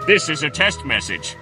This is a test message.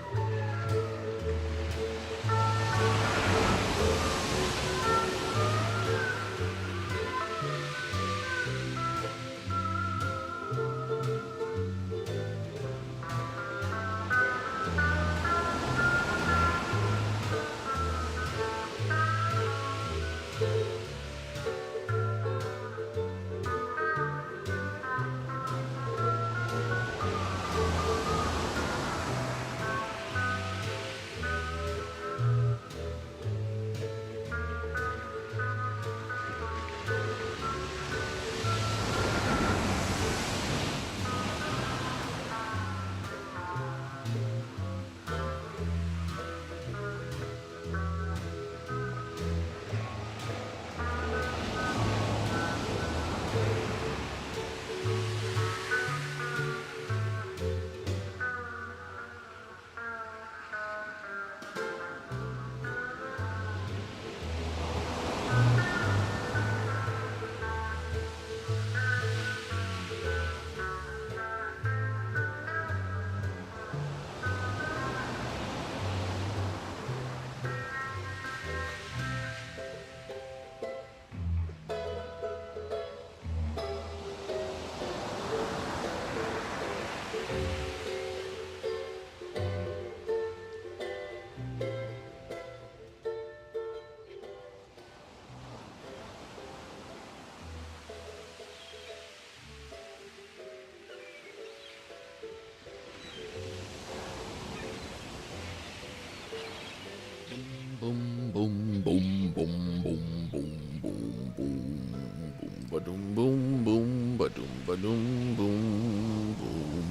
Boom, boom, boom, boom, boom, boom, boom, boom, ba-doom, boom, boom, ba-doom, ba-doom, boom, boom,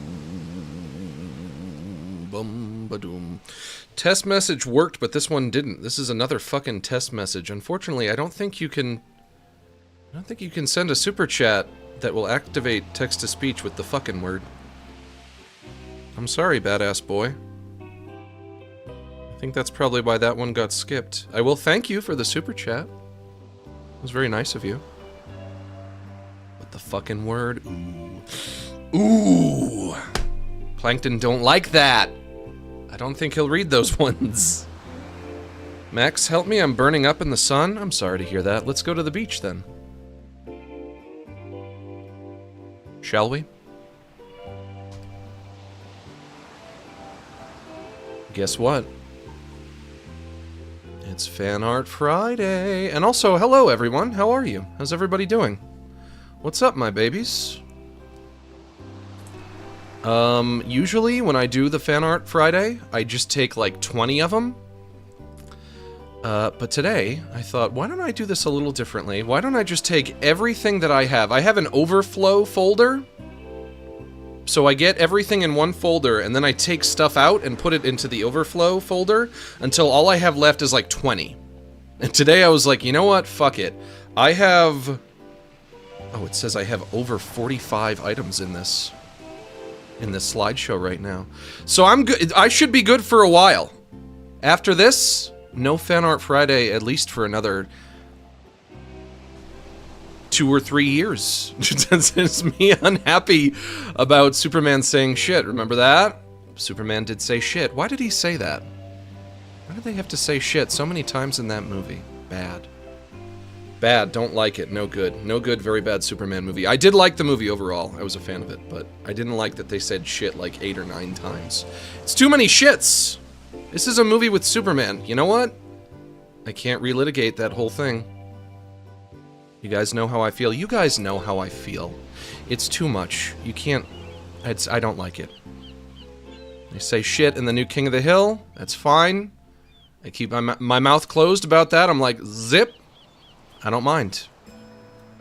boom, ba-doom. Test message worked, but this one didn't. This is another fucking test message. Unfortunately, I don't think you can send a super chat that will activate text-to-speech with the fucking word. I'm sorry, badass boy. I think that's probably why that one got skipped. I will thank you for the super chat. It was very nice of you. But the fucking word, ooh. Ooh! Plankton don't like that! I don't think he'll read those ones. Max, help me, I'm burning up in the sun. I'm sorry to hear that. Let's go to the beach then. Shall we? Guess what? It's Fan Art Friday. And also, hello everyone. How are you? How's everybody doing? What's up, my babies? Usually when I do the Fan Art Friday, I just take like 20 of them. But today, I thought, why don't I do this a little differently? Why don't I just take everything that I have? I have an overflow folder. So I get everything in one folder, and then I take stuff out and put it into the overflow folder until all I have left is like 20. And today I was like, you know what? Fuck it. I have... Oh, it says I have over 45 items in this slideshow right now. So I'm good. I should be good for a while. After this, no Fan Art Friday, at least for another 2 or 3 years. Since me unhappy about Superman saying shit. Remember that? Superman did say shit. Why did he say that? Why did they have to say shit so many times in that movie? Bad. Bad, don't like it, no good. No good, very bad Superman movie. I did like the movie overall, I was a fan of it, but I didn't like that they said shit like 8 or 9 times. It's too many shits! This is a movie with Superman. You know what? I can't relitigate that whole thing. You guys know how I feel. You guys know how I feel. It's too much. You can't... I don't like it. They say shit in the new King of the Hill. That's fine. I keep my mouth closed about that. I'm like, zip. I don't mind.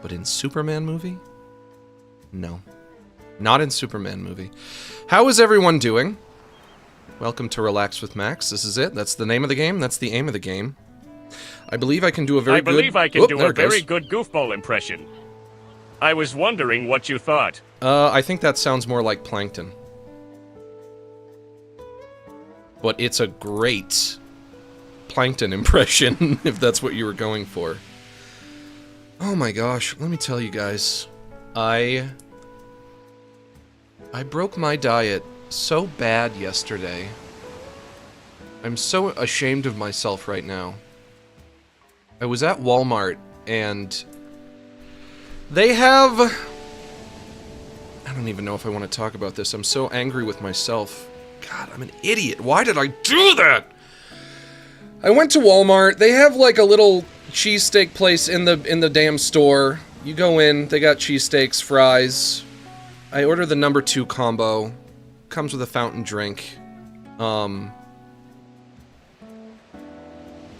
But in Superman movie? No. Not in Superman movie. How is everyone doing? Welcome to Relax with Max. This is it. That's the name of the game. That's the aim of the game. I believe I can do a very good... I believe I can do a very good goofball impression. I was wondering what you thought. I think that sounds more like Plankton. But it's a great Plankton impression, if that's what you were going for. Oh my gosh, let me tell you guys. I broke my diet so bad yesterday. I'm so ashamed of myself right now. I was at Walmart, and they have... I don't even know if I want to talk about this. I'm so angry with myself. God, I'm an idiot. Why did I do that? I went to Walmart. They have like a little cheesesteak place in the damn store. You go in, they got cheesesteaks, fries. I order the number 2 combo. Comes with a fountain drink. I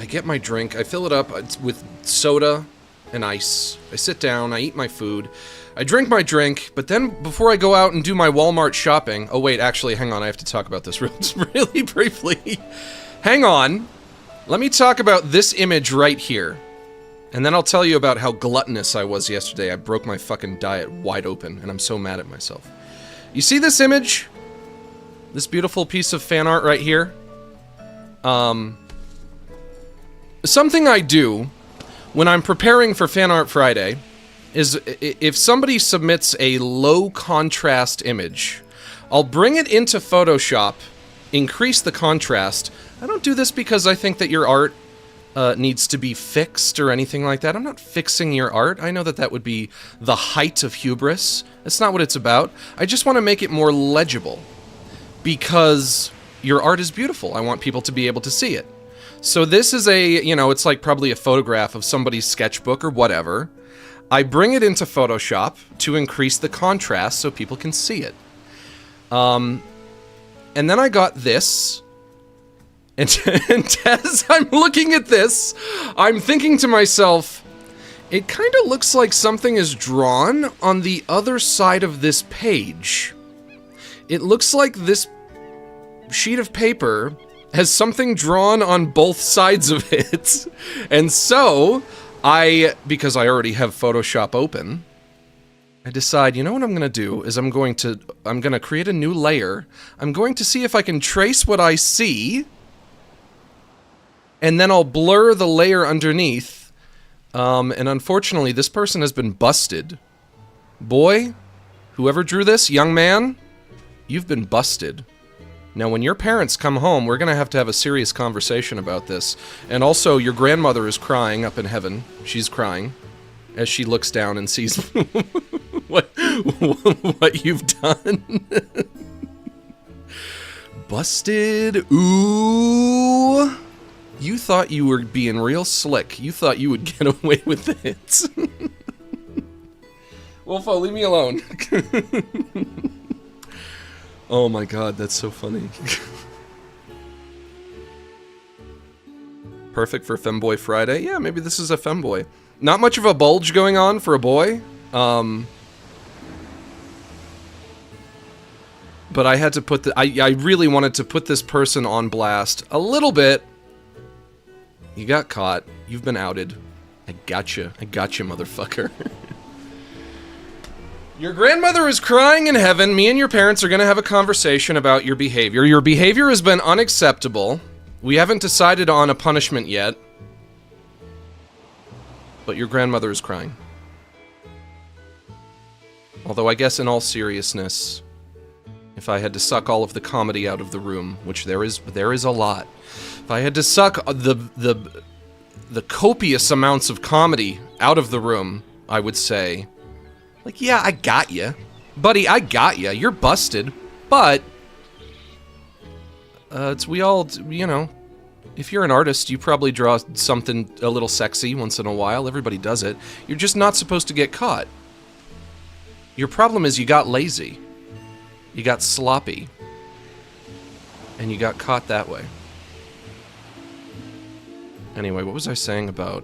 get my drink, I fill it up with soda and ice. I sit down, I eat my food. I drink my drink, but then before I go out and do my Walmart shopping... Oh wait, actually, hang on, I have to talk about this really briefly. Hang on. Let me talk about this image right here. And then I'll tell you about how gluttonous I was yesterday. I broke my fucking diet wide open, and I'm so mad at myself. You see this image? This beautiful piece of fan art right here? Something I do when I'm preparing for Fan Art Friday is if somebody submits a low contrast image, I'll bring it into Photoshop, increase the contrast. I don't do this because I think that your art needs to be fixed or anything like that. I'm not fixing your art. I know that that would be the height of hubris. That's not what it's about. I just want to make it more legible because your art is beautiful. I want people to be able to see it. So this is a, you know, it's like probably a photograph of somebody's sketchbook or whatever. I bring it into Photoshop to increase the contrast so people can see it. And then I got this. And as I'm looking at this, I'm thinking to myself, it kind of looks like something is drawn on the other side of this page. It looks like this sheet of paper has something drawn on both sides of it. And so, because I already have Photoshop open, I decide, you know what I'm gonna do is I'm gonna create a new layer. I'm going to see if I can trace what I see, and then I'll blur the layer underneath. And unfortunately, this person has been busted. Boy, whoever drew this, young man, you've been busted. Now, when your parents come home, we're gonna have to have a serious conversation about this. And also, your grandmother is crying up in heaven. She's crying as she looks down and sees what you've done. Busted. Ooh. You thought you were being real slick. You thought you would get away with it. Wolfo, leave me alone. Oh my god, that's so funny. Perfect for Femboy Friday? Yeah, maybe this is a femboy. Not much of a bulge going on for a boy. But I had to put I really wanted to put this person on blast a little bit. You got caught. You've been outed. I gotcha. I gotcha, motherfucker. Your grandmother is crying in heaven. Me and your parents are gonna have a conversation about your behavior. Your behavior has been unacceptable. We haven't decided on a punishment yet. But your grandmother is crying. Although I guess in all seriousness, if I had to suck all of the comedy out of the room, which there is a lot. If I had to suck the copious amounts of comedy out of the room, I would say, like, yeah, I got you. Buddy, I got you. You're busted. But, we all, you know, if you're an artist, you probably draw something a little sexy once in a while. Everybody does it. You're just not supposed to get caught. Your problem is you got lazy. You got sloppy. And you got caught that way. Anyway, what was I saying about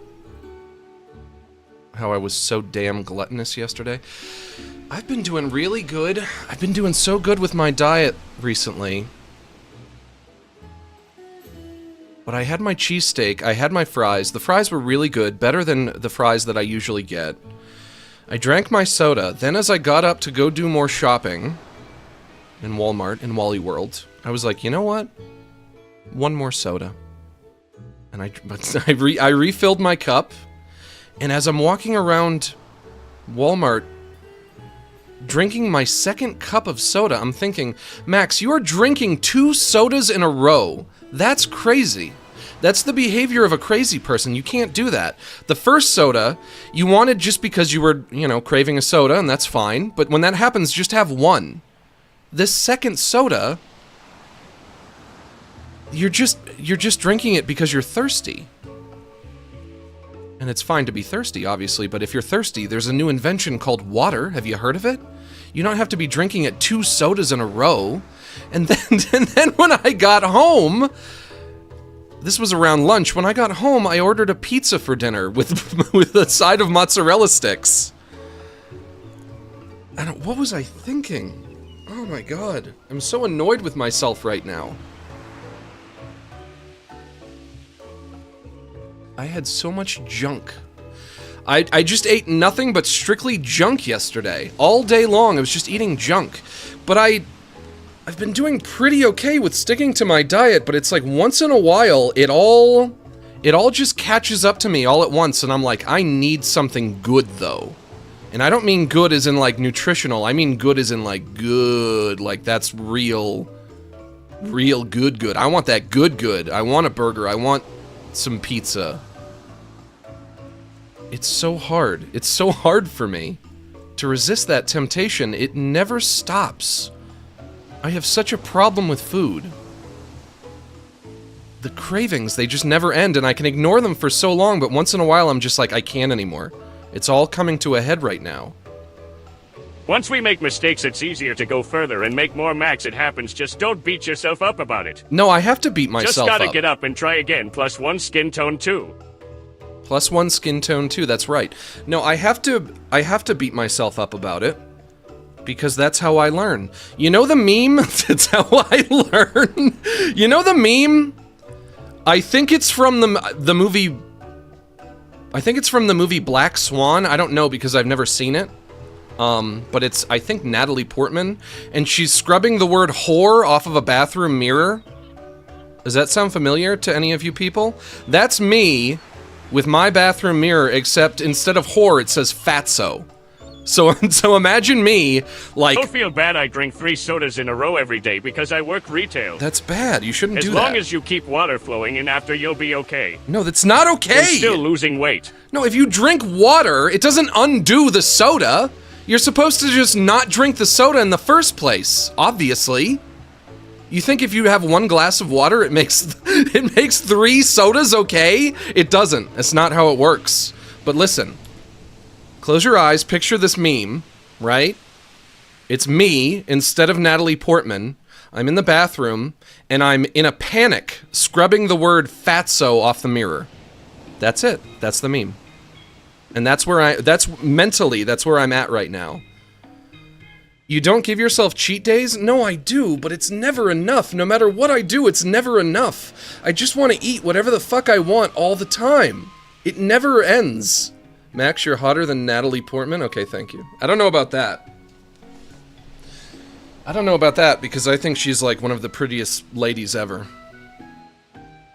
how I was so damn gluttonous yesterday? I've been doing really good. I've been doing so good with my diet recently. But I had my cheesesteak, I had my fries. The fries were really good, better than the fries that I usually get. I drank my soda. Then as I got up to go do more shopping in Walmart, in Wally World, I was like, you know what? One more soda. And I refilled my cup, and as I'm walking around Walmart, drinking my second cup of soda. I'm thinking, Max, you're drinking 2 sodas in a row. That's crazy. That's the behavior of a crazy person. You can't do that. The first soda, you wanted just because you were, you know, craving a soda, and that's fine. But when that happens, just have one. This second soda, you're just drinking it because you're thirsty. And it's fine to be thirsty, obviously, but if you're thirsty, there's a new invention called water. Have you heard of it? You don't have to be drinking it 2 sodas in a row. And then when I got home, this was around lunch. When I got home, I ordered a pizza for dinner with a side of mozzarella sticks. And what was I thinking? Oh my god. I'm so annoyed with myself right now. I had so much junk. I just ate nothing but strictly junk yesterday. All day long, I was just eating junk. But I've been doing pretty okay with sticking to my diet, but it's like once in a while, it all just catches up to me all at once, and I'm like, I need something good, though. And I don't mean good as in, like, nutritional. I mean good as in, like, good. Like, that's real good. I want that good. I want a burger. I want some pizza. It's so hard. It's so hard for me to resist that temptation. It never stops. I have such a problem with food. The cravings, they just never end, and I can ignore them for so long, but once in a while I'm just like, I can't anymore. It's all coming to a head right now. Once we make mistakes, it's easier to go further and make more Max. It happens. Just don't beat yourself up about it. No, I have to beat myself up. Just gotta get up and try again. +1 skin tone too. +1 skin tone too, that's right. No, I have to beat myself up about it. Because that's how I learn. You know the meme? That's how I learn. You know the meme? I think it's from the movie... I think it's from the movie Black Swan. I don't know because I've never seen it. But it's, I think, Natalie Portman. And she's scrubbing the word whore off of a bathroom mirror. Does that sound familiar to any of you people? That's me with my bathroom mirror, except instead of whore, it says fatso. So imagine me, like... Don't feel bad I drink 3 sodas in a row every day because I work retail. That's bad. You shouldn't do that. As long as you keep water flowing in after, you'll be okay. No, that's not okay! You're still losing weight. No, if you drink water, it doesn't undo the soda. You're supposed to just not drink the soda in the first place, obviously. You think if you have 1 glass of water, it makes 3 sodas okay? It doesn't. That's not how it works. But listen... Close your eyes, picture this meme, right? It's me, instead of Natalie Portman. I'm in the bathroom, and I'm in a panic, scrubbing the word fatso off the mirror. That's it. That's the meme. And that's where mentally, that's where I'm at right now. You don't give yourself cheat days? No, I do, but it's never enough. No matter what I do, it's never enough. I just want to eat whatever the fuck I want all the time. It never ends. Max, you're hotter than Natalie Portman? Okay, thank you. I don't know about that. I don't know about that because I think she's like one of the prettiest ladies ever.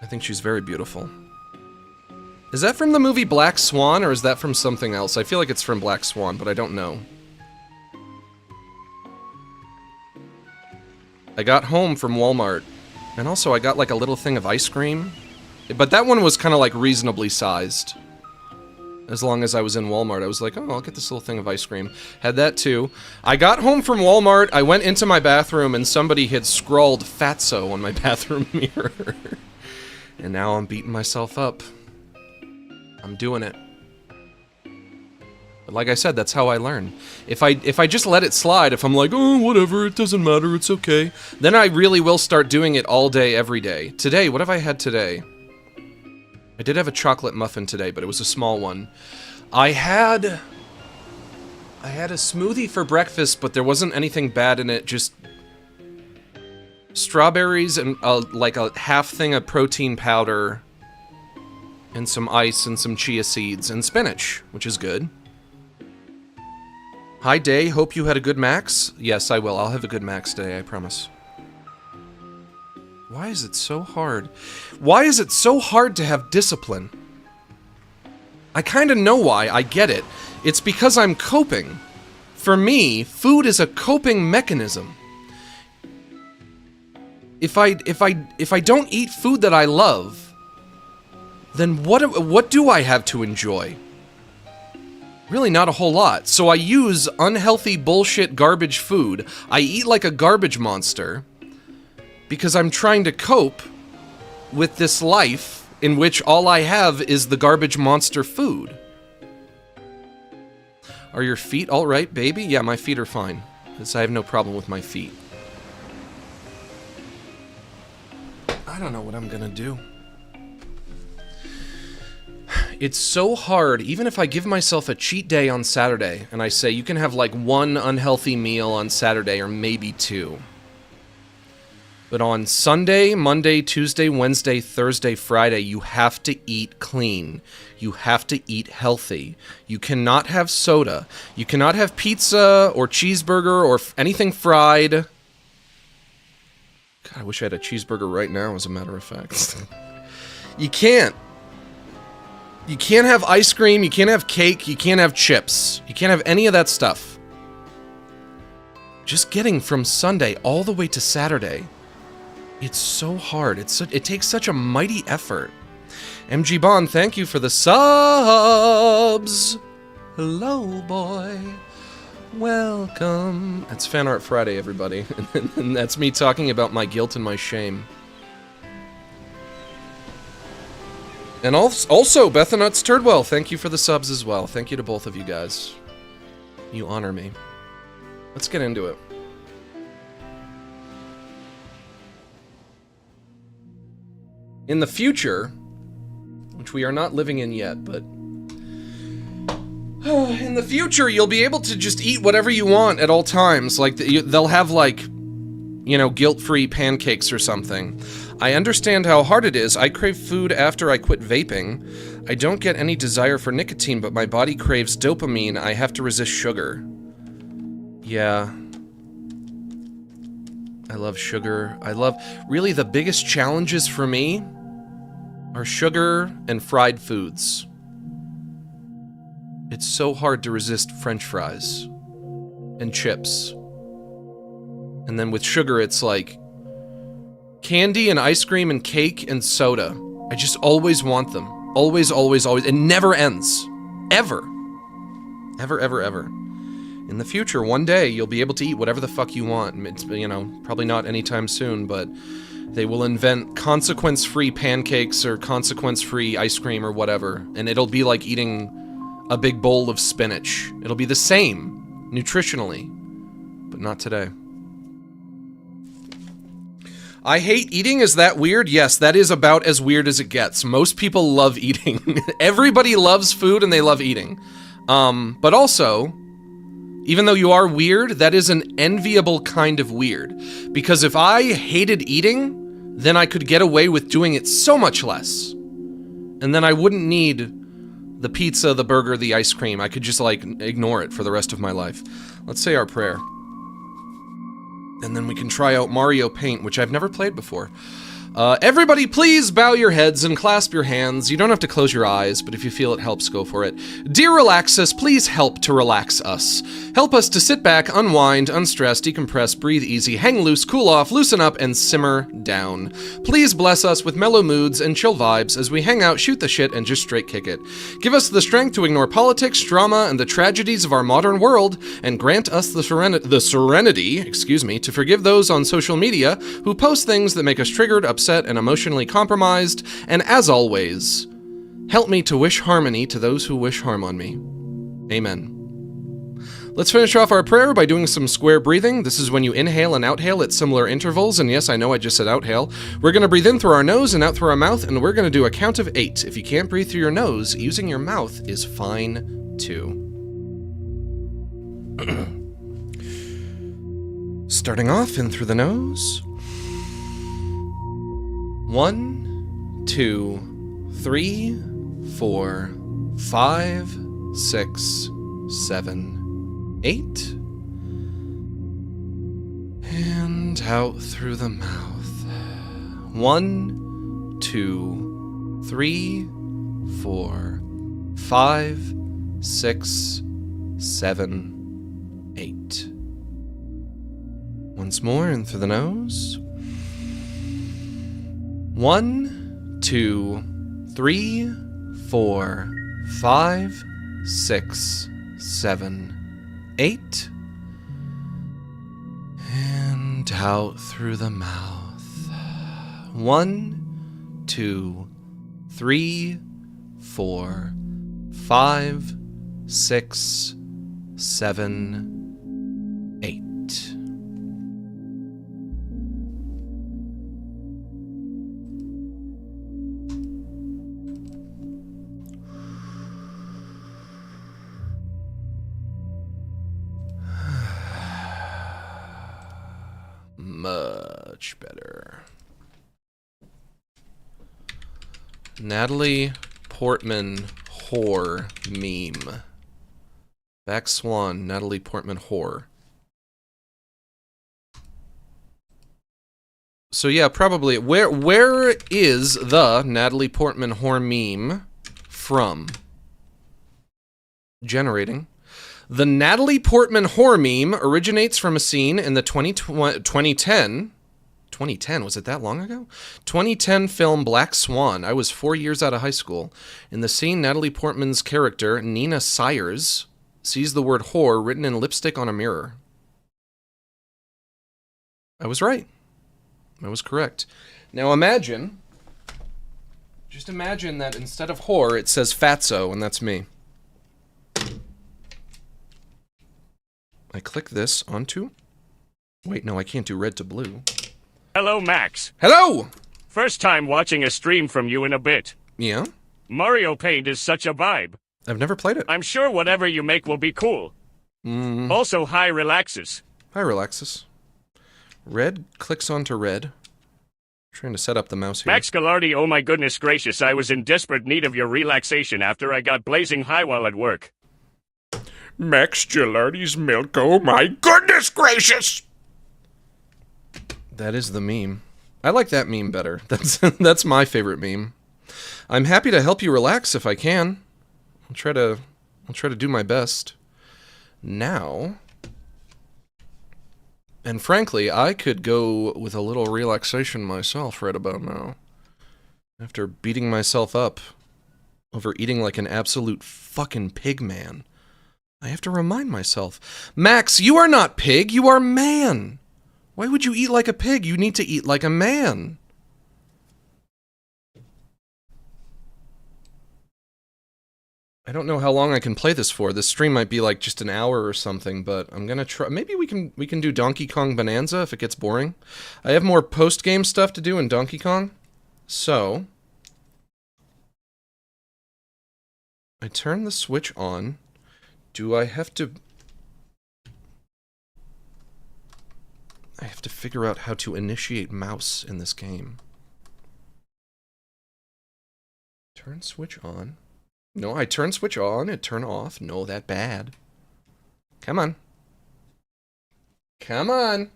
I think she's very beautiful. Is that from the movie Black Swan or is that from something else? I feel like it's from Black Swan, but I don't know. I got home from Walmart, and also I got like a little thing of ice cream. But that one was kind of like reasonably sized. As long as I was in Walmart, I was like, oh, I'll get this little thing of ice cream. Had that too. I got home from Walmart, I went into my bathroom, and somebody had scrawled fatso on my bathroom mirror. And now I'm beating myself up. I'm doing it. But like I said, that's how I learn. If I just let it slide, if I'm like, oh, whatever, it doesn't matter, it's okay, then I really will start doing it all day, every day. Today, what have I had today? I did have a chocolate muffin today, but it was a small one. I had a smoothie for breakfast, but there wasn't anything bad in it, just strawberries and like a half thing of protein powder and some ice and some chia seeds and spinach, which is good. Hi, Day. Hope you had a good Max. Yes, I will. I'll have a good Max day, I promise. Why is it so hard? Why is it so hard to have discipline? I kind of know why. I get it. It's because I'm coping. For me, food is a coping mechanism. If I don't eat food that I love, then what do I have to enjoy? Really not a whole lot. So I use unhealthy bullshit garbage food. I eat like a garbage monster because I'm trying to cope with this life in which all I have is the garbage monster food. Are your feet all right, baby? Yeah, my feet are fine. Because I have no problem with my feet. I don't know what I'm gonna do. It's so hard, even if I give myself a cheat day on Saturday, and I say you can have like one unhealthy meal on Saturday, or maybe two. But on Sunday, Monday, Tuesday, Wednesday, Thursday, Friday, you have to eat clean. You have to eat healthy. You cannot have soda. You cannot have pizza or cheeseburger or anything fried. God, I wish I had a cheeseburger right now, as a matter of fact. You can't. You can't have ice cream, you can't have cake, you can't have chips. You can't have any of that stuff. Just getting from Sunday all the way to Saturday, it's so hard. It takes such a mighty effort. MG Bond, thank you for the subs. Hello, boy. Welcome. That's Fan Art Friday, everybody. And that's me talking about my guilt and my shame. And also, Bethanuts Turdwell, thank you for the subs as well. Thank you to both of you guys. You honor me. Let's get into it. In the future, which we are not living in yet, but in the future, you'll be able to just eat whatever you want at all times. Like, they'll have, like, you know, guilt-free pancakes or something. I understand how hard it is. I crave food after I quit vaping. I don't get any desire for nicotine, but my body craves dopamine. I have to resist sugar. Yeah. I love sugar. Really, the biggest challenges for me are sugar and fried foods. It's so hard to resist French fries and chips. And then with sugar, it's like candy and ice cream and cake and soda. I just always want them. Always, always, always. It never ends. Ever. Ever, ever, ever. In the future, one day, you'll be able to eat whatever the fuck you want. It's, you know, probably not anytime soon, but they will invent consequence-free pancakes or consequence-free ice cream or whatever, and it'll be like eating a big bowl of spinach. It'll be the same, nutritionally, but not today. I hate eating, is that weird? Yes, that is about as weird as it gets. Most people love eating. Everybody loves food and they love eating. But also, even though you are weird, that is an enviable kind of weird. Because if I hated eating, then I could get away with doing it so much less. And then I wouldn't need the pizza, the burger, the ice cream. I could just, like, ignore it for the rest of my life. Let's say our prayer. And then we can try out Mario Paint, which I've never played before. Everybody please bow your heads and clasp your hands. You don't have to close your eyes, but if you feel it helps, go for it. Dear Relaxus, please help to relax us. Help us to sit back, unwind, unstress, decompress, breathe easy, hang loose, cool off, loosen up, and simmer down. Please bless us with mellow moods and chill vibes as we hang out, shoot the shit, and just straight kick it. Give us the strength to ignore politics, drama, and the tragedies of our modern world, and grant us the serenity, to forgive those on social media who post things that make us triggered, upset, and emotionally compromised, and as always, help me to wish harmony to those who wish harm on me. Amen. Let's finish off our prayer by doing some square breathing. This is when you inhale and outhale at similar intervals, and yes, I know I just said outhale. We're going to breathe in through our nose and out through our mouth, and we're going to do a count of 8. If you can't breathe through your nose, using your mouth is fine too. Starting off in through the nose. 1, 2, 3, 4, 5, 6, 7, 8. And out through the mouth. 1, 2, 3, 4, 5, 6, 7, 8. Once more in through the nose. 1, 2, 3, 4, 5, 6, 7, 8. And out through the mouth. 1, 2, 3, 4, 5, 6, 7, 8. Much better. Natalie Portman whore meme. Back Swan, Natalie Portman whore. So yeah, probably where is the Natalie Portman whore meme from? Generating. The Natalie Portman whore meme originates from a scene in the 2010, was it that long ago? 2010 film Black Swan. I was 4 years out of high school. In the scene, Natalie Portman's character, Nina Sayers, sees the word whore written in lipstick on a mirror. I was right. I was correct. Now imagine, just imagine that instead of whore, it says fatso, and that's me. I click this onto... Wait, no, I can't do red to blue. Hello, Max. Hello! First time watching a stream from you in a bit. Yeah? Mario Paint is such a vibe. I've never played it. I'm sure whatever you make will be cool. Also, hi, Relaxes. Hi, Relaxes. Red clicks onto red. Trying to set up the mouse here. Max Gallardi, oh my goodness gracious, I was in desperate need of your relaxation after I got blazing high while at work. Max Gilardi's milk, oh my goodness gracious! That is the meme. I like that meme better. That's my favorite meme. I'm happy to help you relax if I can. I'll try to do my best. Now, and frankly, I could go with a little relaxation myself right about now. After beating myself up over eating like an absolute fucking pig man. I have to remind myself, Max, you are not pig, you are man. Why would you eat like a pig? You need to eat like a man. I don't know how long I can play this for. This stream might be like just an hour or something, but I'm gonna try. Maybe we can do Donkey Kong Bonanza if it gets boring. I have more post-game stuff to do in Donkey Kong. So, I turn the switch on. Do I have to... I have to figure out how to initiate mouse in this game. Turn switch on. No, I turn switch on, it turn off. No, that bad. Come on. Come on!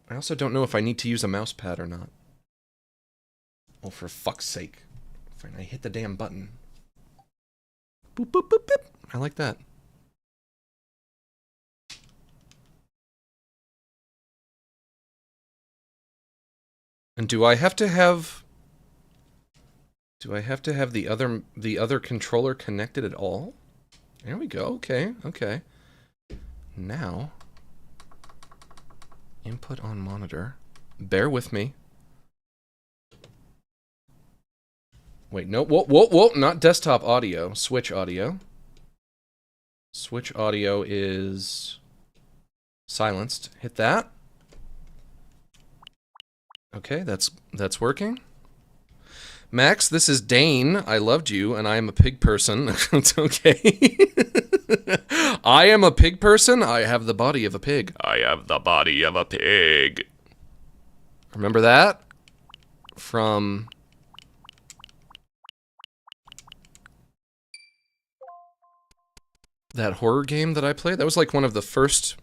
I also don't know if I need to use a mouse pad or not. Oh, for fuck's sake. Fine, I hit the damn button. Boop, boop, boop, boop. I like that. And do I have to have the other controller connected at all? There we go. Okay, okay. Now, input on monitor. Bear with me. Wait, no, whoa, not desktop audio, switch audio. Switch audio is silenced. Hit that. Okay, that's working. Max, this is Dane. I loved you, and I am a pig person. It's okay. I am a pig person. I have the body of a pig. I have the body of a pig. Remember that? From... that horror game that I played? That was like one of the first...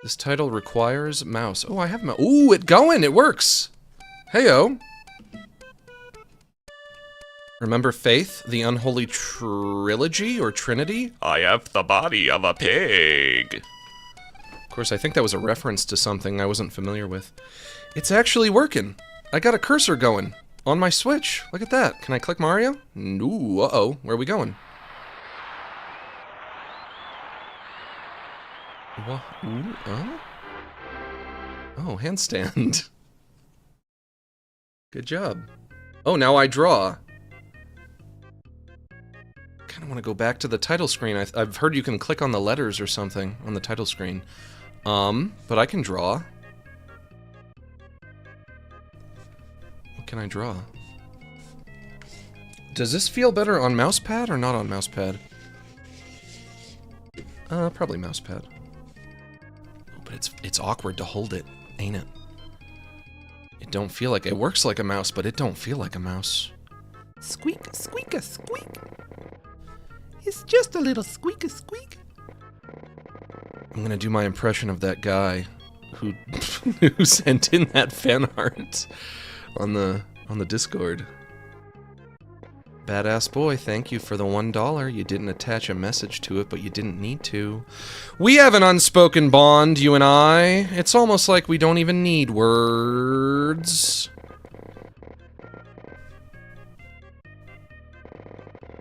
This title requires mouse. Oh, I have mouse. Ooh, it going! It works! Heyo! Remember Faith, the unholy trilogy or trinity? I have the body of a pig. Of course, I think that was a reference to something I wasn't familiar with. It's actually working. I got a cursor going on my Switch. Look at that. Can I click Mario? No. Uh-oh. Where are we going? What? Ooh, oh, handstand. Good job. Oh, now I draw. Kind of want to go back to the title screen. I've heard you can click on the letters or something on the title screen. But I can draw. What can I draw? Does this feel better on mousepad or not on mousepad? Probably mousepad. But it's awkward to hold it, ain't it? It don't feel like it works like a mouse, but it don't feel like a mouse. Squeak, squeak, a squeak. It's just a little squeak, a squeak. I'm gonna do my impression of that guy who who sent in that fan art on the Discord. Badass boy, thank you for the $1. You didn't attach a message to it, but you didn't need to. We have an unspoken bond, you and I. It's almost like we don't even need words.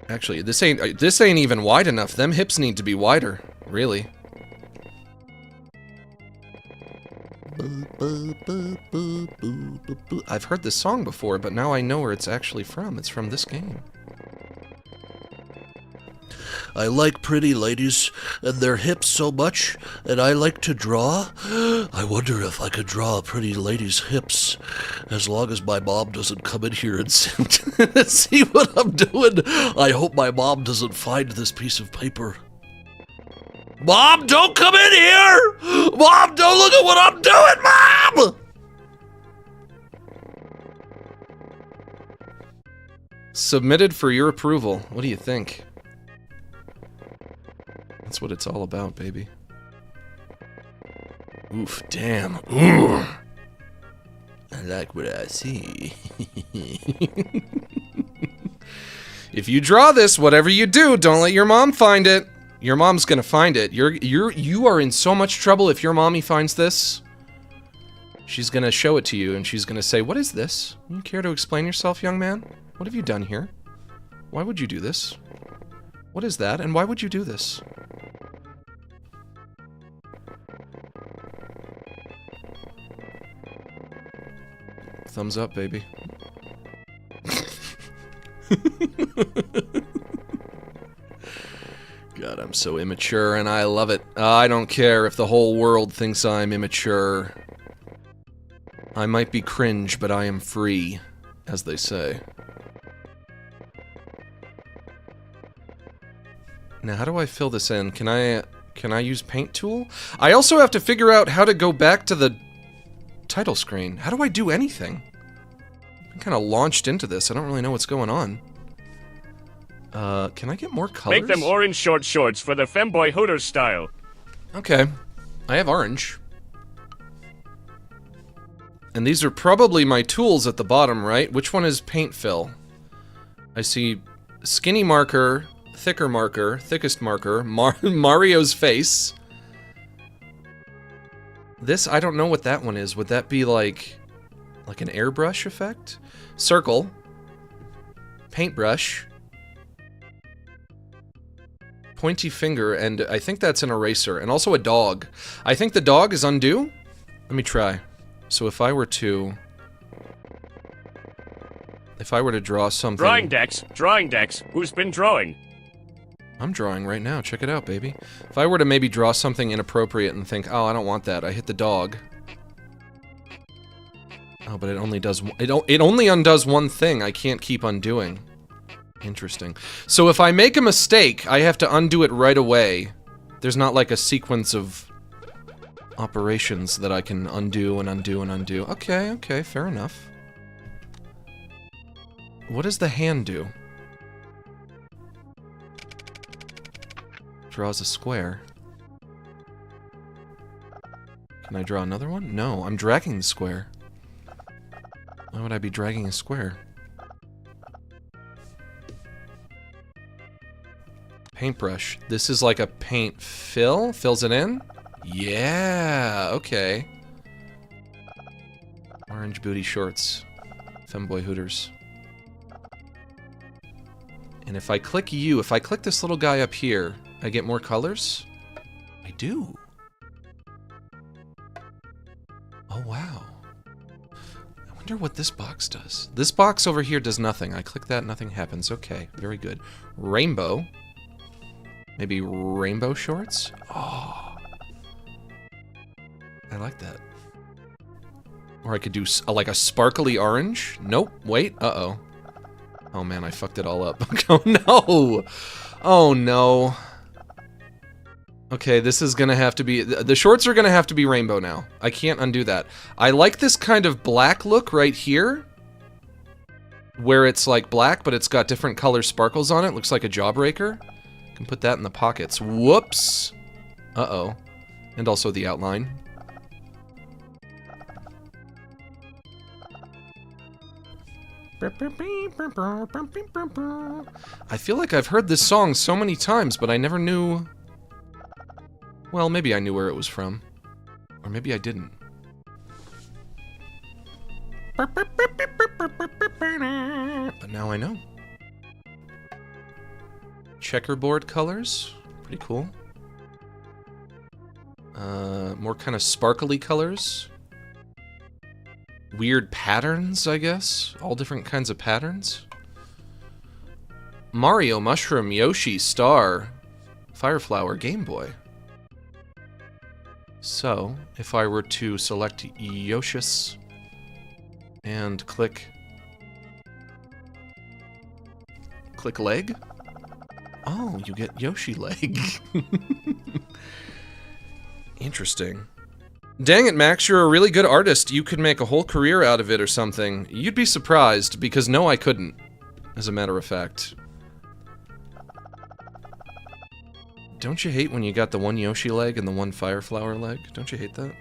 Actually, this ain't even wide enough. Them hips need to be wider, really. I've heard this song before, but now I know where it's actually from. It's from this game. I like pretty ladies and their hips so much, and I like to draw. I wonder if I could draw a pretty lady's hips, as long as my mom doesn't come in here and see what I'm doing. I hope my mom doesn't find this piece of paper. Mom, don't come in here! Mom, don't look at what I'm doing, Mom! Submitted for your approval. What do you think? That's what it's all about, baby. Oof, damn. Ooh. I like what I see. If you draw this, whatever you do, don't let your mom find it. Your mom's gonna find it. You are in so much trouble if your mommy finds this. She's gonna show it to you and she's gonna say, "What is this? You care to explain yourself, young man? What have you done here? Why would you do this? What is that, and why would you do this?" Thumbs up, baby. God, I'm so immature, and I love it. I don't care if the whole world thinks I'm immature. I might be cringe, but I am free, as they say. Now, how do I fill this in? Can I use Paint Tool? I also have to figure out how to go back to the title screen. How do I do anything? I'm kind of launched into this. I don't really know what's going on. Can I get more colors? Make them orange short shorts for the femboy Hooters style. Okay. I have orange. And these are probably my tools at the bottom, right? Which one is paint fill? I see skinny marker, thicker marker, thickest marker, Mario's face. This, I don't know what that one is. Would that be like an airbrush effect? Circle. Paintbrush. Pointy finger, and I think that's an eraser, and also a dog. I think the dog is undo. Let me try. So if I were to draw something... Drawing decks. Who's been drawing? I'm drawing right now, check it out, baby. If I were to maybe draw something inappropriate and think, oh, I don't want that, I hit the dog. Oh, but it only does... It only undoes one thing I can't keep undoing. Interesting. So if I make a mistake, I have to undo it right away. There's not like a sequence of operations that I can undo and undo and undo. Okay, okay, fair enough. What does the hand do? Draws a square. Can I draw another one? No, I'm dragging the square. Why would I be dragging a square? Paintbrush. This is like a paint fill? Fills it in? Yeah, okay. Orange booty shorts. Femboy Hooters. And if I click you, if I click this little guy up here, I get more colors? I do. Oh, wow. I wonder what this box does. This box over here does nothing. I click that, nothing happens. Okay, very good. Rainbow. Maybe rainbow shorts? Oh. I like that. Or I could do like a sparkly orange. Nope, wait, uh-oh. Oh man, I fucked it all up. Oh no! Oh no. Okay, this is gonna have to be... The shorts are gonna have to be rainbow now. I can't undo that. I like this kind of black look right here. Where it's like black, but it's got different color sparkles on it. Looks like a jawbreaker. Can put that in the pockets. Whoops! Uh-oh. And also the outline. I feel like I've heard this song so many times, but I never knew... Well, maybe I knew where it was from. Or maybe I didn't. But now I know. Checkerboard colors. Pretty cool. More kind of sparkly colors. Weird patterns, I guess. All different kinds of patterns. Mario, Mushroom, Yoshi, Star, Fireflower, Game Boy. So, if I were to select Yoshis and click leg. Oh, you get Yoshi leg. Interesting. Dang it, Max, you're a really good artist. You could make a whole career out of it or something. You'd be surprised, because no, I couldn't, as a matter of fact. Don't you hate when you got the one Yoshi leg and the one Fireflower leg? Don't you hate that?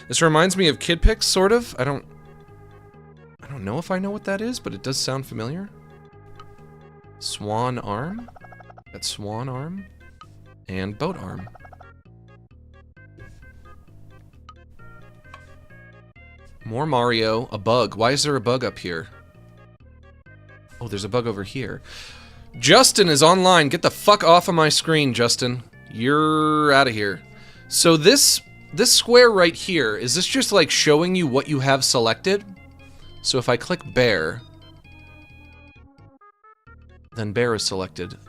This reminds me of Kid Pics, sort of. I don't know if I know what that is, but it does sound familiar. Swan arm? That's swan arm. And boat arm. More Mario, a bug. Why is there a bug up here? Oh, there's a bug over here. Justin is online. Get the fuck off of my screen, Justin. You're out of here. So this square right here, is this just like showing you what you have selected? So if I click bear, then bear is selected.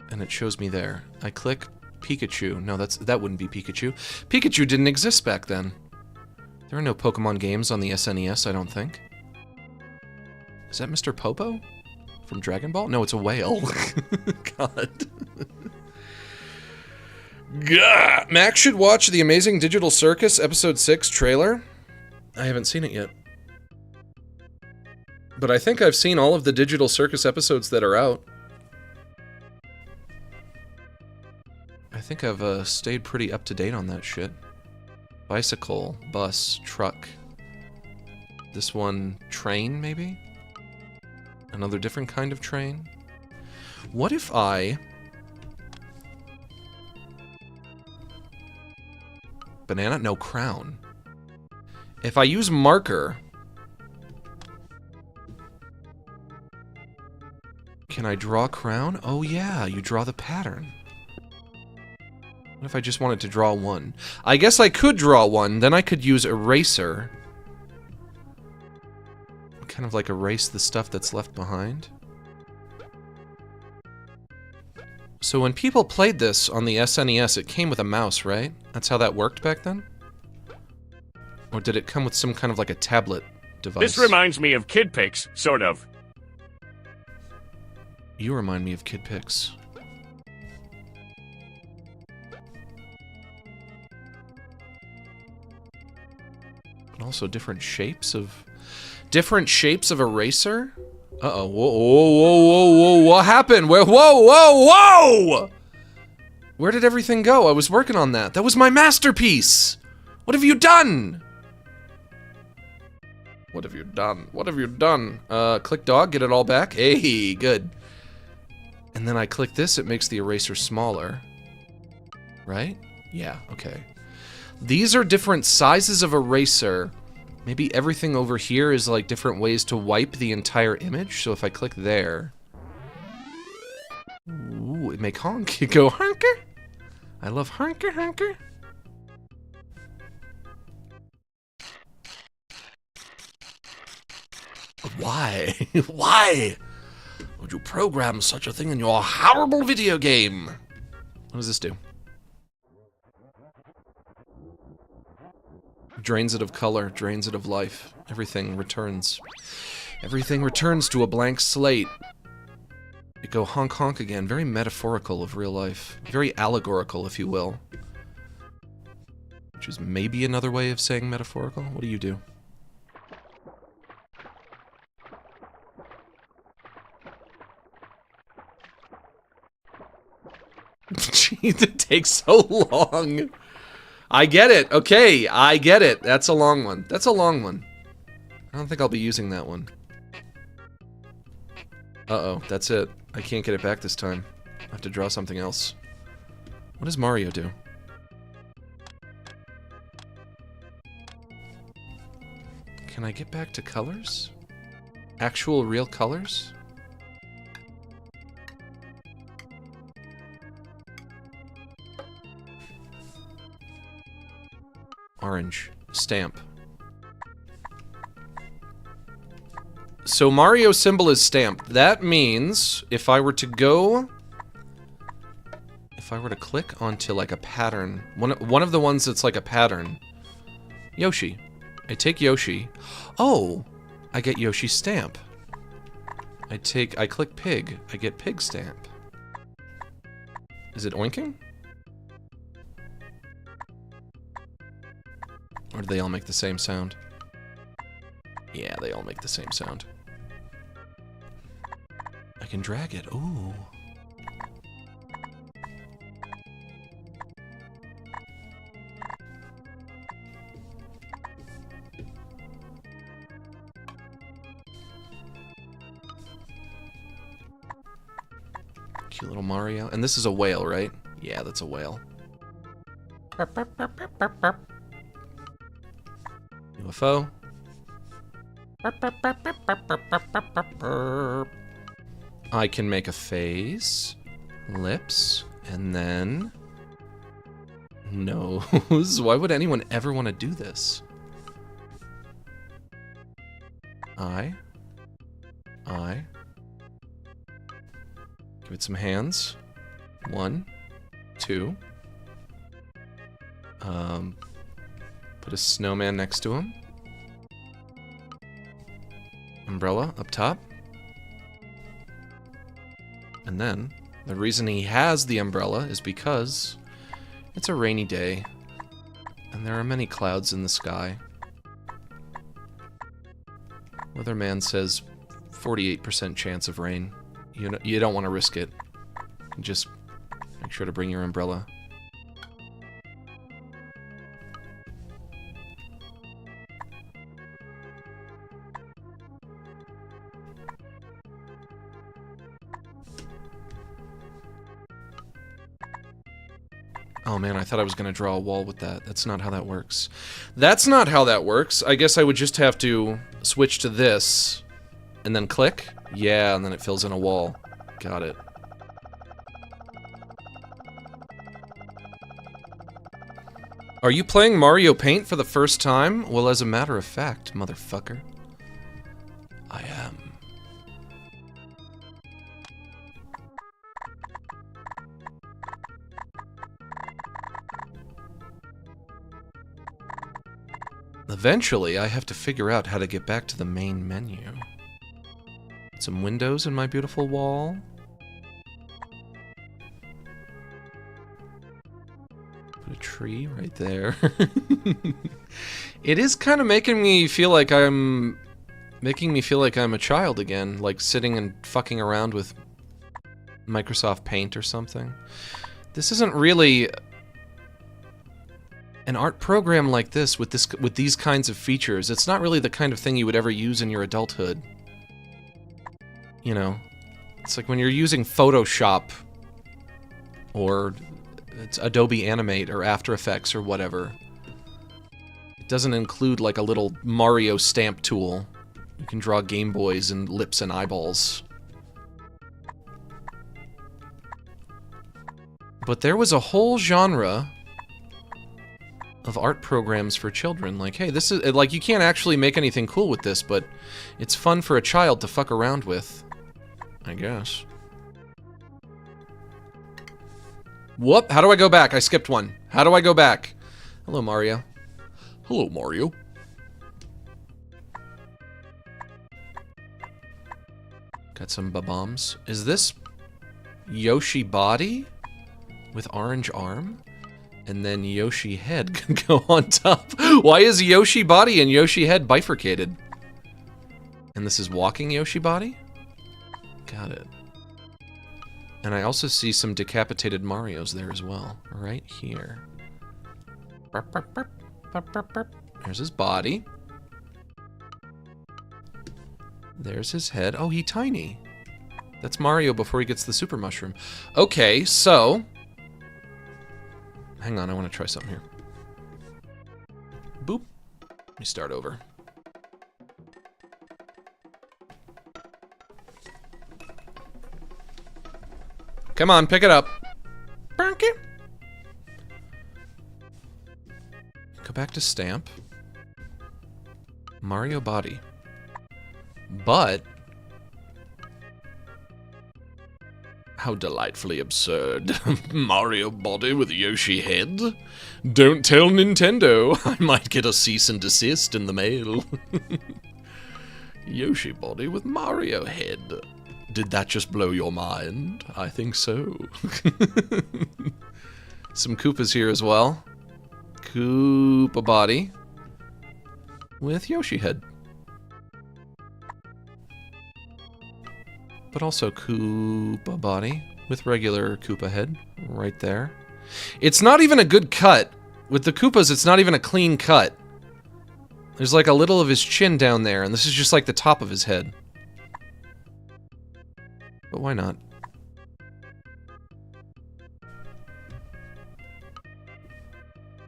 And it shows me there. I click Pikachu. No, that wouldn't be Pikachu. Pikachu didn't exist back then. There are no Pokemon games on the SNES, I don't think. Is that Mr. Popo? From Dragon Ball? No, it's a whale. God. Gah! Max should watch The Amazing Digital Circus Episode 6 trailer. I haven't seen it yet. But I think I've seen all of the Digital Circus episodes that are out. I think I've stayed pretty up to date on that shit. Bicycle, bus, truck. This one, train, maybe? Another different kind of train? What if I... Banana? No, crown. If I use marker... Can I draw crown? Oh yeah, you draw the pattern. What if I just wanted to draw one? I guess I could draw one, then I could use eraser. Kind of like erase the stuff that's left behind. So when people played this on the SNES, it came with a mouse, right? That's how that worked back then? Or did it come with some kind of like a tablet device? This reminds me of Kid Pics, sort of. You remind me of Kid Pics. But also different shapes of eraser? Uh-oh. Whoa, whoa, whoa, whoa, whoa. What happened? Where? Whoa, whoa, whoa! Where did everything go? I was working on that. That was my masterpiece! What have you done? What have you done? What have you done? Click dog, get it all back. Hey, good. And then I click this, it makes the eraser smaller. Right? Yeah, okay. These are different sizes of eraser. Maybe everything over here is like different ways to wipe the entire image. So if I click there... Ooh, it make honk. It go honker. I love honker, honker. Why? Why would you program such a thing in your horrible video game? What does this do? Drains it of color, drains it of life. Everything returns. Everything returns to a blank slate. It go honk honk again. Very metaphorical of real life. Very allegorical, if you will. Which is maybe another way of saying metaphorical. What do you do? Jeez, it takes so long. I get it. Okay, I get it. That's a long one. That's a long one. I don't think I'll be using that one. Uh-oh, that's it. I can't get it back this time. I have to draw something else. What does Mario do? Can I get back to colors? Actual real colors? Orange. Stamp. So Mario symbol is stamped. That means if I were to go... If I were to click onto like a pattern... One of the ones that's like a pattern. Yoshi. I take Yoshi. Oh! I get Yoshi stamp. I click pig. I get pig stamp. Is it oinking? Or do they all make the same sound? Yeah, they all make the same sound. I can drag it. Ooh. Cute little Mario. And this is a whale, right? Yeah, that's a whale. UFO. I can make a face, lips, and then nose. Why would anyone ever want to do this? Eye. Give it some hands. 1, 2. Put a snowman next to him. Umbrella up top. And then, the reason he has the umbrella is because it's a rainy day, and there are many clouds in the sky. Weatherman says 48% chance of rain. You don't want to risk it. Just make sure to bring your umbrella. Oh man, I thought I was gonna draw a wall with that. That's not how that works. That's not how that works. I guess I would just have to switch to this, and then click. Yeah, and then it fills in a wall. Got it. Are you playing Mario Paint for the first time? Well, as a matter of fact, motherfucker, I am. Eventually, I have to figure out how to get back to the main menu. Some windows in my beautiful wall. Put a tree right there. It is kind of making me feel like I'm a child again, like sitting and fucking around with Microsoft Paint or something. This isn't really an art program like this with these kinds of features. It's not really the kind of thing you would ever use in your adulthood. You know, It's like when you're using Photoshop or it's Adobe Animate or After Effects or whatever. It doesn't include like a little Mario stamp tool. You can draw Game Boys and lips and eyeballs. But there was a whole genre of art programs for children. Like, hey, this is like, you can't actually make anything cool with this, but it's fun for a child to fuck around with, I guess. Whoop, how do I go back? I skipped one. How do I go back? Hello, Mario. Hello, Mario. Got some bombs. Is this Yoshi body with orange arm? And then Yoshi head can go on top. Why is Yoshi body and Yoshi head bifurcated? And this is walking Yoshi body? Got it. And I also see some decapitated Marios there as well. Right here. There's his body. There's his head. Oh, he's tiny. That's Mario before he gets the super mushroom. Okay, so... Hang on, I want to try something here. Boop. Let me start over. Come on, pick it up. Go back to stamp. Mario body. But... How delightfully absurd. Mario body with Yoshi head? Don't tell Nintendo. I might get a cease and desist in the mail. Yoshi body with Mario head. Did that just blow your mind? I think so. Some Koopas here as well. Koopa body with Yoshi head. But also Koopa body with regular Koopa head right there. It's not even a good cut. With the Koopas, it's not even a clean cut. There's like a little of his chin down there, and this is just like the top of his head. But why not?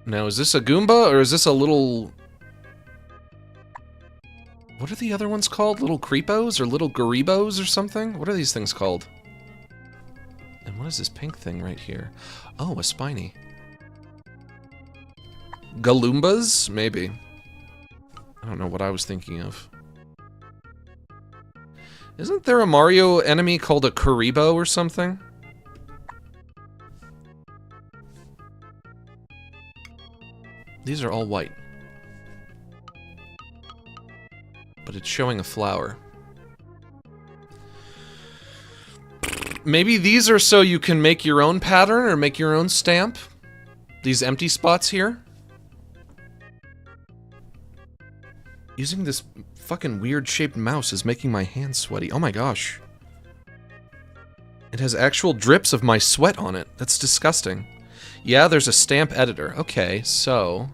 Now, is this a Goomba, or is this a little... What are the other ones called? Little Creepos, or Little Garibos, or something? What are these things called? And what is this pink thing right here? Oh, a spiny. Galoombas? Maybe. I don't know what I was thinking of. Isn't there a Mario enemy called a Karibo or something? These are all white. But it's showing a flower. Maybe these are so you can make your own pattern or make your own stamp? These empty spots here? Using this fucking weird shaped mouse is making my hands sweaty. Oh my gosh. It has actual drips of my sweat on it. That's disgusting. Yeah, there's a stamp editor. Okay, so...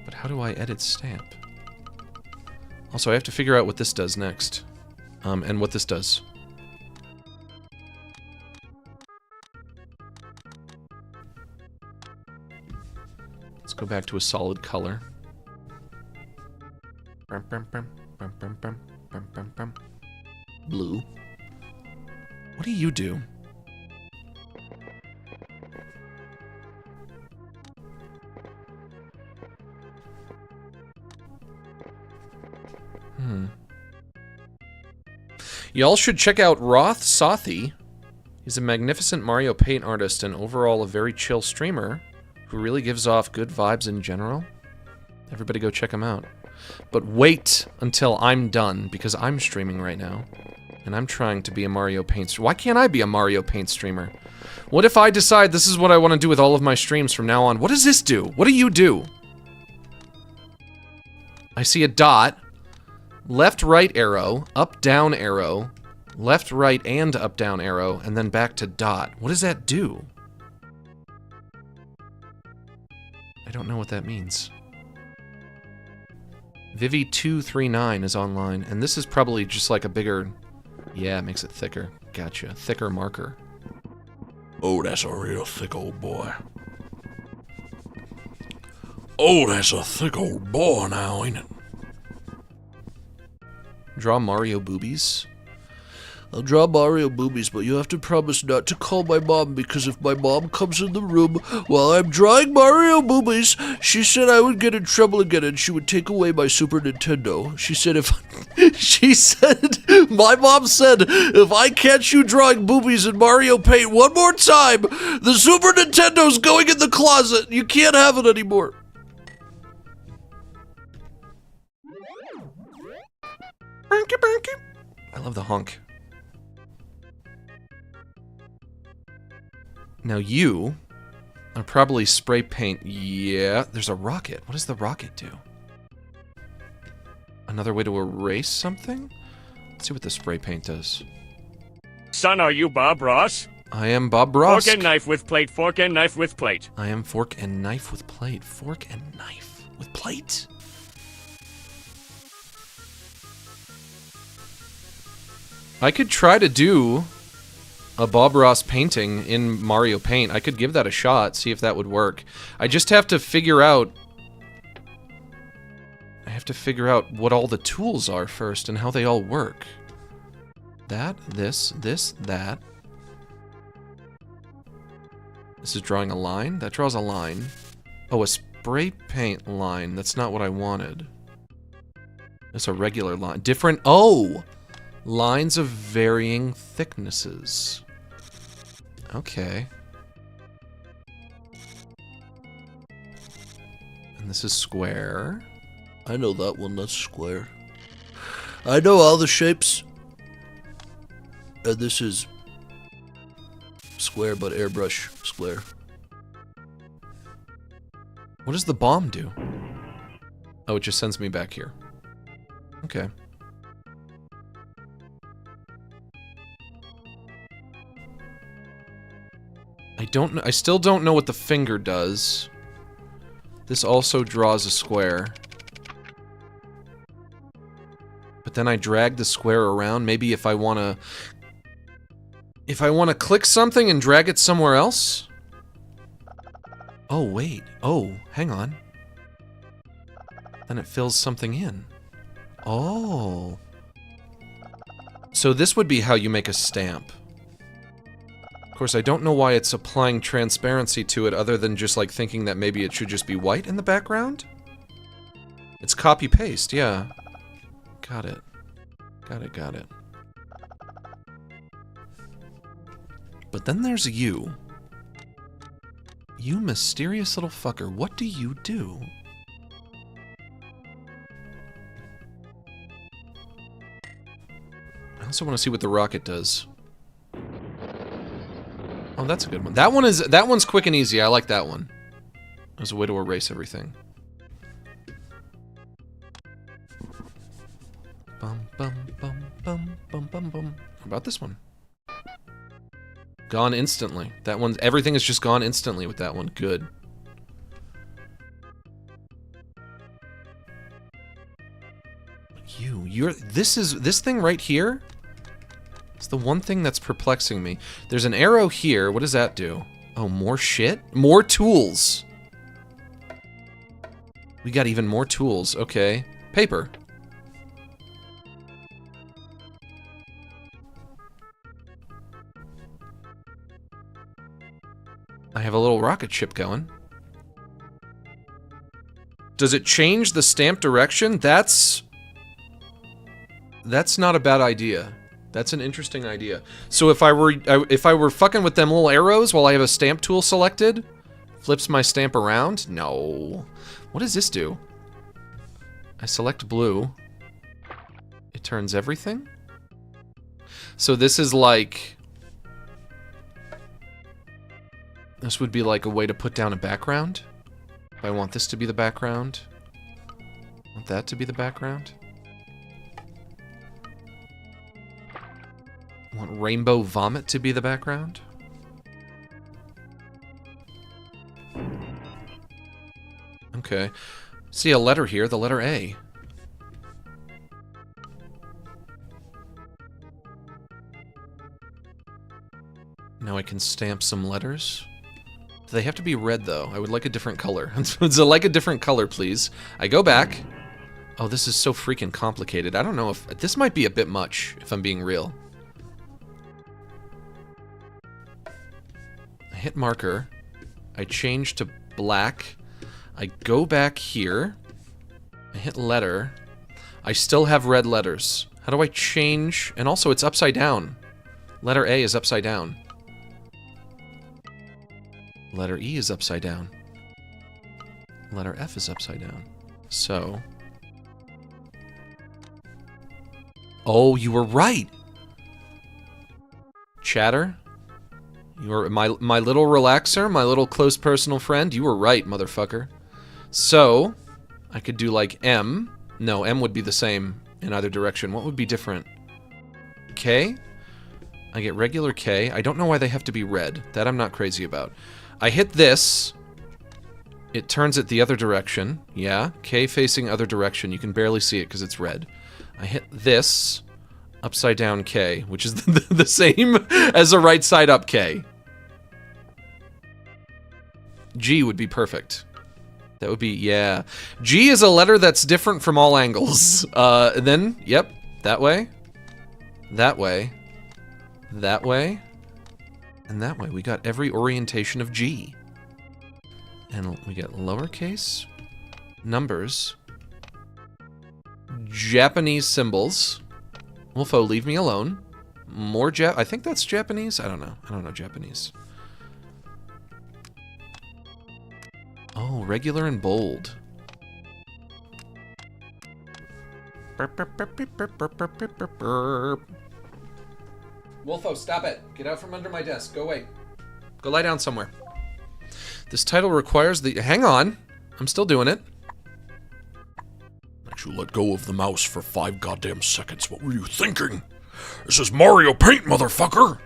But how do I edit stamp? Also, I have to figure out what this does next. And what this does. Let's go back to a solid color. Blue. What do you do? Y'all should check out Roth Sothi. He's a magnificent Mario Paint artist and overall a very chill streamer who really gives off good vibes in general. Everybody go check him out. But wait until I'm done, because I'm streaming right now. And I'm trying to be a Mario Paint streamer. Why can't I be a Mario Paint streamer? What if I decide this is what I want to do with all of my streams from now on? What does this do? What do you do? I see a dot. Left, right arrow. Up, down arrow. Left, right, and up, down arrow. And then back to dot. What does that do? I don't know what that means. Vivi239 is online, and this is probably just like a bigger Yeah, it makes it thicker. Gotcha. Thicker marker. Oh, that's a real thick old boy. Oh, that's a thick old boy now, ain't it? Draw Mario boobies. I'll draw Mario boobies, but you have to promise not to call my mom, because if my mom comes in the room while I'm drawing Mario boobies, she said I would get in trouble again and she would take away my Super Nintendo. She said my mom said, if I catch you drawing boobies in Mario Paint one more time, the Super Nintendo's going in the closet. You can't have it anymore. I love the honk. Now you are probably spray paint. Yeah, there's a rocket. What does the rocket do? Another way to erase something? Let's see what the spray paint does. Son, are you Bob Ross? I am Bob Ross. Fork and knife with plate, fork and knife with plate. I am fork and knife with plate. Fork and knife with plate? I could try to do a Bob Ross painting in Mario Paint. I could give that a shot, see if that would work. I just have to figure out... what all the tools are first and how they all work. That, this, that. This is drawing a line? That draws a line. Oh, a spray paint line. That's not what I wanted. It's a regular line. Different... Oh! Lines of varying thicknesses. Okay. And this is square. I know that one, that's square. I know all the shapes. And this is square, but airbrush square. What does the bomb do? Oh, it just sends me back here. Okay. I still don't know what the finger does. This also draws a square. But then I drag the square around. Maybe if I wanna click something and drag it somewhere else? Oh, wait. Oh, hang on. Then it fills something in. Oh. So this would be how you make a stamp. Of course, I don't know why it's applying transparency to it other than just like thinking that maybe it should just be white in the background. It's copy-paste, yeah. Got it. Got it. But then there's you. You mysterious little fucker. What do you do? I also want to see what the rocket does. Oh, that's a good one. That one's quick and easy. I like that one. There's a way to erase everything. Bum bum bum bum bum bum bum. How about this one? Gone instantly. That one, everything is just gone instantly with that one. Good. This thing right here? It's the one thing that's perplexing me. There's an arrow here. What does that do? Oh, more shit? More tools. We got even more tools. Okay. Paper. I have a little rocket ship going. Does it change the stamp direction? That's not a bad idea. That's an interesting idea. So if I were fucking with them little arrows while I have a stamp tool selected, flips my stamp around? No. What does this do? I select blue. It turns everything? So this is like... This would be like a way to put down a background. If I want this to be the background. Want that to be the background. Want rainbow vomit to be the background. Okay. See a letter here, the letter A. Now I can stamp some letters. Do they have to be red, though? I would like a different color. It's like a different color, please. I go back. Oh, this is so freaking complicated. I don't know if... This might be a bit much, if I'm being real. I hit marker. I change to black. I go back here. I hit letter. I still have red letters. How do I change? And also, it's upside down. Letter A is upside down. Letter E is upside down. Letter F is upside down. So... Oh, you were right! Chatter? You were my little relaxer, my little close personal friend. You were right, motherfucker. So, I could do like M. No, M would be the same in either direction. What would be different? K? I get regular K. I don't know why they have to be red. That I'm not crazy about. I hit this. It turns it the other direction. Yeah, K facing other direction. You can barely see it because it's red. I hit this. Upside down K, which is the same as a right side up K. G would be perfect. That would be, yeah. G is a letter that's different from all angles. And then, yep, that way. That way. That way. And that way. We got every orientation of G. And we get lowercase, numbers, Japanese symbols. Wolfo, leave me alone. More I think that's Japanese? I don't know. I don't know Japanese. Oh, regular and bold. Wolfo, stop it. Get out from under my desk. Go away. Go lie down somewhere. This title requires the... Hang on. I'm still doing it. You let go of the mouse for 5 goddamn seconds. What were you thinking? This is Mario Paint, motherfucker!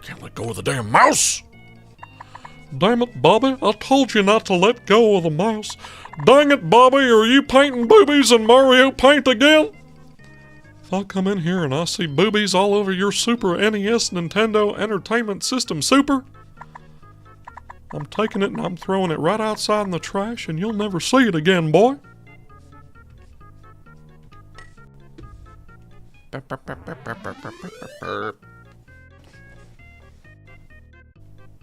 Can't let go of the damn mouse! Damn it, Bobby, I told you not to let go of the mouse. Dang it, Bobby, are you painting boobies in Mario Paint again? If I come in here and I see boobies all over your Super NES Nintendo Entertainment System Super, I'm taking it and I'm throwing it right outside in the trash and you'll never see it again, boy.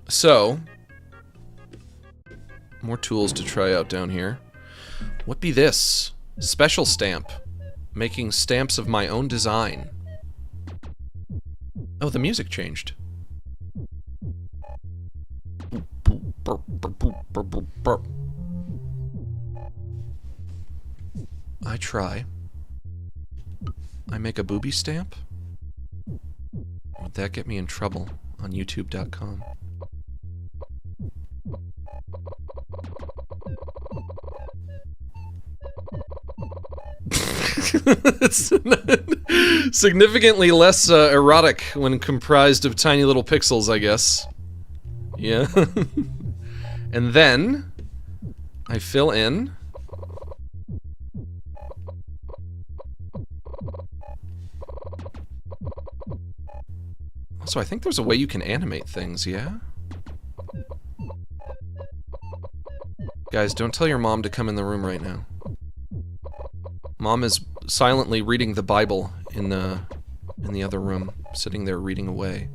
So, more tools to try out down here. What be this? Special stamp. Making stamps of my own design. Oh, the music changed. I try. I make a booby stamp? Would that get me in trouble on YouTube.com? It's significantly less erotic when comprised of tiny little pixels, I guess. Yeah. And then I fill in. Also, I think there's a way you can animate things, yeah? Guys, don't tell your mom to come in the room right now. Mom is silently reading the Bible in the other room, sitting there reading away.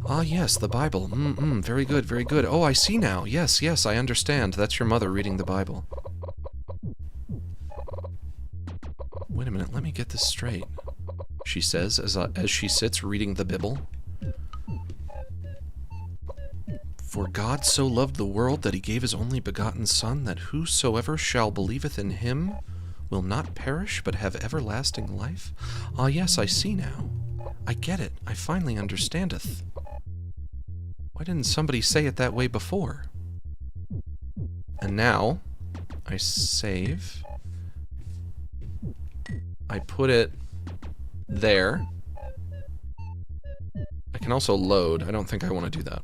Ah, yes, the Bible. Very good, very good. Oh, I see now. Yes, yes, I understand. That's your mother reading the Bible. Wait a minute, let me get this straight. She says, as she sits reading the Bible. For God so loved the world that he gave his only begotten Son, that whosoever shall believeth in him will not perish, but have everlasting life? Ah, yes, I see now. I get it. I finally understandeth. Why didn't somebody say it that way before? And now, I save. I put it there. I can also load. I don't think I want to do that.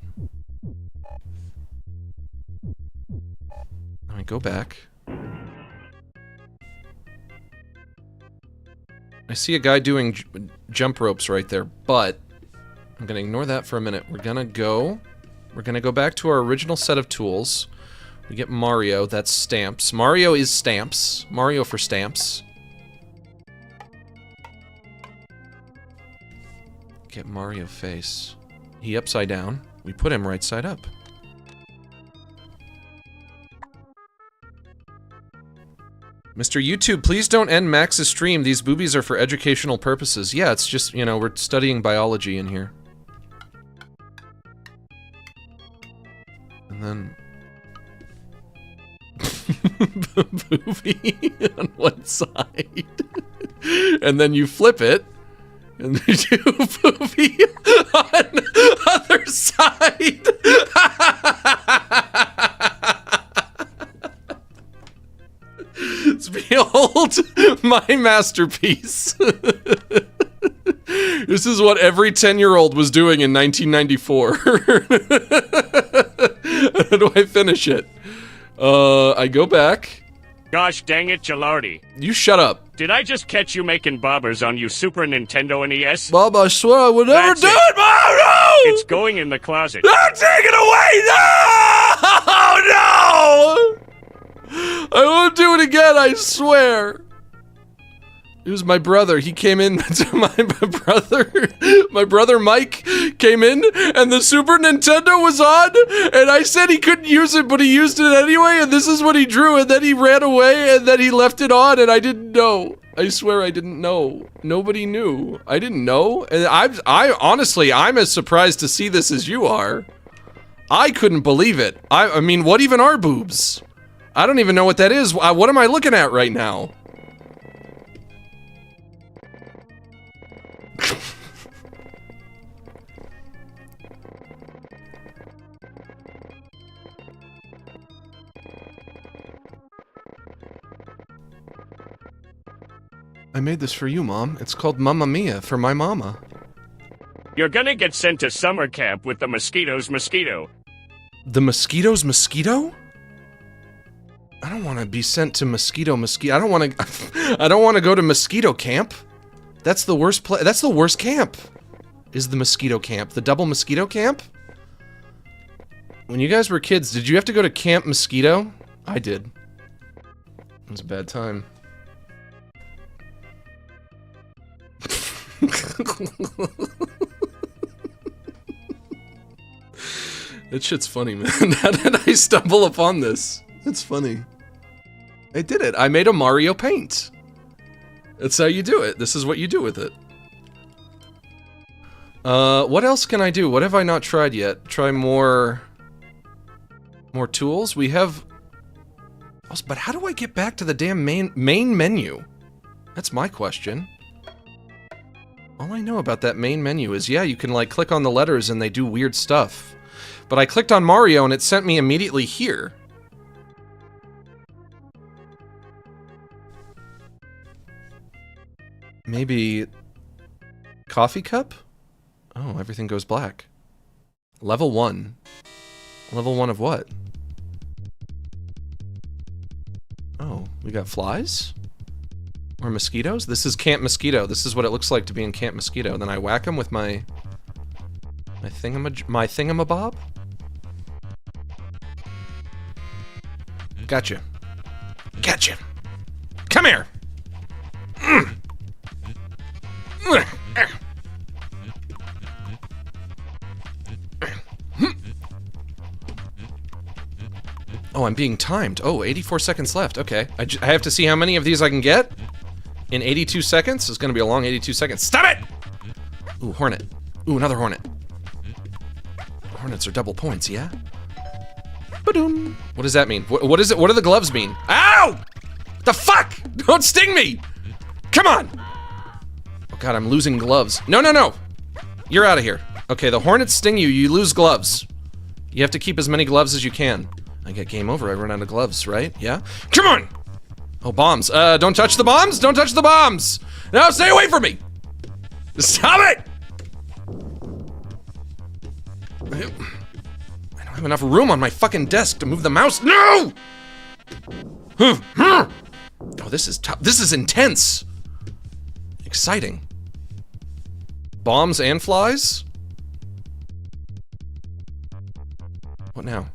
I go back. I see a guy doing jump ropes right there, but I'm gonna ignore that for a minute. We're gonna go back to our original set of tools. We get Mario, that's stamps. Mario is stamps. Mario for stamps. Get Mario face. He upside down. We put him right side up. Mr. YouTube, please don't end Max's stream. These boobies are for educational purposes. Yeah, it's just, you know, we're studying biology in here. And then... Boobie on one side. And then you flip it. And you do boobie on the other side. Behold my masterpiece. This is what every 10-year-old was doing in 1994. How do I finish it? I go back. Gosh dang it, Gilardi. You shut up. Did I just catch you making bobbers on you Super Nintendo NES? Bob, I swear I would never That's do it. it, Bob! No! It's going in the closet. Don't take it away! No! No! I won't do it again, I swear. It was my brother. He came in. My brother Mike came in, and the Super Nintendo was on, and I said he couldn't use it, but he used it anyway, and this is what he drew, and then he ran away, and then he left it on, and I didn't know. I swear I didn't know. Nobody knew. I didn't know, and I honestly, I'm as surprised to see this as you are. I couldn't believe it. I mean, what even are boobs? I don't even know what that is. What am I looking at right now? I made this for you, Mom. It's called Mamma Mia for my mama. You're gonna get sent to summer camp with the mosquito's mosquito. The mosquito's mosquito? I don't want to be sent to mosquito. I don't want to. I don't want to go to mosquito camp. That's the worst place. That's the worst camp. Is the mosquito camp the double mosquito camp? When you guys were kids, did you have to go to Camp Mosquito? I did. It was a bad time. That shit's funny, man. How did I stumble upon this? It's funny. I did it. I made a Mario paint. That's how you do it. This is what you do with it. What else can I do? What have I not tried yet? Try more tools? We have... But how do I get back to the damn main menu? That's my question. All I know about that main menu is, yeah, you can, like, click on the letters and they do weird stuff. But I clicked on Mario and it sent me immediately here. Maybe... coffee cup? Oh, everything goes black. Level 1. Level 1 of what? Oh, we got flies? Or mosquitoes? This is Camp Mosquito. This is what it looks like to be in Camp Mosquito. Then I whack them with my thingamabob? Gotcha. Gotcha. Come here! Oh, I'm being timed. Oh, 84 seconds left. Okay. I have to see how many of these I can get in 82 seconds. It's going to be a long 82 seconds. Stop it! Ooh, hornet. Ooh, another hornet. Hornets are double points, yeah? Ba-doom. What does that mean? What is it? What do the gloves mean? Ow! The fuck? Don't sting me! Come on! Oh god, I'm losing gloves. No, no, no! You're out of here. Okay, the hornets sting you, you lose gloves. You have to keep as many gloves as you can. I get game over, I run out of gloves, right? Yeah? Come on! Oh, bombs. Don't touch the bombs! Don't touch the bombs! No, stay away from me! Stop it! I don't have enough room on my fucking desk to move the mouse. No! Oh, this is tough. This is intense. Exciting. Bombs and flies? What now?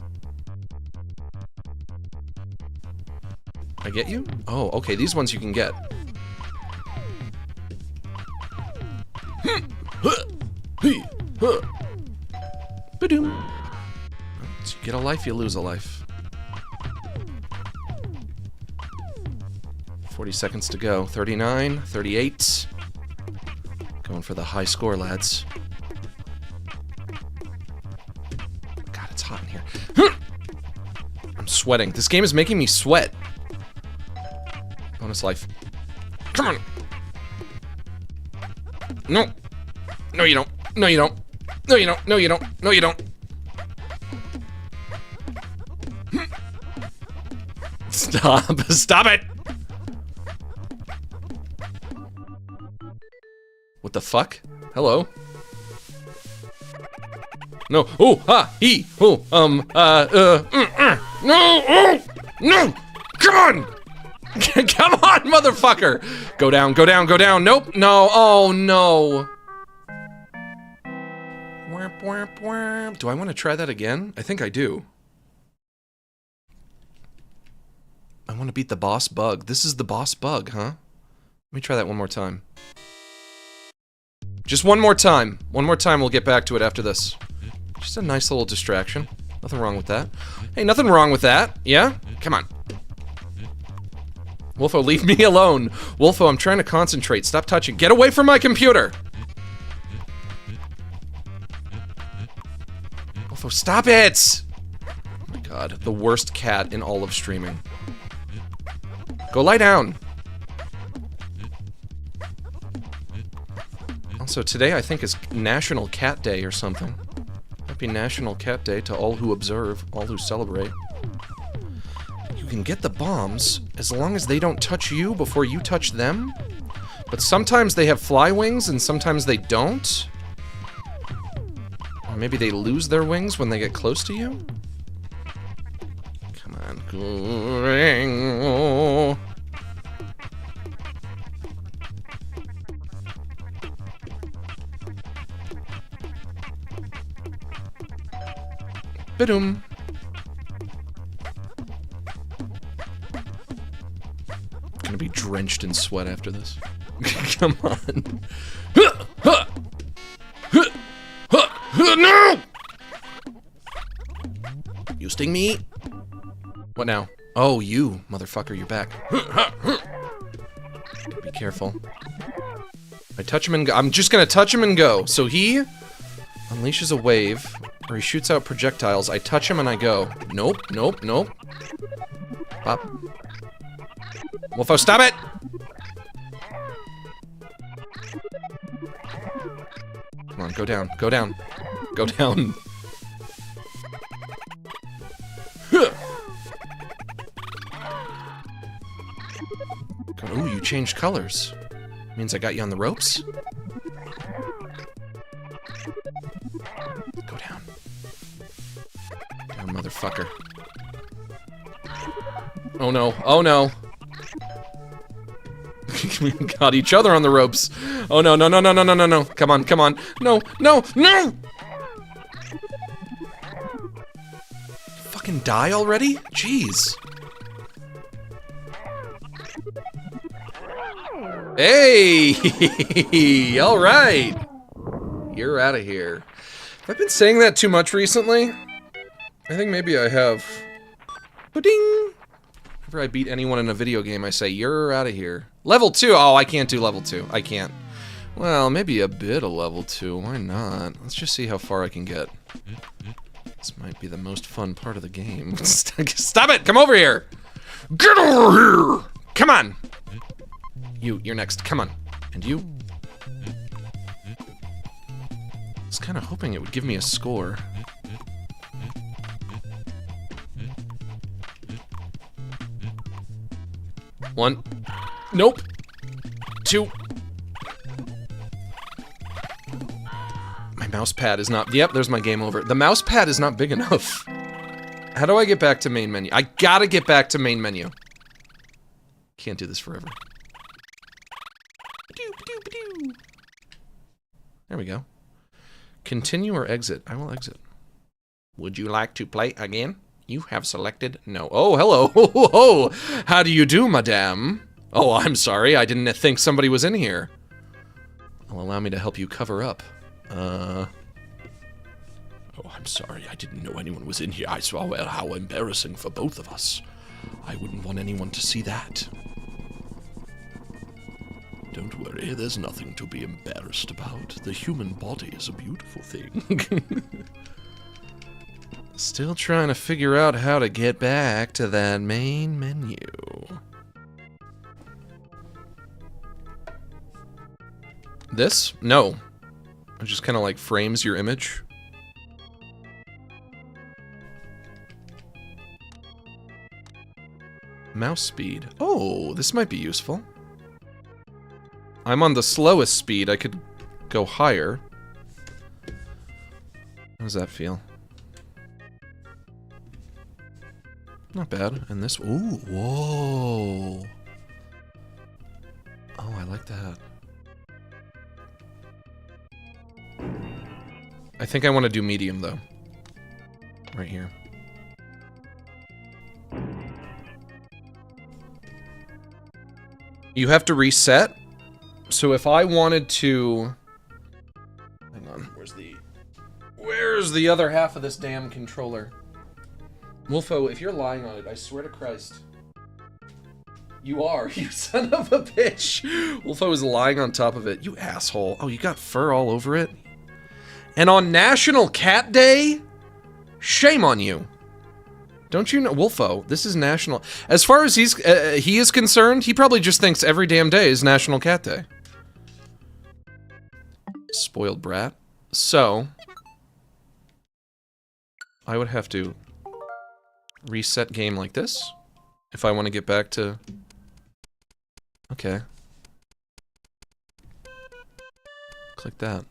I get you? Oh, okay, these ones you can get. Ba-doom. So you get a life, you lose a life. 40 seconds to go. 39, 38. Going for the high score, lads. God, it's hot in here. I'm sweating. This game is making me sweat. Bonus life. Come on! No! No, you don't. No, you don't. No, you don't. No, you don't. No, you don't. Stop. Stop it! What the fuck? Hello? No. Oh, ha, he, oh, no, oh, no! Come on! Come on, motherfucker! Go down, go down, go down. Nope, no, oh no. Do I want to try that again? I think I do. I want to beat the boss bug. This is the boss bug, huh? Let me try that one more time. Just one more time. One more time, we'll get back to it after this. Just a nice little distraction. Nothing wrong with that. Hey, nothing wrong with that. Yeah? Come on. Wolfo, leave me alone. Wolfo, I'm trying to concentrate. Stop touching. Get away from my computer! Wolfo, stop it! Oh my god, the worst cat in all of streaming. Go lie down. Also, today I think is National Cat Day or something. Happy National Cat Day to all who observe, all who celebrate. You can get the bombs as long as they don't touch you before you touch them. But sometimes they have fly wings and sometimes they don't. Or maybe they lose their wings when they get close to you. Come on. Ba-doom. Gonna be drenched in sweat after this. Come on. No! You sting me? What now? Oh, you, motherfucker, you're back. Be careful. I touch him and go. I'm just gonna touch him and go. So he unleashes a wave, or he shoots out projectiles. I touch him and I go. Nope, nope, nope. Pop. Wolfo, stop it! Come on, go down, go down. Go down. Ooh, you changed colors. Means I got you on the ropes? Go down. Down, motherfucker. Oh no, oh no. We got each other on the ropes. Oh no, no, no, no, no, no, no, no. Come on, come on. No, no, no! Fucking die already? Jeez. Hey! Alright! You're out of here. Have I been saying that too much recently? I think maybe I have. Ba-ding! Whenever I beat anyone in a video game, I say, you're out of here. Level 2! Oh, I can't do level 2. I can't. Well, maybe a bit of level 2. Why not? Let's just see how far I can get. This might be the most fun part of the game. Stop it! Come over here! Get over here! Come on! You're next. Come on. And you? I was kind of hoping it would give me a score. One. Nope. Two. My mouse pad is not... Yep, there's my game over. The mouse pad is not big enough. How do I get back to main menu? I gotta get back to main menu. Can't do this forever. There we go. Continue or exit? I will exit. Would you like to play again? You have selected no. Oh, hello. Oh, how do you do, madame? Oh, I'm sorry. I didn't think somebody was in here. Well, allow me to help you cover up. Oh, I'm sorry. I didn't know anyone was in here. I saw how embarrassing for both of us. I wouldn't want anyone to see that. Don't worry, there's nothing to be embarrassed about. The human body is a beautiful thing. Still trying to figure out how to get back to that main menu. This? No. It just kind of like frames your image. Mouse speed. Oh, this might be useful. I'm on the slowest speed. I could go higher. How does that feel? Not bad. And this... Ooh, whoa. Oh, I like that. I think I want to do medium, though. Right here. You have to reset. So if I wanted to... Hang on, where's the other half of this damn controller? Wolfo, if you're lying on it, I swear to Christ. You are, you son of a bitch! Wolfo is lying on top of it. You asshole. Oh, you got fur all over it? And on National Cat Day? Shame on you. Don't you know, Wolfo, this is national... As far as he is concerned, he probably just thinks every damn day is National Cat Day. Spoiled brat. So... I would have to reset game like this if I want to get back to... Okay. Click that.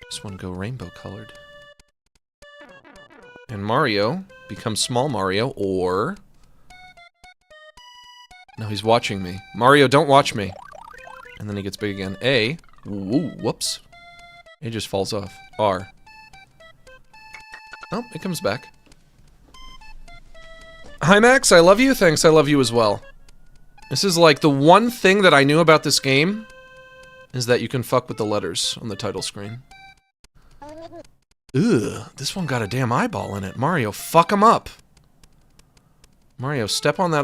This one go rainbow colored. And Mario becomes small Mario, or... No, he's watching me. Mario, don't watch me. And then he gets big again. A. Ooh, whoops. It just falls off. R. Oh, it comes back. Hi, Max. I love you. Thanks. I love you as well. This is like the one thing that I knew about this game is that you can fuck with the letters on the title screen. Ugh, this one got a damn eyeball in it. Mario, fuck him up. Mario, step on that.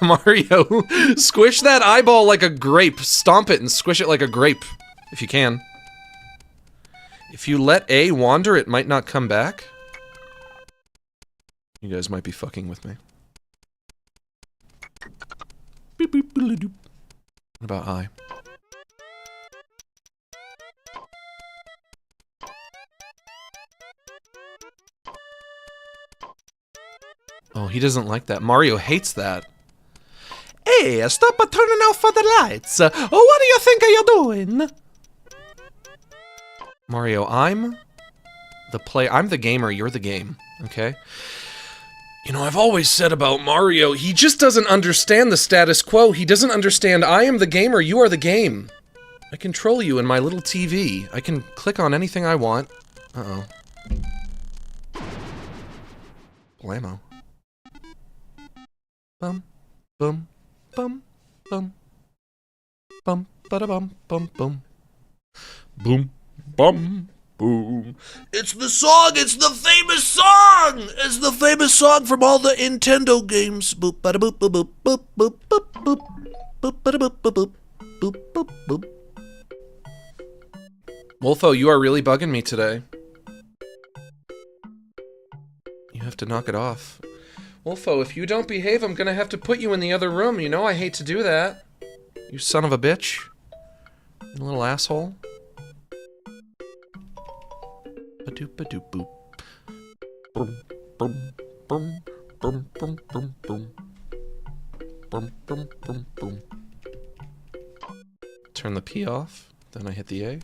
Mario, squish that eyeball like a grape. Stomp it and squish it like a grape, if you can. If you let A wander, it might not come back. You guys might be fucking with me. Beep, beep, doop. What about I? Oh, he doesn't like that. Mario hates that. Hey, stop turning off for the lights. What do you think you're doing? Mario, I'm the gamer, you're the game, okay? You know, I've always said about Mario, he just doesn't understand the status quo. He doesn't understand I am the gamer, you are the game. I control you in my little TV. I can click on anything I want. Uh-oh. Blammo. Bum, bum, bum, bum. Bum, ba-da-bum, bum, bum. Boom, bum, boom. It's the song! It's the famous song! It's the famous song from all the Nintendo games. Boop, bada boop, boop, boop, boop, boop, boop, boop. Boop, bada boop, boop, boop, boop, boop, boop. Wolfo, you are really bugging me today. You have to knock it off. Wolfo, if you don't behave, I'm gonna have to put you in the other room. You know I hate to do that. You son of a bitch. You little asshole. Ba-doop, ba-doop, boop. Boom, boom, boom, boom, boom, boom, boom. Boom, boom, boom, boom. Turn the P off, then I hit the A.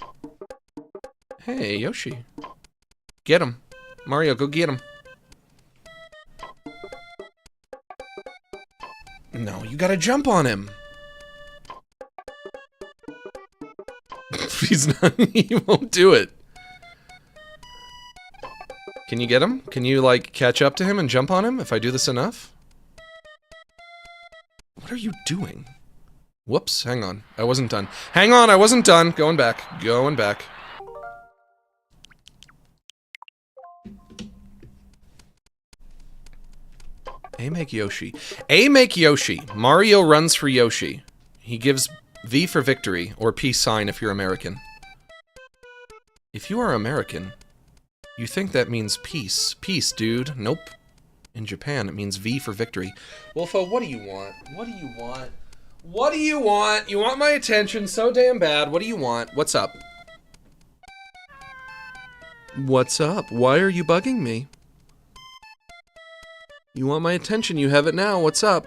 Hey, Yoshi. Get him. Mario, go get him. No, you gotta jump on him. He's not, he won't do it. Can you get him? Can you, like, catch up to him and jump on him if I do this enough? What are you doing? Whoops, hang on. I wasn't done. Hang on, I wasn't done. Going back. Going back. A make Yoshi. A make Yoshi. Mario runs for Yoshi. He gives V for victory, or peace sign if you're American. If you are American, you think that means peace. Peace, dude. Nope. In Japan, it means V for victory. Wolfo, what do you want? What do you want? What do you want? You want my attention so damn bad. What do you want? What's up? What's up? Why are you bugging me? You want my attention, you have it now. What's up?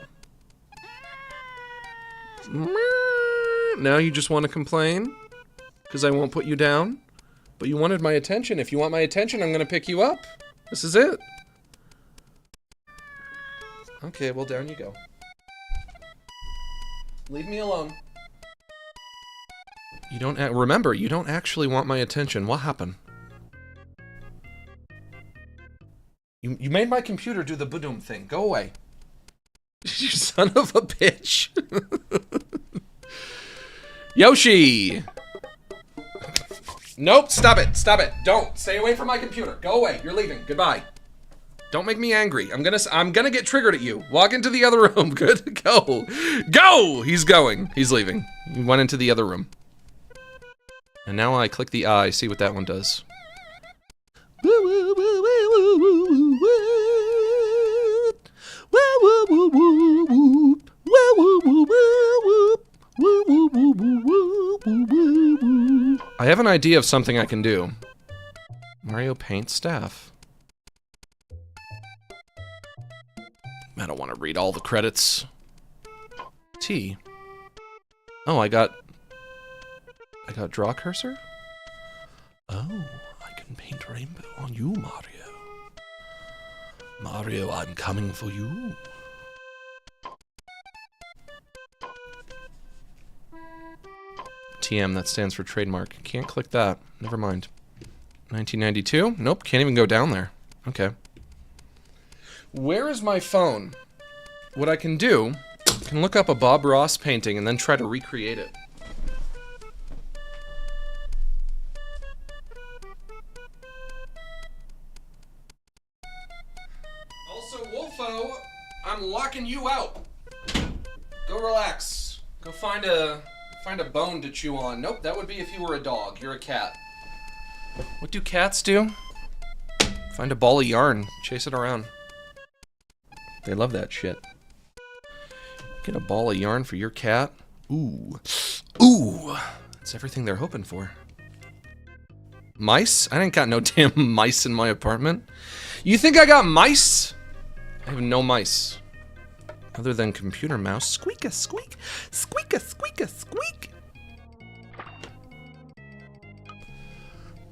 Now you just want to complain? Because I won't put you down? But you wanted my attention. If you want my attention, I'm going to pick you up. This is it. Okay, well, down you go. Leave me alone. You don't... remember, you don't actually want my attention. What happened? You made my computer do the boom thing. Go away. You son of a bitch. Yoshi! Nope, stop it, stop it. Don't. Stay away from my computer. Go away. You're leaving. Goodbye. Don't make me angry. I'm gonna get triggered at you. Walk into the other room. Good. Go. Go! He's going. He's leaving. He went into the other room. And now I click the eye, see what that one does. I have an idea of something I can do. Mario paint staff. I don't want to read all the credits. T. Oh, I got draw cursor? Oh, I can paint rainbow on you, Mario. Mario, I'm coming for you. TM, that stands for trademark. Can't click that. Never mind. 1992? Nope, can't even go down there. Okay. Where is my phone? What I can do, I can look up a Bob Ross painting and then try to recreate it. Also, Wolfo, I'm locking you out. Go relax. Go find a bone to chew on. Nope, that would be if you were a dog. You're a cat. What do cats do? Find a ball of yarn. Chase it around. They love that shit. Get a ball of yarn for your cat. Ooh. Ooh. That's everything they're hoping for. Mice? I ain't got no damn mice in my apartment. You think I got mice? I have no mice. Other than computer mouse. Squeak-a squeak. Squeak-a squeak-a squeak.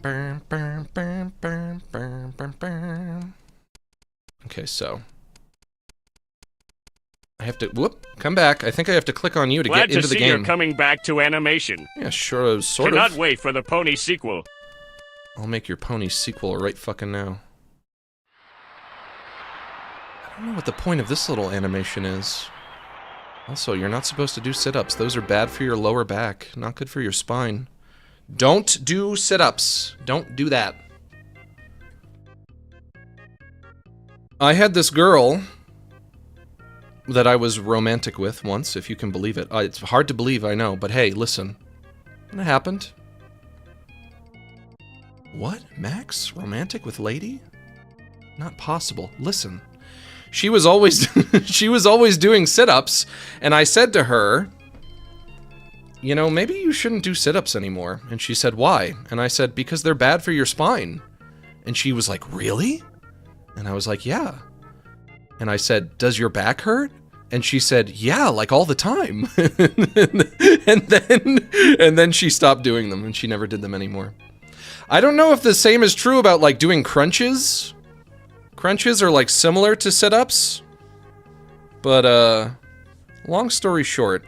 Burn, burn, burn, burn, burn, burn, burn. Okay, so I have to come back. I think I have to click on you to get into the game. Glad to see you're coming back to animation. Yeah, sure, sort of. Cannot wait for the pony sequel. I'll make your pony sequel right fucking now. I don't know what the point of this little animation is. Also, you're not supposed to do sit-ups. Those are bad for your lower back. Not good for your spine. Don't do sit-ups. Don't do that. I had this girl that I was romantic with once, if you can believe it. It's hard to believe, I know, but hey, listen. It happened. What? Max? Romantic with lady? Not possible. Listen. She was always she was always doing sit-ups, and I said to her, you know, maybe you shouldn't do sit-ups anymore. And she said, why? And I said, because they're bad for your spine. And she was like, really? And I was like, yeah. And I said, does your back hurt? And she said, yeah, like all the time. and then she stopped doing them, and she never did them anymore. I don't know if the same is true about, like, doing crunches. Crunches are, like, similar to sit-ups. But, long story short,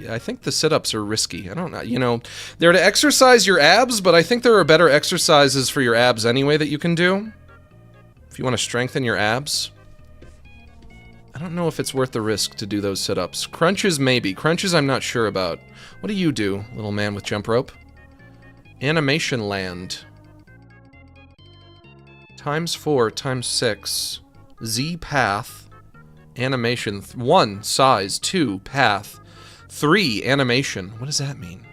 I think the sit-ups are risky. I don't know. You know, they're to exercise your abs, but I think there are better exercises for your abs anyway that you can do. If you want to strengthen your abs. I don't know if it's worth the risk to do those sit-ups. Crunches, maybe. Crunches, I'm not sure about. What do you do, little man with jump rope? Animation land. ×4, ×6. Z path. Animation. 1, size. 2, path. 3, animation. What does that mean?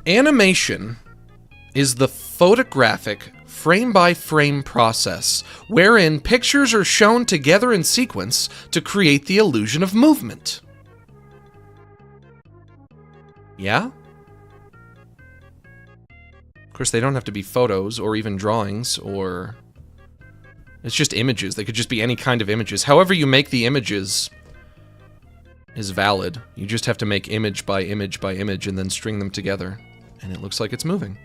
Animation is the photographic frame-by-frame process wherein pictures are shown together in sequence to create the illusion of movement. Yeah? Of course, they don't have to be photos or even drawings or... It's just images. They could just be any kind of images. However you make the images is valid. You just have to make image by image by image and then string them together. And it looks like it's moving.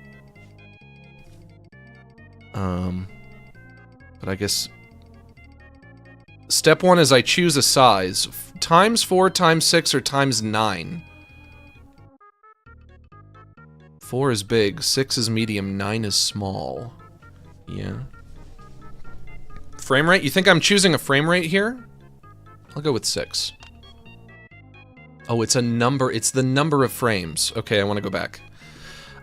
But I guess... Step 1 is I choose a size. ×4, ×6, or ×9. 4 is big, 6 is medium, 9 is small. Yeah. Frame rate? You think I'm choosing a frame rate here? I'll go with 6. Oh, it's a number. It's the number of frames. Okay, I want to go back.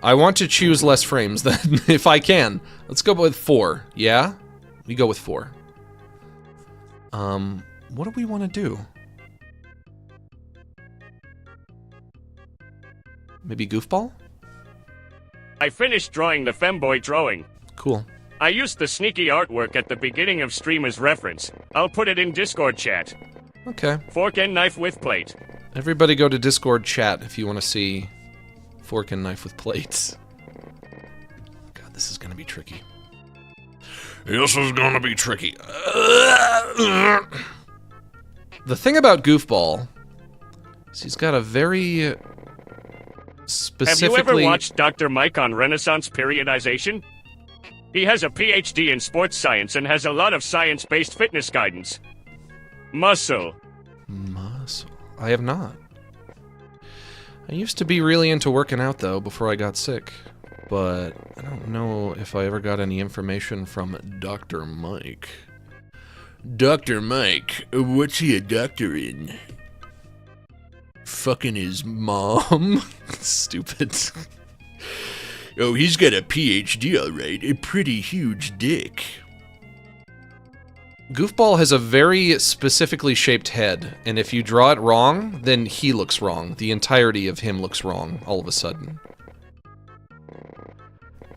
I want to choose less frames then, if I can. Let's go with 4. Yeah? We go with 4. What do we want to do? Maybe goofball? I finished drawing the femboy drawing. Cool. I used the sneaky artwork at the beginning of stream as reference. I'll put it in Discord chat. Okay. Fork and knife with plate. Everybody go to Discord chat if you want to see fork and knife with plates. God, this is going to be tricky. This is gonna be tricky. The thing about Goofball is he's got a very specifically... Have you ever watched Dr. Mike on Renaissance periodization? He has a PhD in sports science and has a lot of science-based fitness guidance. Muscle. I have not. I used to be really into working out, though, before I got sick. But I don't know if I ever got any information from Dr. Mike. Dr. Mike, what's he a doctor in? Fucking his mom? Stupid. Oh, he's got a PhD, alright. A pretty huge dick. Goofball has a very specifically shaped head, and if you draw it wrong, then he looks wrong. The entirety of him looks wrong, all of a sudden.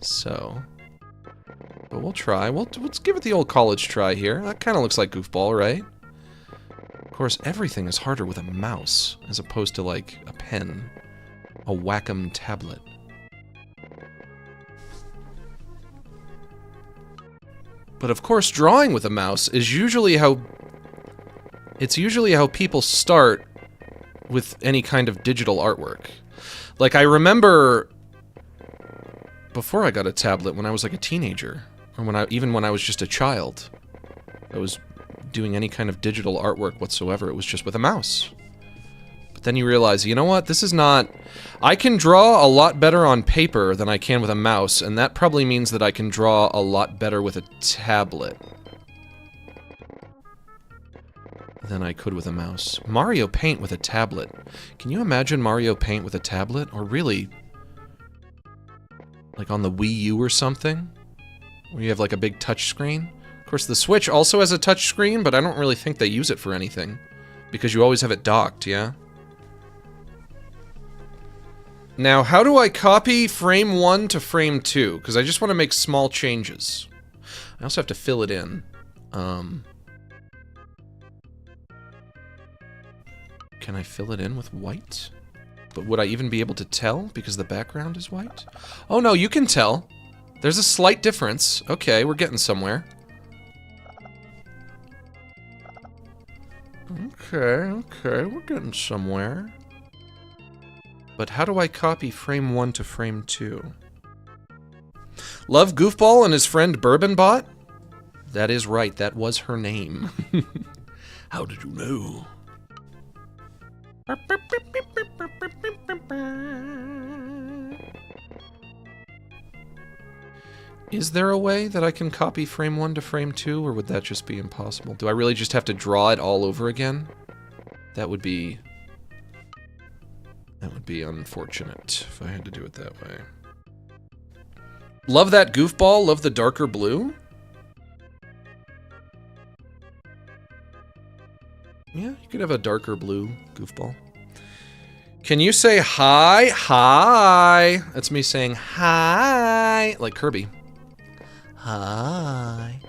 So... But we'll try. Let's give it the old college try here. That kind of looks like Goofball, right? Of course, everything is harder with a mouse, as opposed to, like, a pen. A Wacom tablet. But of course, drawing with a mouse is usually how... It's usually how people start with any kind of digital artwork. Like, I remember... Before I got a tablet, when I was like a teenager, or even when I was just a child, I was doing any kind of digital artwork whatsoever, it was just with a mouse. But then you realize, you know what, this is not... I can draw a lot better on paper than I can with a mouse, and that probably means that I can draw a lot better with a tablet than I could with a mouse. Mario Paint with a tablet. Can you imagine Mario Paint with a tablet? Or really... like on the Wii U or something, where you have like a big touch screen. Of course, the Switch also has a touch screen, but I don't really think they use it for anything, because you always have it docked, yeah? Now, how do I copy frame 1 to frame 2? Because I just want to make small changes. I also have to fill it in. Can I fill it in with white? But would I even be able to tell because the background is white? Oh no, you can tell. There's a slight difference. Okay, we're getting somewhere. Okay, we're getting somewhere. But how do I copy frame 1 to frame 2? Love Goofball and his friend Bourbonbot? That is right, that was her name. How did you know? Is there a way that I can copy frame 1 to frame 2, or would that just be impossible? Do I really just have to draw it all over again? That would be unfortunate if I had to do it that way. Love that goofball, love the darker blue. Yeah, you could have a darker blue goofball. Can you say hi? Hi. That's me saying hi, like Kirby. Hi.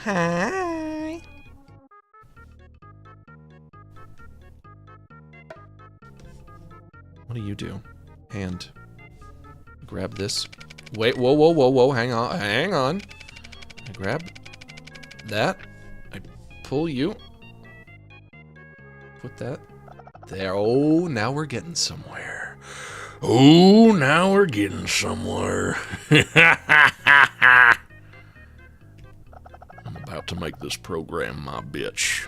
Hi. What do you do? Hand. Grab this. Wait, whoa, whoa, whoa, whoa, hang on, hang on. I grab that. I pull you. Put that there. Oh, now we're getting somewhere. Oh, now we're getting somewhere. I'm about to make this program my bitch.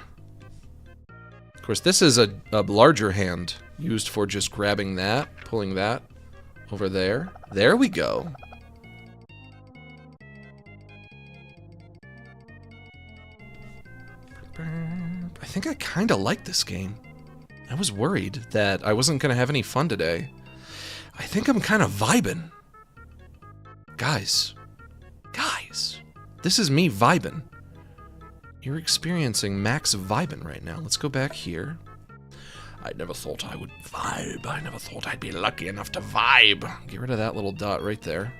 Of course, this is a larger hand used for just grabbing that, pulling that over there. There we go. I think I kind of like this game. I was worried that I wasn't going to have any fun today. I think I'm kind of vibing. Guys, this is me vibing. You're experiencing max vibing right now. Let's go back here. I never thought I would vibe. I never thought I'd be lucky enough to vibe. Get rid of that little dot right there.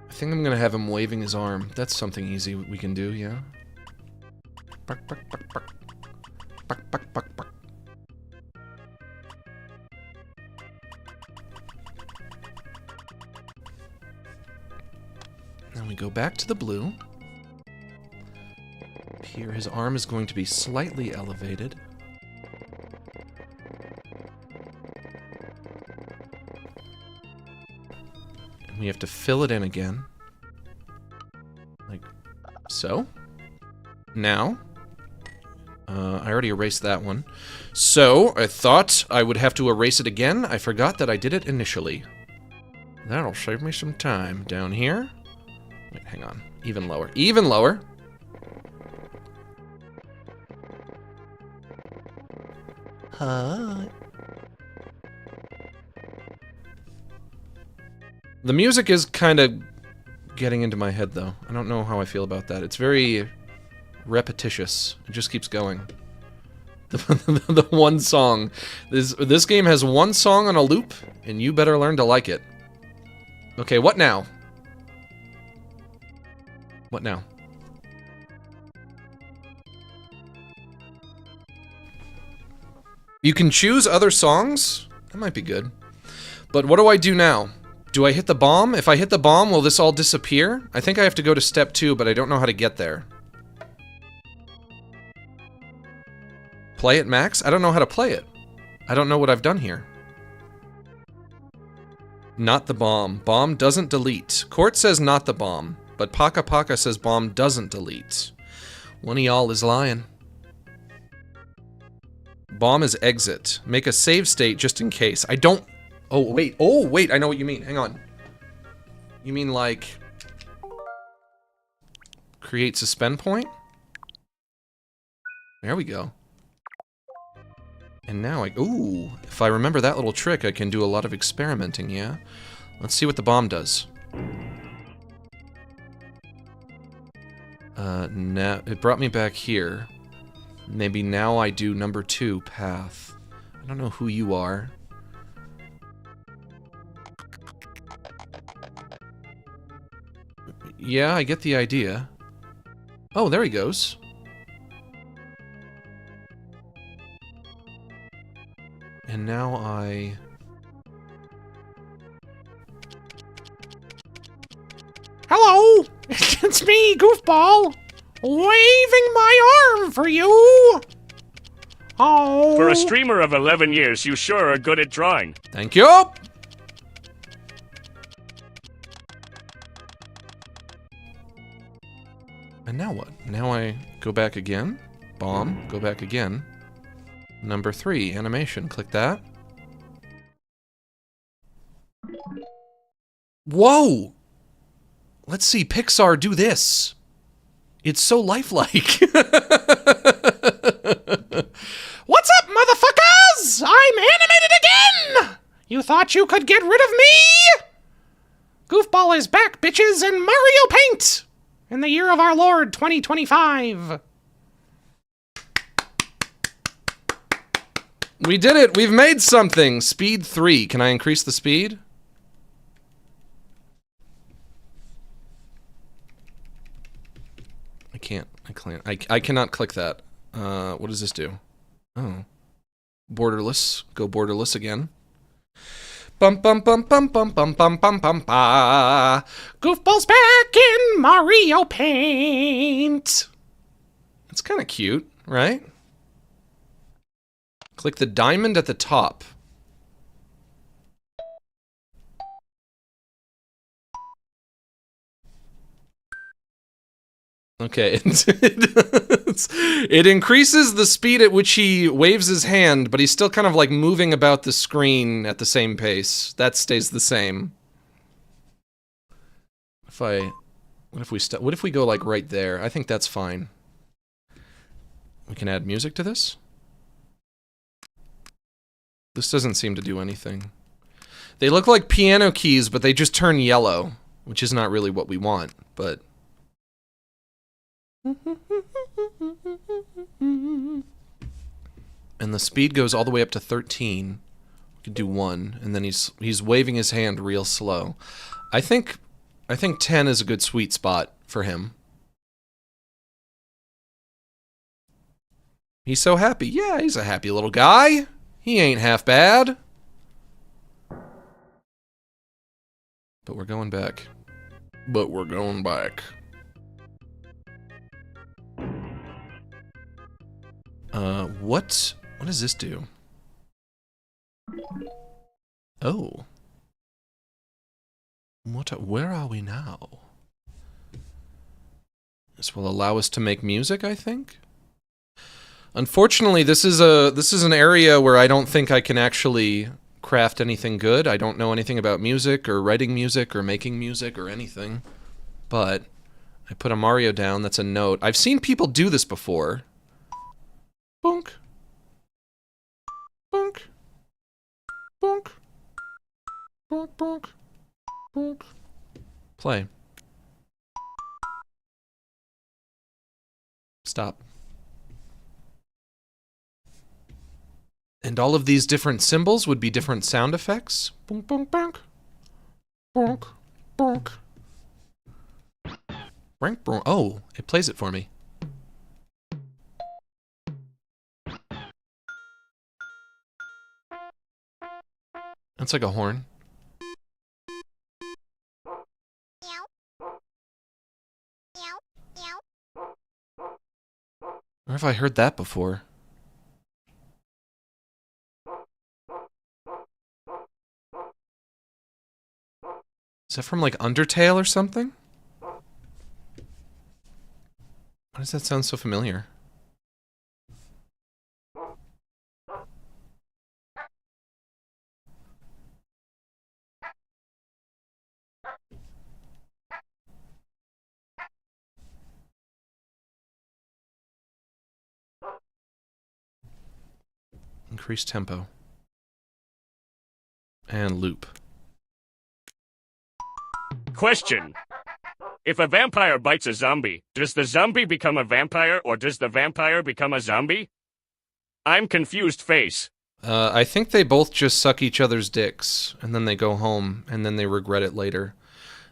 I think I'm gonna have him waving his arm. That's something easy we can do, yeah? Buck, buck, buck, buck. Buck, buck, buck, buck. Then we go back to the blue. Here, his arm is going to be slightly elevated. And we have to fill it in again. Like so. Now, I already erased that one. So, I thought I would have to erase it again. I forgot that I did it initially. That'll save me some time. Down here. Wait, hang on. Even lower. Even lower. Hi. The music is kind of getting into my head, though. I don't know how I feel about that. It's very repetitious. It just keeps going. The one song. This game has one song on a loop, and you better learn to like it. Okay, what now? What now? You can choose other songs? That might be good. But what do I do now? Do I hit the bomb? If I hit the bomb, will this all disappear? I think I have to go to step 2, but I don't know how to get there. Play it, Max? I don't know how to play it. I don't know what I've done here. Not the bomb. Bomb doesn't delete. Court says not the bomb, but Paka Paka says bomb doesn't delete. One of y'all is lying. Bomb is exit. Make a save state just in case. I don't... Oh, wait. Oh, wait. I know what you mean. Hang on. You mean like... create suspend point? There we go. And now I... Ooh. If I remember that little trick, I can do a lot of experimenting, yeah? Let's see what the bomb does. Now... It brought me back here. Maybe now I do number 2, path. I don't know who you are. Yeah, I get the idea. Oh, there he goes. And now I... Hello! It's me, Goofball! Waving my arm for you! Oh! For a streamer of 11 years, you sure are good at drawing. Thank you! And now what? Now I go back again. Bomb. Go back again. Number 3, animation. Click that. Whoa! Let's see Pixar do this. It's so lifelike. What's up, motherfuckers? I'm animated again! You thought you could get rid of me? Goofball is back, bitches, in Mario Paint! In the year of our Lord, 2025. We did it! We've made something! Speed 3. Can I increase the speed? I can't. I cannot click that. What does this do? Oh. Borderless. Go borderless again. Bum bum bum bum bum bum bum bum bum ba. Goofball's back in Mario Paint! It's kind of cute, right? Click the diamond at the top. Okay, it increases the speed at which he waves his hand, but he's still kind of like moving about the screen at the same pace. That stays the same. What if we go like right there? I think that's fine. We can add music to this. This doesn't seem to do anything. They look like piano keys, but they just turn yellow, which is not really what we want, but... And the speed goes all the way up to 13. We could do 1, and then he's waving his hand real slow. I think 10 is a good sweet spot for him. He's so happy. Yeah, he's a happy little guy. He ain't half bad. But we're going back. What does this do? Oh. Where are we now? This will allow us to make music, I think? Unfortunately, this is an area where I don't think I can actually craft anything good. I don't know anything about music or writing music or making music or anything. But I put a Mario down, that's a note. I've seen people do this before. Bonk. Bonk. Bonk. Bonk, bonk. Bonk. Play. Stop. And all of these different symbols would be different sound effects. Bonk, bonk, bonk. Bonk, bonk. Bonk, bonk. Oh, it plays it for me. That's like a horn. Where have I heard that before? Is that from like Undertale or something? Why does that sound so familiar? Increase tempo. And loop. Question. If a vampire bites a zombie, does the zombie become a vampire or does the vampire become a zombie? I'm confused face. I think they both just suck each other's dicks, and then they go home, and then they regret it later.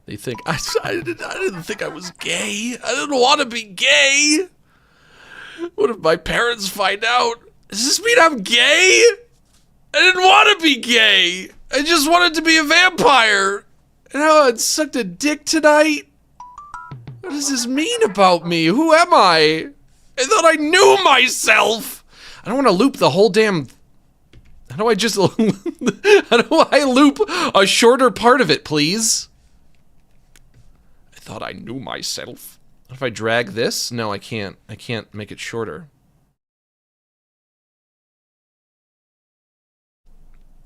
They think, I didn't think I was gay. I didn't want to be gay. What if my parents find out? Does this mean I'm gay? I didn't want to be gay. I just wanted to be a vampire. And how I sucked a dick tonight? What does this mean about me? Who am I? I thought I knew myself. I don't want to loop the whole damn... How do I just... How do I loop a shorter part of it, please? I thought I knew myself. If I drag this? No, I can't. I can't make it shorter.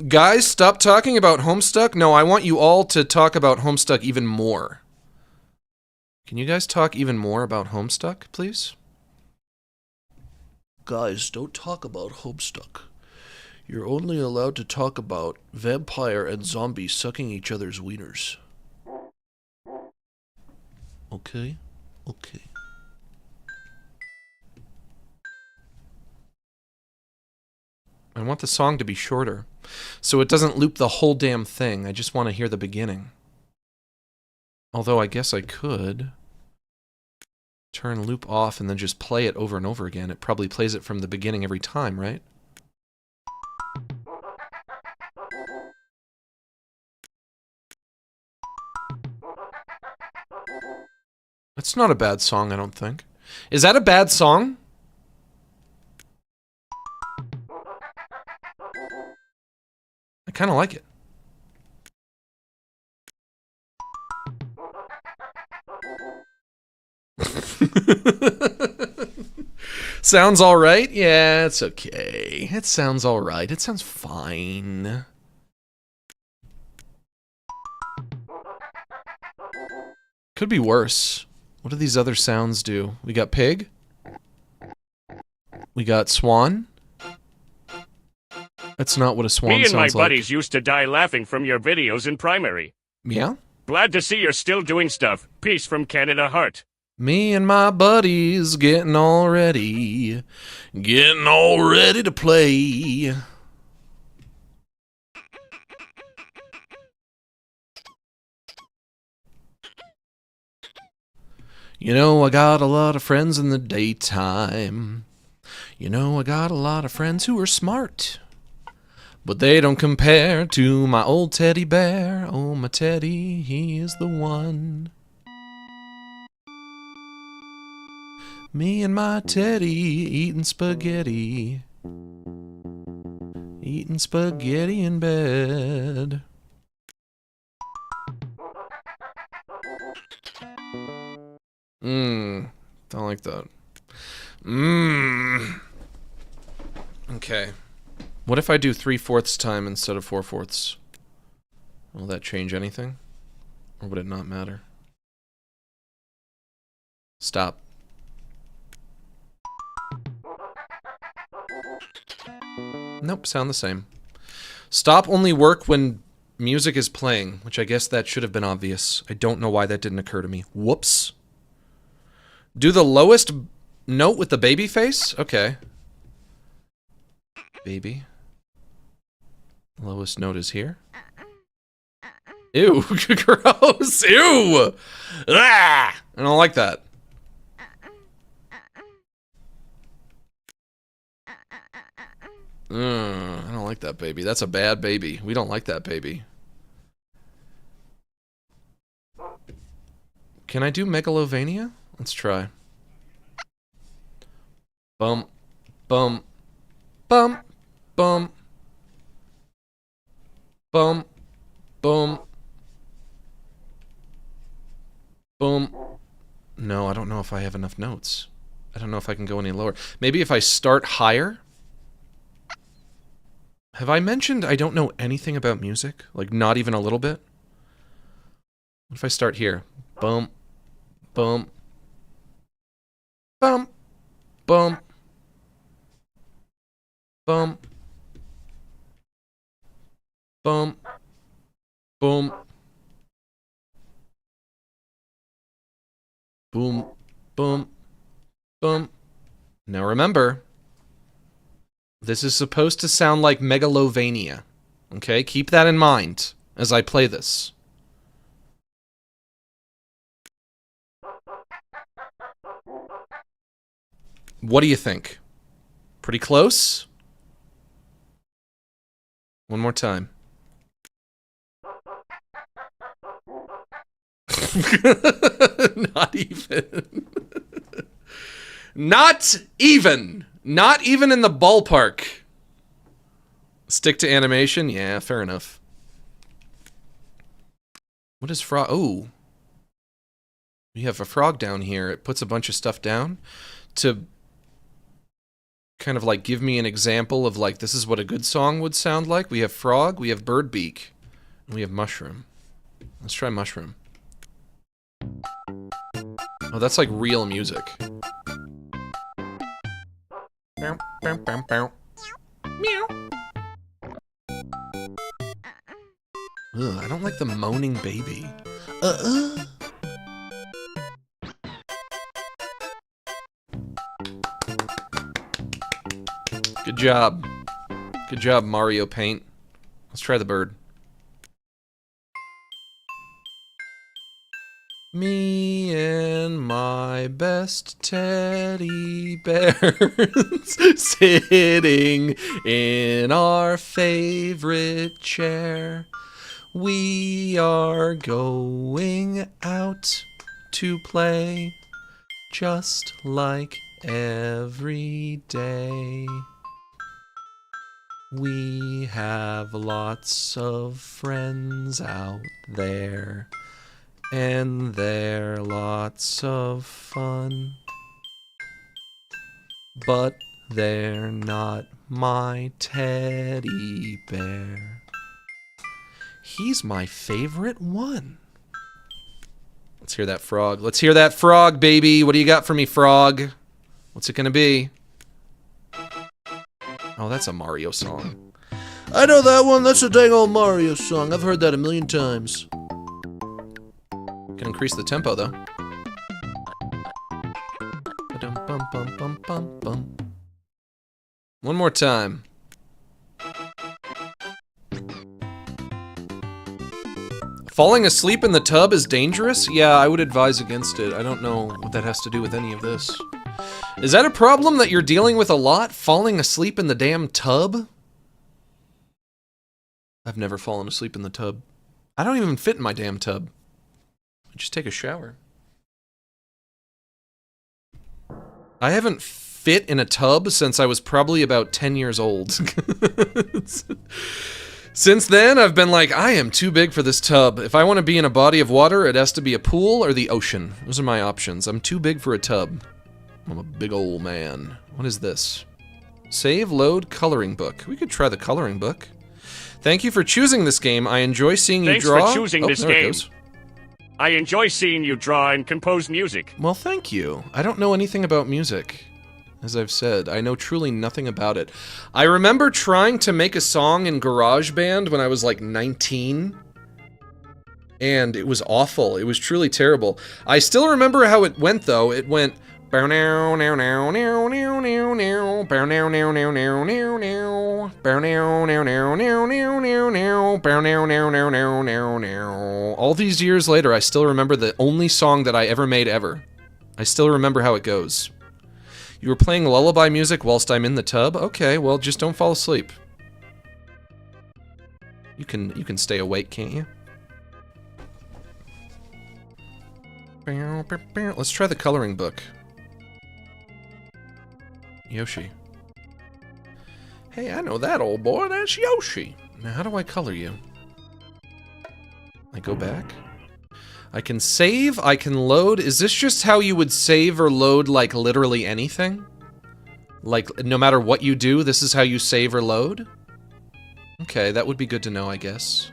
Guys, stop talking about Homestuck. No, I want you all to talk about Homestuck even more. Can you guys talk even more about Homestuck, please? Guys, don't talk about Homestuck. You're only allowed to talk about vampire and zombie sucking each other's wieners. Okay? Okay. I want the song to be shorter, so it doesn't loop the whole damn thing. I just want to hear the beginning. Although I guess I could turn loop off and then just play it over and over again. It probably plays it from the beginning every time, right? That's not a bad song, I don't think. Is that a bad song? I kind of like it. Sounds alright? Yeah, it's okay. It sounds alright. It sounds fine. Could be worse. What do these other sounds do? We got pig. We got swan. That's not what a swan Me and my sounds like. buddies used to die laughing from your videos in primary. Yeah? Glad to see you're still doing stuff. Peace from Canada Heart. Me and my buddies getting all ready. Getting all ready to play. You know, I got a lot of friends in the daytime. You know, I got a lot of friends who are smart. But they don't compare to my old teddy bear. Oh, my teddy, he is the one. Me and my teddy eating spaghetti. Eating spaghetti in bed. Don't like that. Okay. What if I do 3/4 time instead of 4/4? Will that change anything? Or would it not matter? Stop. Nope, sound the same. Stop only work when music is playing, which I guess that should have been obvious. I don't know why that didn't occur to me. Whoops. Do the lowest note with the baby face? Okay. Baby. Lowest note is here. Ew, gross. Ew. Ah, I don't like that. I don't like that baby. That's a bad baby. We don't like that baby. Can I do Megalovania? Let's try. Bump, bump, bump, bump, bump, bump, bump. No, I don't know if I have enough notes. I don't know if I can go any lower. Maybe if I start higher? Have I mentioned I don't know anything about music? Like, not even a little bit? What if I start here? Bump, bump, bump, bump, bump, bump, bump, boom, boom, boom. Now remember, this is supposed to sound like Megalovania. Okay, keep that in mind as I play this. What do you think? Pretty close? One more time. Not even. Not even. Not even in the ballpark. Stick to animation? Yeah, fair enough. What is frog? Oh. We have a frog down here. It puts a bunch of stuff down to kind of like give me an example of like this is what a good song would sound like. We have frog, we have bird beak, and we have mushroom. Let's try mushroom. Oh, that's like real music. Bow, bow, bow, bow. Meow. Ugh, I don't like the moaning baby. Good job. Good job, Mario Paint. Let's try the bird. Me and my best teddy bears sitting in our favorite chair. We are going out to play just like every day. We have lots of friends out there, and they're lots of fun. But they're not my teddy bear. He's my favorite one. Let's hear that frog. Let's hear that frog, baby. What do you got for me, frog? What's it gonna be? Oh, that's a Mario song. I know that one. That's a dang old Mario song. I've heard that a million times. Can increase the tempo, though. Ba-dum-bum-bum-bum-bum-bum. One more time. Falling asleep in the tub is dangerous? Yeah, I would advise against it. I don't know what that has to do with any of this. Is that a problem that you're dealing with a lot? Falling asleep in the damn tub? I've never fallen asleep in the tub. I don't even fit in my damn tub. I just take a shower. I haven't fit in a tub since I was probably about 10 years old. Since then, I've been like, I am too big for this tub. If I want to be in a body of water, it has to be a pool or the ocean. Those are my options. I'm too big for a tub. I'm a big old man. What is this? Save, load, coloring book. We could try the coloring book. Thank you for choosing this game. I enjoy seeing you draw. Thanks for choosing this there it game. goes. I enjoy seeing you draw and compose music. Well, thank you. I don't know anything about music. As I've said, I know truly nothing about it. I remember trying to make a song in GarageBand when I was like 19. And it was awful. It was truly terrible. I still remember how it went, though. It went... All these years later, I still remember the only song that I ever made ever. I still remember how it goes. You were playing lullaby music whilst I'm in the tub? Okay, well, just don't fall asleep. You can stay awake, can't you? Let's try the coloring book. Yoshi. Hey, I know that old boy. That's Yoshi. Now, how do I color you? I go back. I can save. I can load. Is this just how you would save or load, like, literally anything? Like, no matter what you do, this is how you save or load? Okay, that would be good to know, I guess.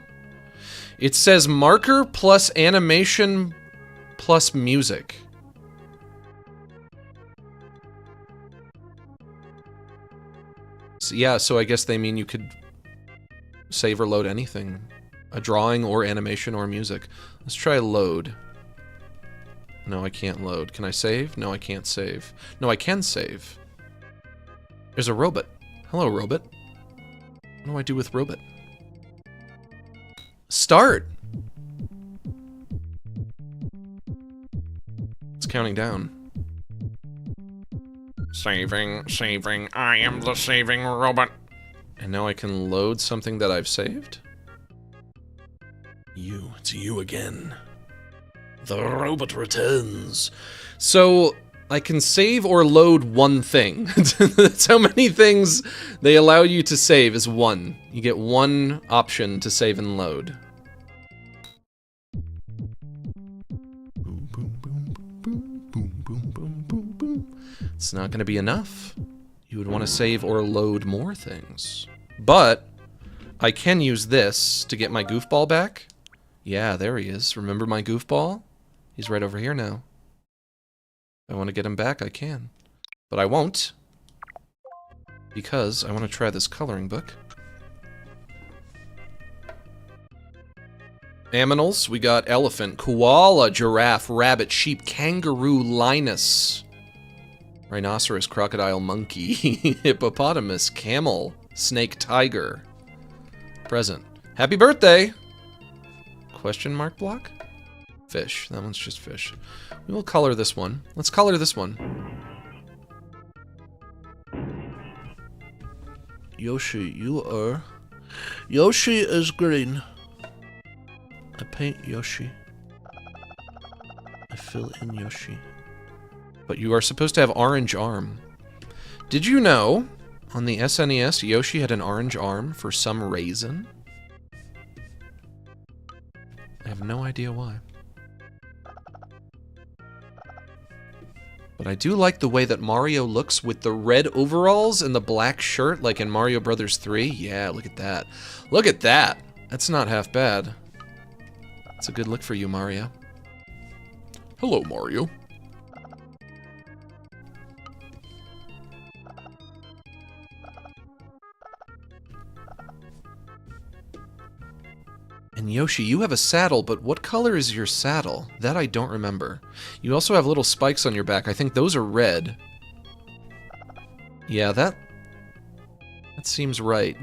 It says marker plus animation plus music. So, yeah, so I guess they mean you could save or load anything. A drawing or animation or music. Let's try load. No, I can't load. Can I save? No, I can't save. No, I can save. There's a robot. Hello, robot. What do I do with robot? Start! It's counting down. Saving, saving, I am the saving robot. And now I can load something that I've saved? It's you again. The robot returns. So, I can save or load one thing. That's how many things they allow you to save is one. You get one option to save and load. Boom, boom, boom, boom, boom, boom. It's not going to be enough. You would want to save or load more things. But I can use this to get my goofball back. Yeah, there he is. Remember my goofball? He's right over here now. If I want to get him back, I can. But I won't. Because I want to try this coloring book. Aminals, we got elephant, koala, giraffe, rabbit, sheep, kangaroo, linus, rhinoceros, crocodile, monkey, hippopotamus, camel, snake, tiger. Present. Happy birthday! Question mark block? Fish. That one's just fish. We will color this one. Let's color this one. Yoshi, you are... Yoshi is green. I paint Yoshi. I fill in Yoshi. But you are supposed to have orange arm. Did you know, on the SNES, Yoshi had an orange arm for some reason? I have no idea why. But I do like the way that Mario looks with the red overalls and the black shirt, like in Mario Brothers 3. Yeah, look at that. Look at that! That's not half bad. It's a good look for you, Mario. Hello, Mario. And Yoshi, you have a saddle, but what color is your saddle? That I don't remember. You also have little spikes on your back. I think those are red. Yeah, that seems right.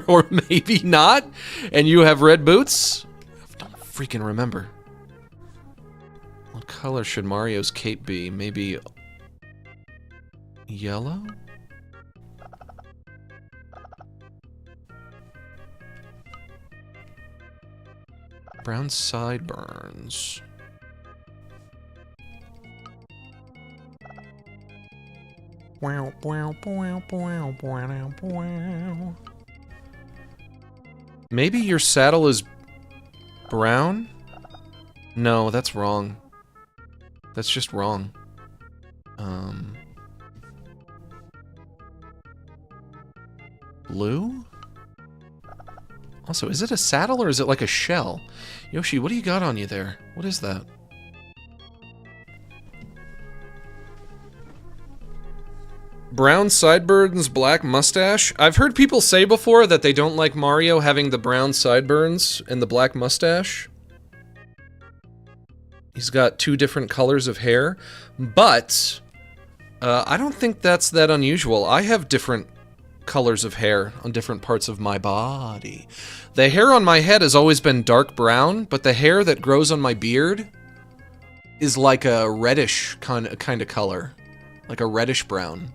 Or maybe not. And you have red boots? I don't freaking remember. What color should Mario's cape be? Maybe yellow? Brown sideburns. Maybe your saddle is brown? No, that's wrong. That's just wrong. Blue? Also, is it a saddle or is it like a shell? Yoshi, what do you got on you there? What is that? Brown sideburns, black mustache. I've heard people say before that they don't like Mario having the brown sideburns and the black mustache. He's got two different colors of hair, but I don't think that's that unusual. I have different colors of hair on different parts of my body. The hair on my head has always been dark brown, but the hair that grows on my beard is like a reddish kind of color, like a reddish brown.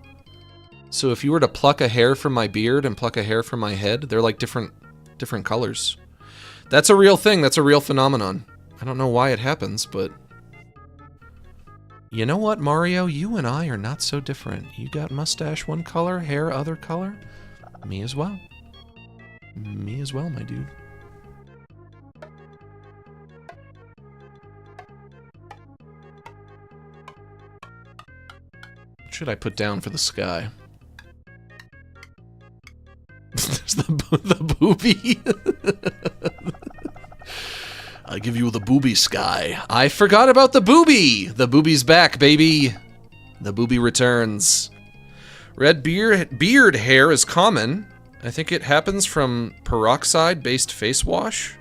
So if you were to pluck a hair from my beard and pluck a hair from my head, they're like different colors. That's a real thing. That's a real phenomenon. I don't know why it happens, but you know what, Mario? You and I are not so different. You got mustache one color, hair other color. Me as well. Me as well, my dude. What should I put down for the sky? There's the booby. I give you the booby sky. I forgot about the booby! The booby's back, baby! The booby returns. Red beard hair is common. I think it happens from peroxide-based face wash.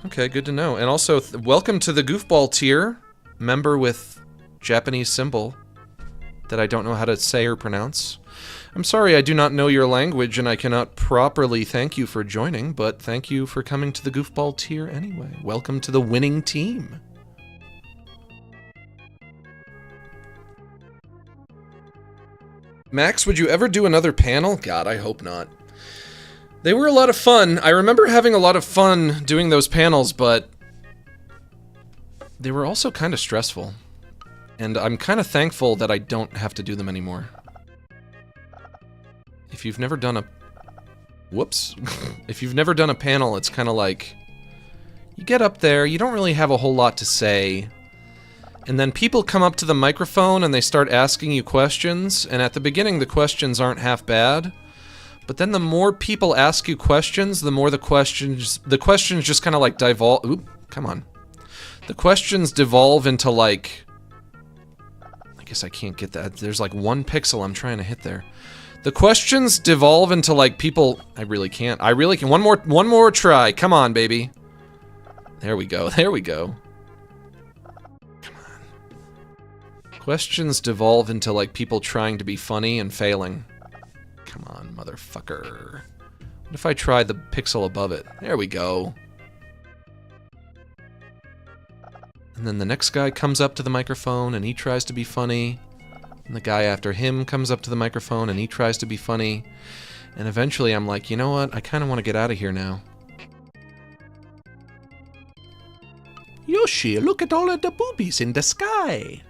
Okay, good to know. And also, welcome to the goofball tier. Member with Japanese symbol that I don't know how to say or pronounce. I'm sorry I do not know your language and I cannot properly thank you for joining, but thank you for coming to the goofball tier anyway. Welcome to the winning team. Max, would you ever do another panel? God, I hope not. They were a lot of fun. I remember having a lot of fun doing those panels, but they were also kind of stressful. And I'm kind of thankful that I don't have to do them anymore. If you've never done a... Whoops. If you've never done a panel, it's kind of like... You get up there, you don't really have a whole lot to say. And then people come up to the microphone and they start asking you questions, and at the beginning the questions aren't half bad. But then the more people ask you questions, the more the questions just kind of like devolve. Oop, come on. The questions devolve into like, I guess I can't get that. There's like 1 pixel I'm trying to hit there. The questions devolve into like people, I really can't. One more try. Come on, baby. There we go. There we go. Come on. Questions devolve into like people trying to be funny and failing. Come on, motherfucker. What if I try the pixel above it? There we go. And then the next guy comes up to the microphone and he tries to be funny. And the guy after him comes up to the microphone and he tries to be funny. And eventually I'm like, you know what? I kind of want to get out of here now. Yoshi, look at all of the boobies in the sky.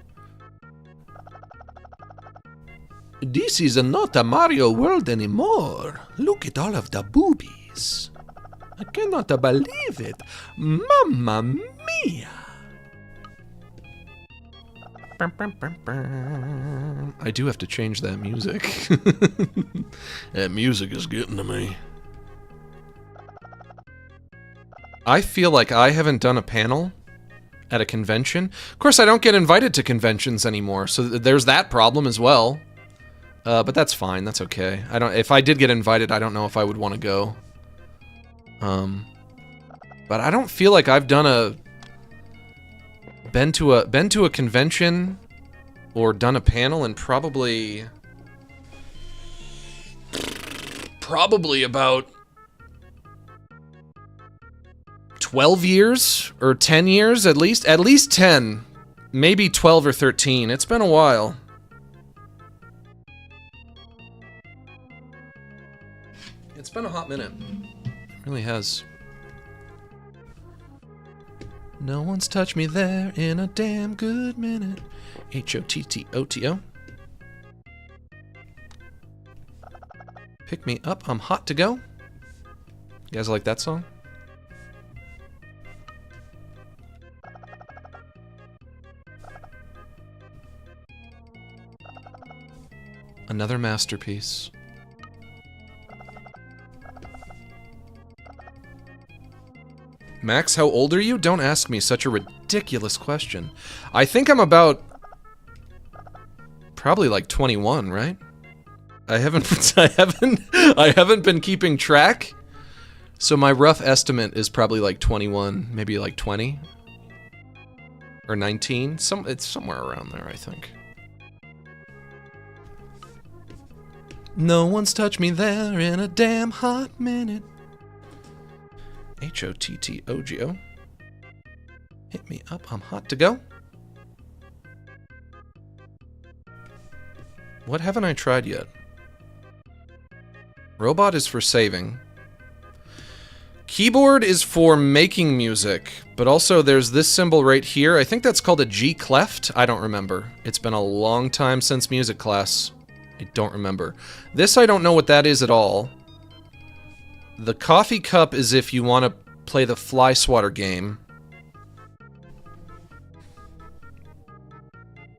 This is not a Mario world anymore. Look at all of the boobies. I cannot believe it. Mamma mia. I do have to change that music. That music is getting to me. I feel like I haven't done a panel at a convention. Of course, I don't get invited to conventions anymore, so there's that problem as well. But that's fine. That's okay. If I did get invited, I don't know if I would want to go. But I don't feel like I've done been to a convention or done a panel in probably about 12 years or 10 years at least 10, maybe 12 or 13. It's been a while. It's been a hot minute. It really has. No one's touched me there in a damn good minute. H-O-T-T-O-T-O. Pick me up, I'm hot to go. You guys like that song? Another masterpiece. Max, how old are you? Don't ask me such a ridiculous question. I think I'm about probably like 21, right? I haven't been keeping track. So my rough estimate is probably like 21, maybe like 20 or 19. It's somewhere around there, I think. No one's touched me there in a damn hot minute. H-O-T-T-O-G-O. Hit me up, I'm hot to go. What haven't I tried yet? Robot is for saving. Keyboard is for making music, but also there's this symbol right here. I think that's called a G clef. I don't remember. It's been a long time since music class. I don't remember. This I don't know what that is at all. The coffee cup is if you want to play the fly swatter game.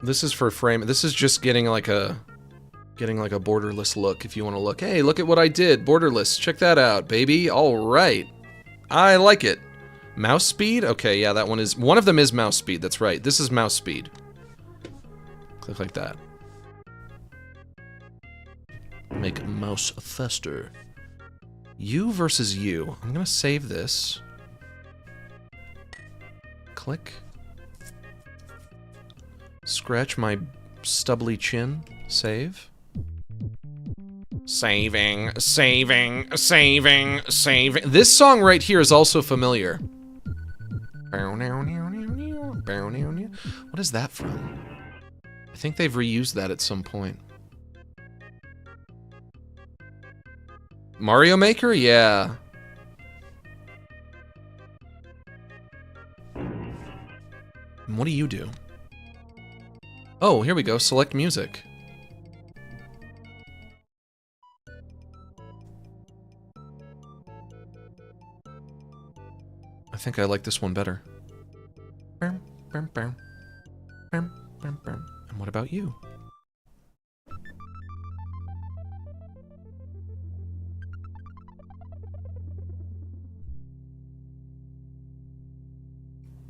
This is for frame. This is just getting like a borderless look if you want to look. Hey, look at what I did. Borderless. Check that out, baby. All right. I like it. Mouse speed? Okay, yeah, that one is... One of them is mouse speed. That's right. This is mouse speed. Click like that. Make mouse faster. You versus you. I'm gonna save this. Click. Scratch my stubbly chin. Save. Saving. This song right here is also familiar. What is that from? I think they've reused that at some point. Mario Maker? Yeah. And what do you do? Oh, here we go. Select music. I think I like this one better. And what about you?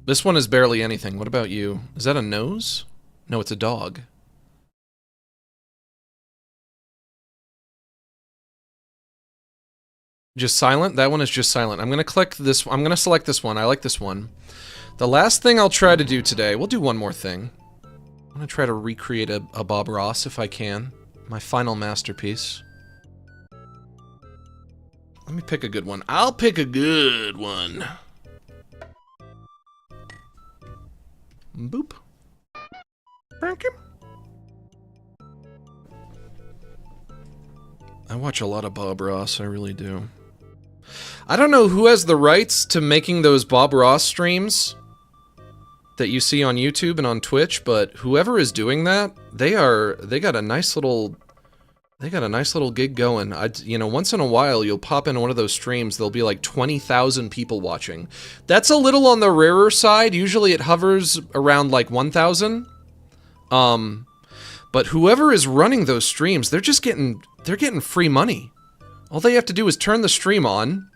This one is barely anything. What about you? Is that a nose? No, it's a dog. Just silent? That one is just silent. I'm gonna click this. I'm gonna select this one. I like this one. The last thing I'll try to do today, we'll do one more thing. I'm gonna try to recreate a Bob Ross if I can. My final masterpiece. Let me pick a good one. I'll pick a good one. Boop. I watch a lot of Bob Ross, I really do. I don't know who has the rights to making those Bob Ross streams that you see on YouTube and on Twitch, but whoever is doing that, they got a nice little gig going. You know, once in a while you'll pop into one of those streams, there'll be like 20,000 people watching. That's a little on the rarer side. Usually it hovers around like 1,000. But whoever is running those streams, they're getting free money. All they have to do is turn the stream on,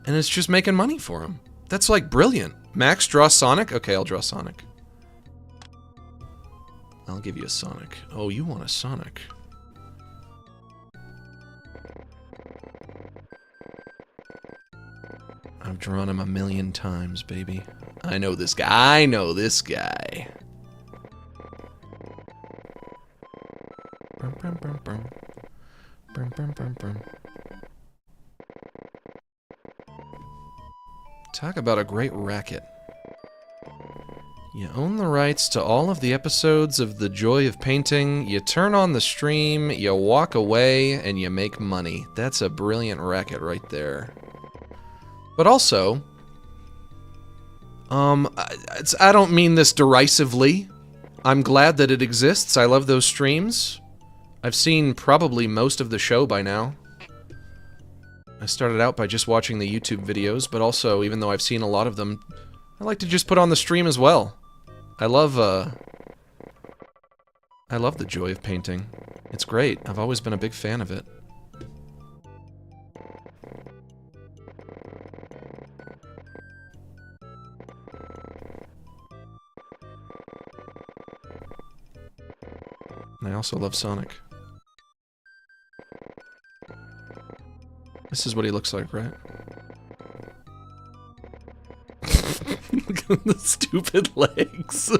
and it's just making money for them. That's like brilliant. Max, draw Sonic? Okay, I'll draw Sonic. I'll give you a Sonic. Oh, you want a Sonic. I've drawn him a million times, baby. I know this guy. I know this guy. Brum, brum, brum, brum. Brum, brum, brum, brum. Talk about a great racket. You own the rights to all of the episodes of The Joy of Painting, you turn on the stream, you walk away, and you make money. That's a brilliant racket right there. But also, I don't mean this derisively. I'm glad that it exists. I love those streams. I've seen probably most of the show by now. I started out by just watching the YouTube videos, but also, even though I've seen a lot of them, I like to just put on the stream as well. I love The Joy of Painting. It's great. I've always been a big fan of it. And I also love Sonic. This is what he looks like, right? Look at the stupid legs.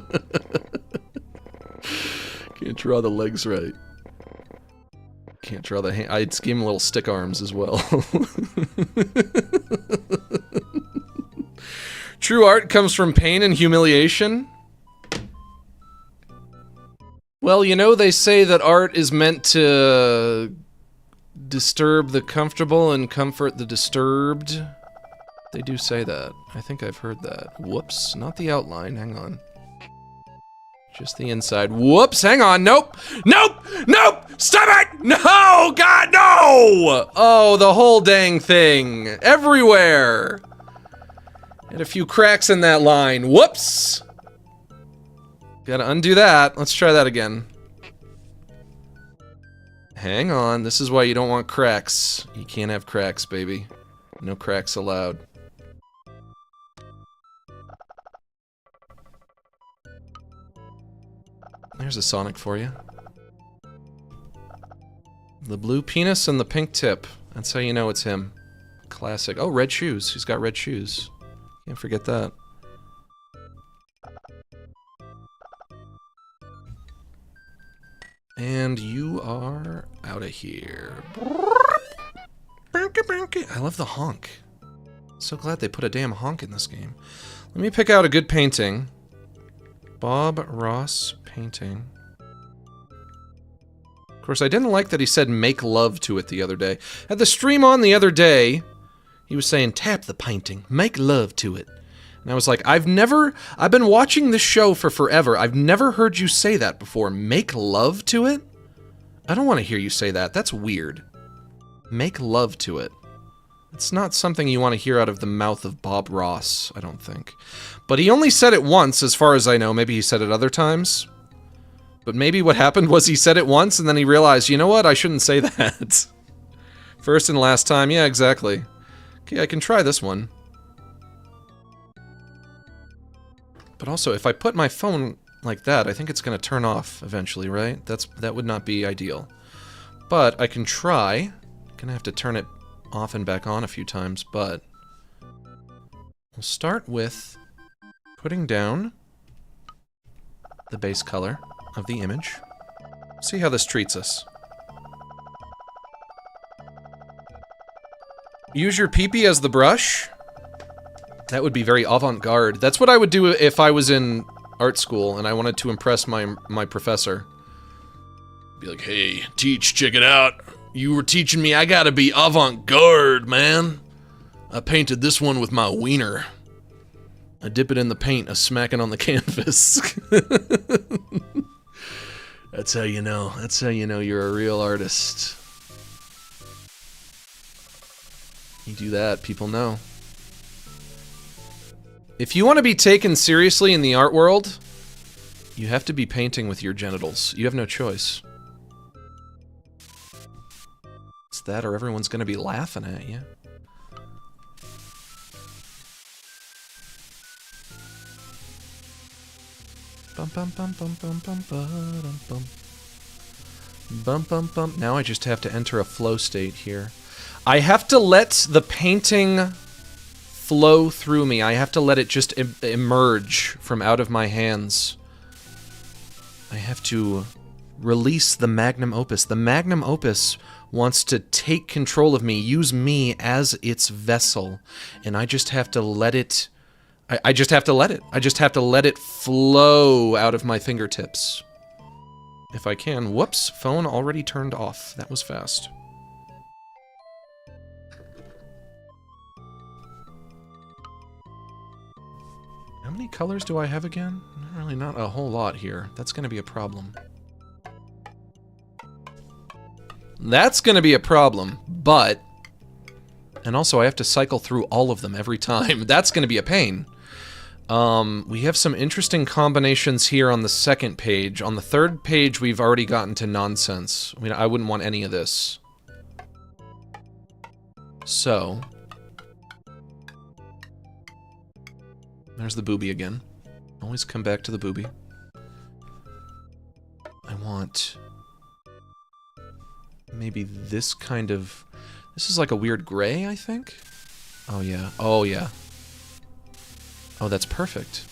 Can't draw the legs right. Can't draw the hand. I'd give him little stick arms as well. True art comes from pain and humiliation. Well, you know, they say that art is meant to disturb the comfortable and comfort the disturbed. They do say that. I think I've heard that. Whoops, not the outline. Hang on. Just the inside. Whoops, hang on. Nope. Nope. Nope. Stop it. No. God, no. Oh, the whole dang thing. Everywhere. Had a few cracks in that line. Whoops. Gotta undo that. Let's try that again. Hang on. This is why you don't want cracks. You can't have cracks, baby. No cracks allowed. There's a Sonic for you. The blue penis and the pink tip. That's how you know it's him. Classic. Oh, red shoes. He's got red shoes. Can't forget that. And you are out of here. I love the honk. So glad they put a damn honk in this game. Let me pick out a good painting. Bob Ross painting. Of course, I didn't like that he said make love to it the other day. At the stream on the other day, he was saying tap the painting, make love to it. And I was like, I've been watching this show for forever. I've never heard you say that before. Make love to it? I don't want to hear you say that. That's weird. Make love to it. It's not something you want to hear out of the mouth of Bob Ross, I don't think. But he only said it once, as far as I know. Maybe he said it other times. But maybe what happened was he said it once and then he realized, you know what, I shouldn't say that. First and last time, yeah, exactly. Okay, I can try this one. But also, if I put my phone like that, I think it's going to turn off eventually, right? That would not be ideal. But I can try. Gonna have to turn it off and back on a few times, but we'll start with putting down the base color of the image. See how this treats us. Use your peepee as the brush. That would be very avant-garde. That's what I would do if I was in art school and I wanted to impress my professor. Be like, hey, teach, check it out. You were teaching me I gotta be avant-garde, man. I painted this one with my wiener. I dip it in the paint, I smack it on the canvas. That's how you know. That's how you know you're a real artist. You do that, people know. If you want to be taken seriously in the art world, you have to be painting with your genitals. You have no choice. It's that or everyone's going to be laughing at you. Bum bum bum bum bum bum bum bum. Bum bum bum. Now I just have to enter a flow state here. I have to let the painting flow through me. I have to let it just emerge from out of my hands. I have to release the magnum opus. The magnum opus wants to take control of me, use me as its vessel, and I just have to let it... I just have to let it. I just have to let it flow out of my fingertips. If I can. Whoops, phone already turned off. That was fast. How many colors do I have again? Really not a whole lot here. That's going to be a problem. That's going to be a problem, but... And also I have to cycle through all of them every time. That's going to be a pain. We have some interesting combinations here on the second page. On the third page, we've already gotten to nonsense. I mean, I wouldn't want any of this. So... There's the booby again. Always come back to the booby. I want... maybe this kind of... This is like a weird gray, I think? Oh, yeah. Oh, yeah. Oh, that's perfect.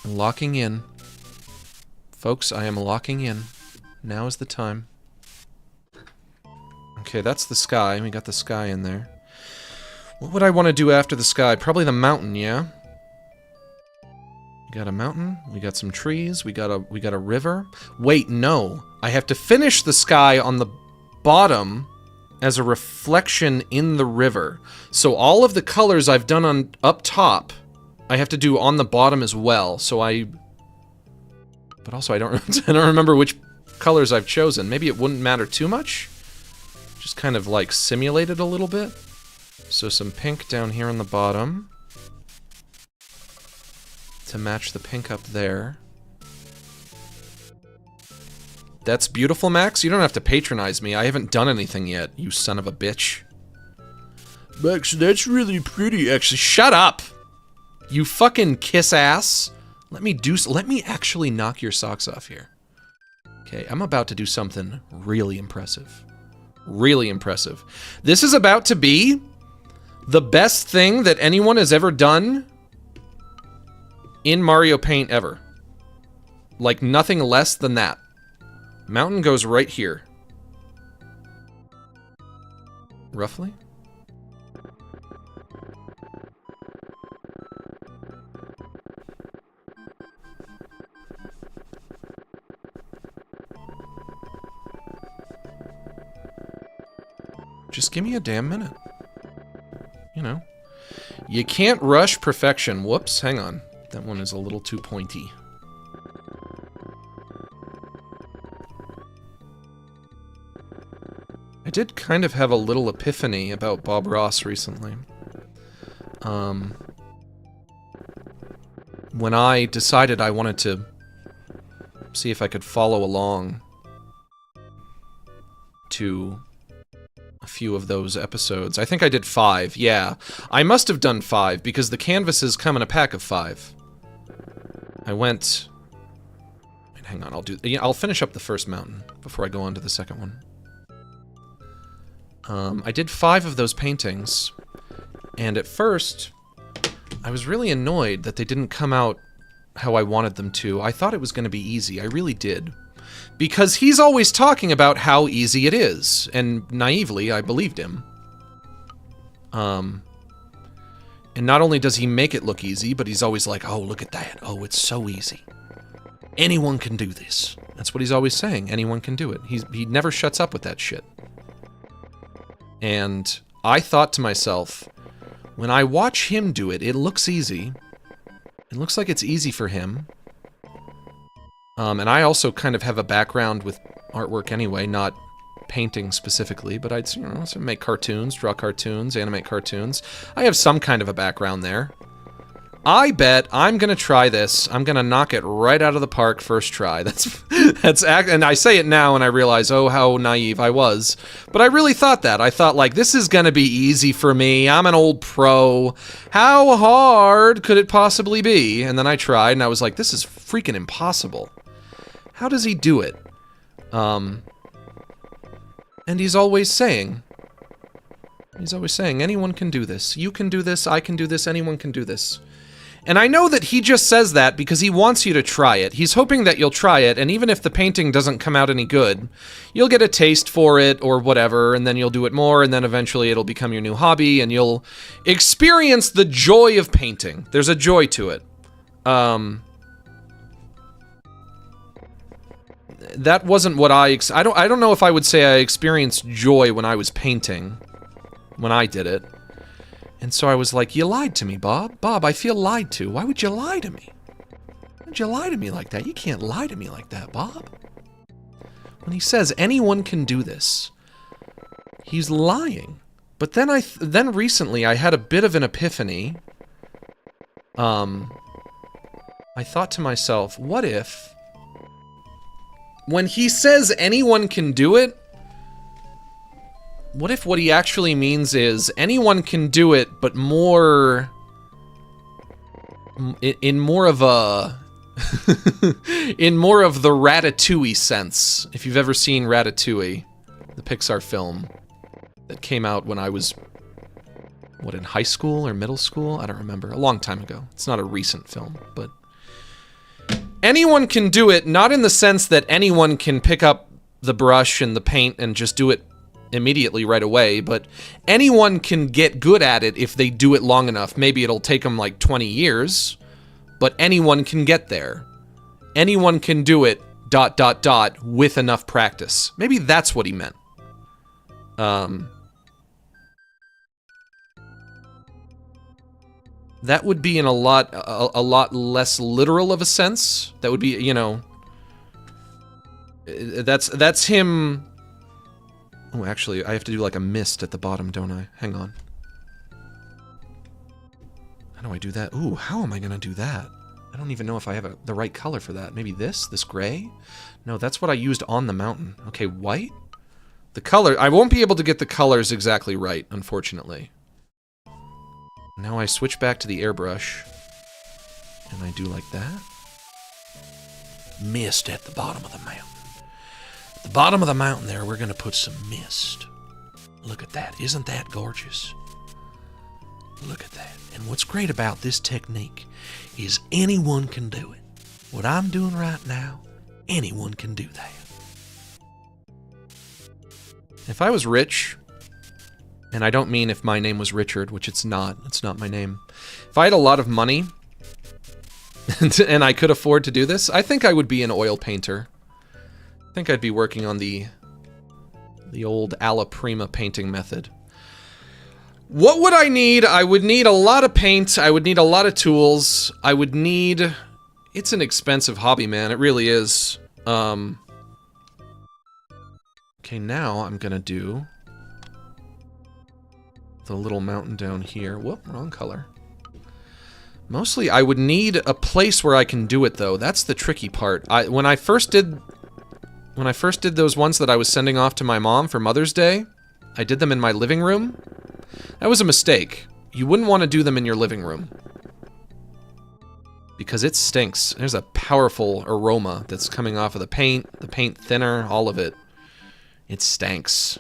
Locking in. Folks, I am locking in. Now is the time. Okay, that's the sky. We got the sky in there. What would I want to do after the sky? Probably the mountain, yeah? We got a mountain, we got some trees, we got a river. Wait, no. I have to finish the sky on the bottom as a reflection in the river. So all of the colors I've done on up top, I have to do on the bottom as well. So but also I don't remember which colors I've chosen. Maybe it wouldn't matter too much. Just kind of like simulate it a little bit. So some pink down here on the bottom to match the pink up there. That's beautiful, Max. You don't have to patronize me. I haven't done anything yet, you son of a bitch. Max, that's really pretty, actually. Shut up! You fucking kiss ass. Let me actually knock your socks off here. Okay, I'm about to do something really impressive. Really impressive. This is about to be the best thing that anyone has ever done in Mario Paint ever. Like nothing less than that. Mountain goes right here. Roughly? Just give me a damn minute. You know. You can't rush perfection. Whoops, hang on. That one is a little too pointy. I did kind of have a little epiphany about Bob Ross recently. When I decided I wanted to see if I could follow along to a few of those episodes. I think I did 5, yeah. I must have done 5, because the canvases come in a pack of 5. I went... Wait, hang on, I'll finish up the first mountain before I go on to the second one. I did 5 of those paintings, and at first, I was really annoyed that they didn't come out how I wanted them to. I thought it was going to be easy, I really did. Because he's always talking about how easy it is, and naively, I believed him. And not only does he make it look easy, but he's always like, oh, look at that, oh, it's so easy. Anyone can do this. That's what he's always saying, anyone can do it. He never shuts up with that shit. And I thought to myself, when I watch him do it, it looks easy. It looks like it's easy for him. And I also kind of have a background with artwork anyway, not painting specifically, but I'd make cartoons, draw cartoons, animate cartoons. I have some kind of a background there. I bet I'm gonna try this. I'm gonna knock it right out of the park first try. And I say it now and I realize, oh, how naive I was. But I really thought that. I thought, like, this is gonna be easy for me. I'm an old pro. How hard could it possibly be? And then I tried and I was like, this is freaking impossible. How does he do it? And he's always saying, anyone can do this. You can do this, I can do this, anyone can do this. And I know that he just says that because he wants you to try it. He's hoping that you'll try it, and even if the painting doesn't come out any good, you'll get a taste for it or whatever, and then you'll do it more, and then eventually it'll become your new hobby, and you'll experience the joy of painting. There's a joy to it. That wasn't what I don't know if I would say I experienced joy when I was painting, when I did it. And so I was like, you lied to me, Bob. Bob, I feel lied to. Why would you lie to me? Why would you lie to me like that? You can't lie to me like that, Bob. When he says anyone can do this, he's lying. But then recently I had a bit of an epiphany. I thought to myself, what if when he says anyone can do it, what if what he actually means is anyone can do it, but more in more of a in more of the Ratatouille sense. If you've ever seen Ratatouille, the Pixar film that came out when I was in high school or middle school, I don't remember, a long time ago. It's not a recent film, but anyone can do it, not in the sense that anyone can pick up the brush and the paint and just do it immediately right away, but anyone can get good at it if they do it long enough. Maybe it'll take them like 20 years, but anyone can get there. Anyone can do it, ... with enough practice. Maybe that's what he meant. That would be in a lot less literal of a sense. That would be, you know, that's him. Oh, actually, I have to do like a mist at the bottom, don't I? Hang on. How do I do that? Ooh, how am I gonna do that? I don't even know if I have the right color for that. Maybe this gray? No, that's what I used on the mountain. Okay, white? The color, I won't be able to get the colors exactly right, unfortunately. Now I switch back to the airbrush, and I do like that. Mist at the bottom of the mountain. At the bottom of the mountain there, we're going to put some mist. Look at that. Isn't that gorgeous? Look at that. And what's great about this technique is anyone can do it. What I'm doing right now, anyone can do that. If I was rich, and I don't mean if my name was Richard, which it's not my name. If I had a lot of money, and I could afford to do this, I think I would be an oil painter. I think I'd be working on the old alla prima painting method. What would I need? I would need a lot of paint. I would need a lot of tools. I would need... It's an expensive hobby, man. It really is. Okay, now I'm gonna do... the little mountain down here. Whoop, wrong color. Mostly, I would need a place where I can do it, though. That's the tricky part. When I first did those ones that I was sending off to my mom for Mother's Day, I did them in my living room. That was a mistake. You wouldn't want to do them in your living room. Because it stinks. There's a powerful aroma that's coming off of the paint thinner, all of it. It stinks.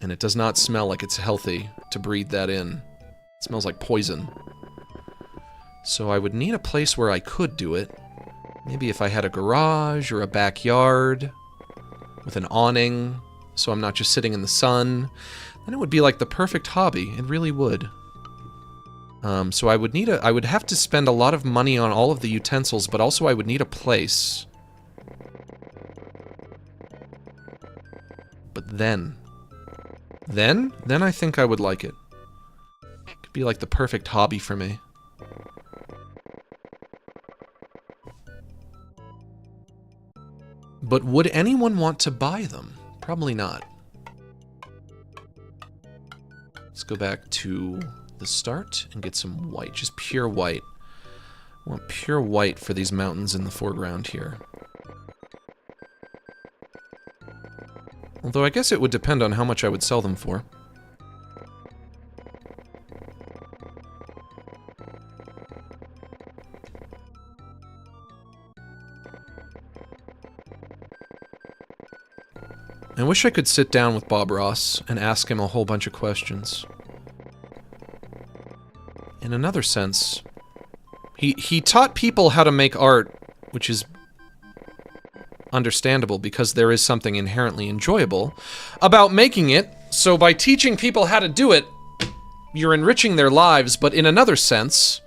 And it does not smell like it's healthy to breathe that in. It smells like poison. So I would need a place where I could do it. Maybe if I had a garage or a backyard with an awning, so I'm not just sitting in the sun, then it would be like the perfect hobby. It really would. So I would have to spend a lot of money on all of the utensils, but also I would need a place. But then I think I would like it. It could be like the perfect hobby for me. But would anyone want to buy them? Probably not. Let's go back to the start and get some white, just pure white. I want pure white for these mountains in the foreground here. Although I guess it would depend on how much I would sell them for. I wish I could sit down with Bob Ross and ask him a whole bunch of questions. In another sense, he taught people how to make art, which is understandable because there is something inherently enjoyable about making it. So by teaching people how to do it, you're enriching their lives, but in another sense,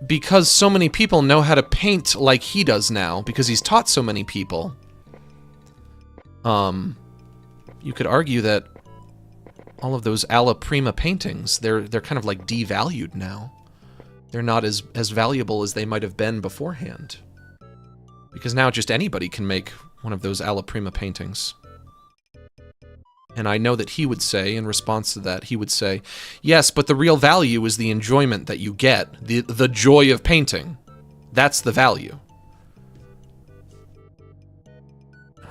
because so many people know how to paint like he does now, because he's taught so many people, you could argue that all of those alla prima paintings, they're kind of like devalued now. They're not as valuable as they might have been beforehand. Because now just anybody can make one of those alla prima paintings. And I know that he would say, in response to that, he would say, yes, but the real value is the enjoyment that you get, the joy of painting. That's the value.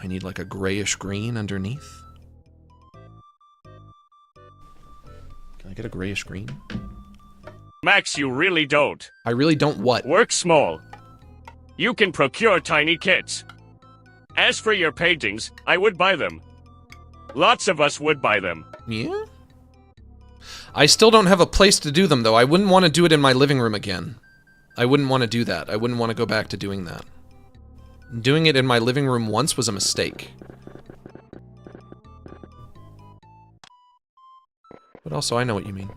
I need like a grayish green underneath. Can I get a grayish green? Max, you really don't. I really don't what? Work small. You can procure tiny kits. As for your paintings, I would buy them. Lots of us would buy them. Yeah? I still don't have a place to do them, though. I wouldn't want to do it in my living room again. I wouldn't want to do that. I wouldn't want to go back to doing that. Doing it in my living room once was a mistake. But also, I know what you mean.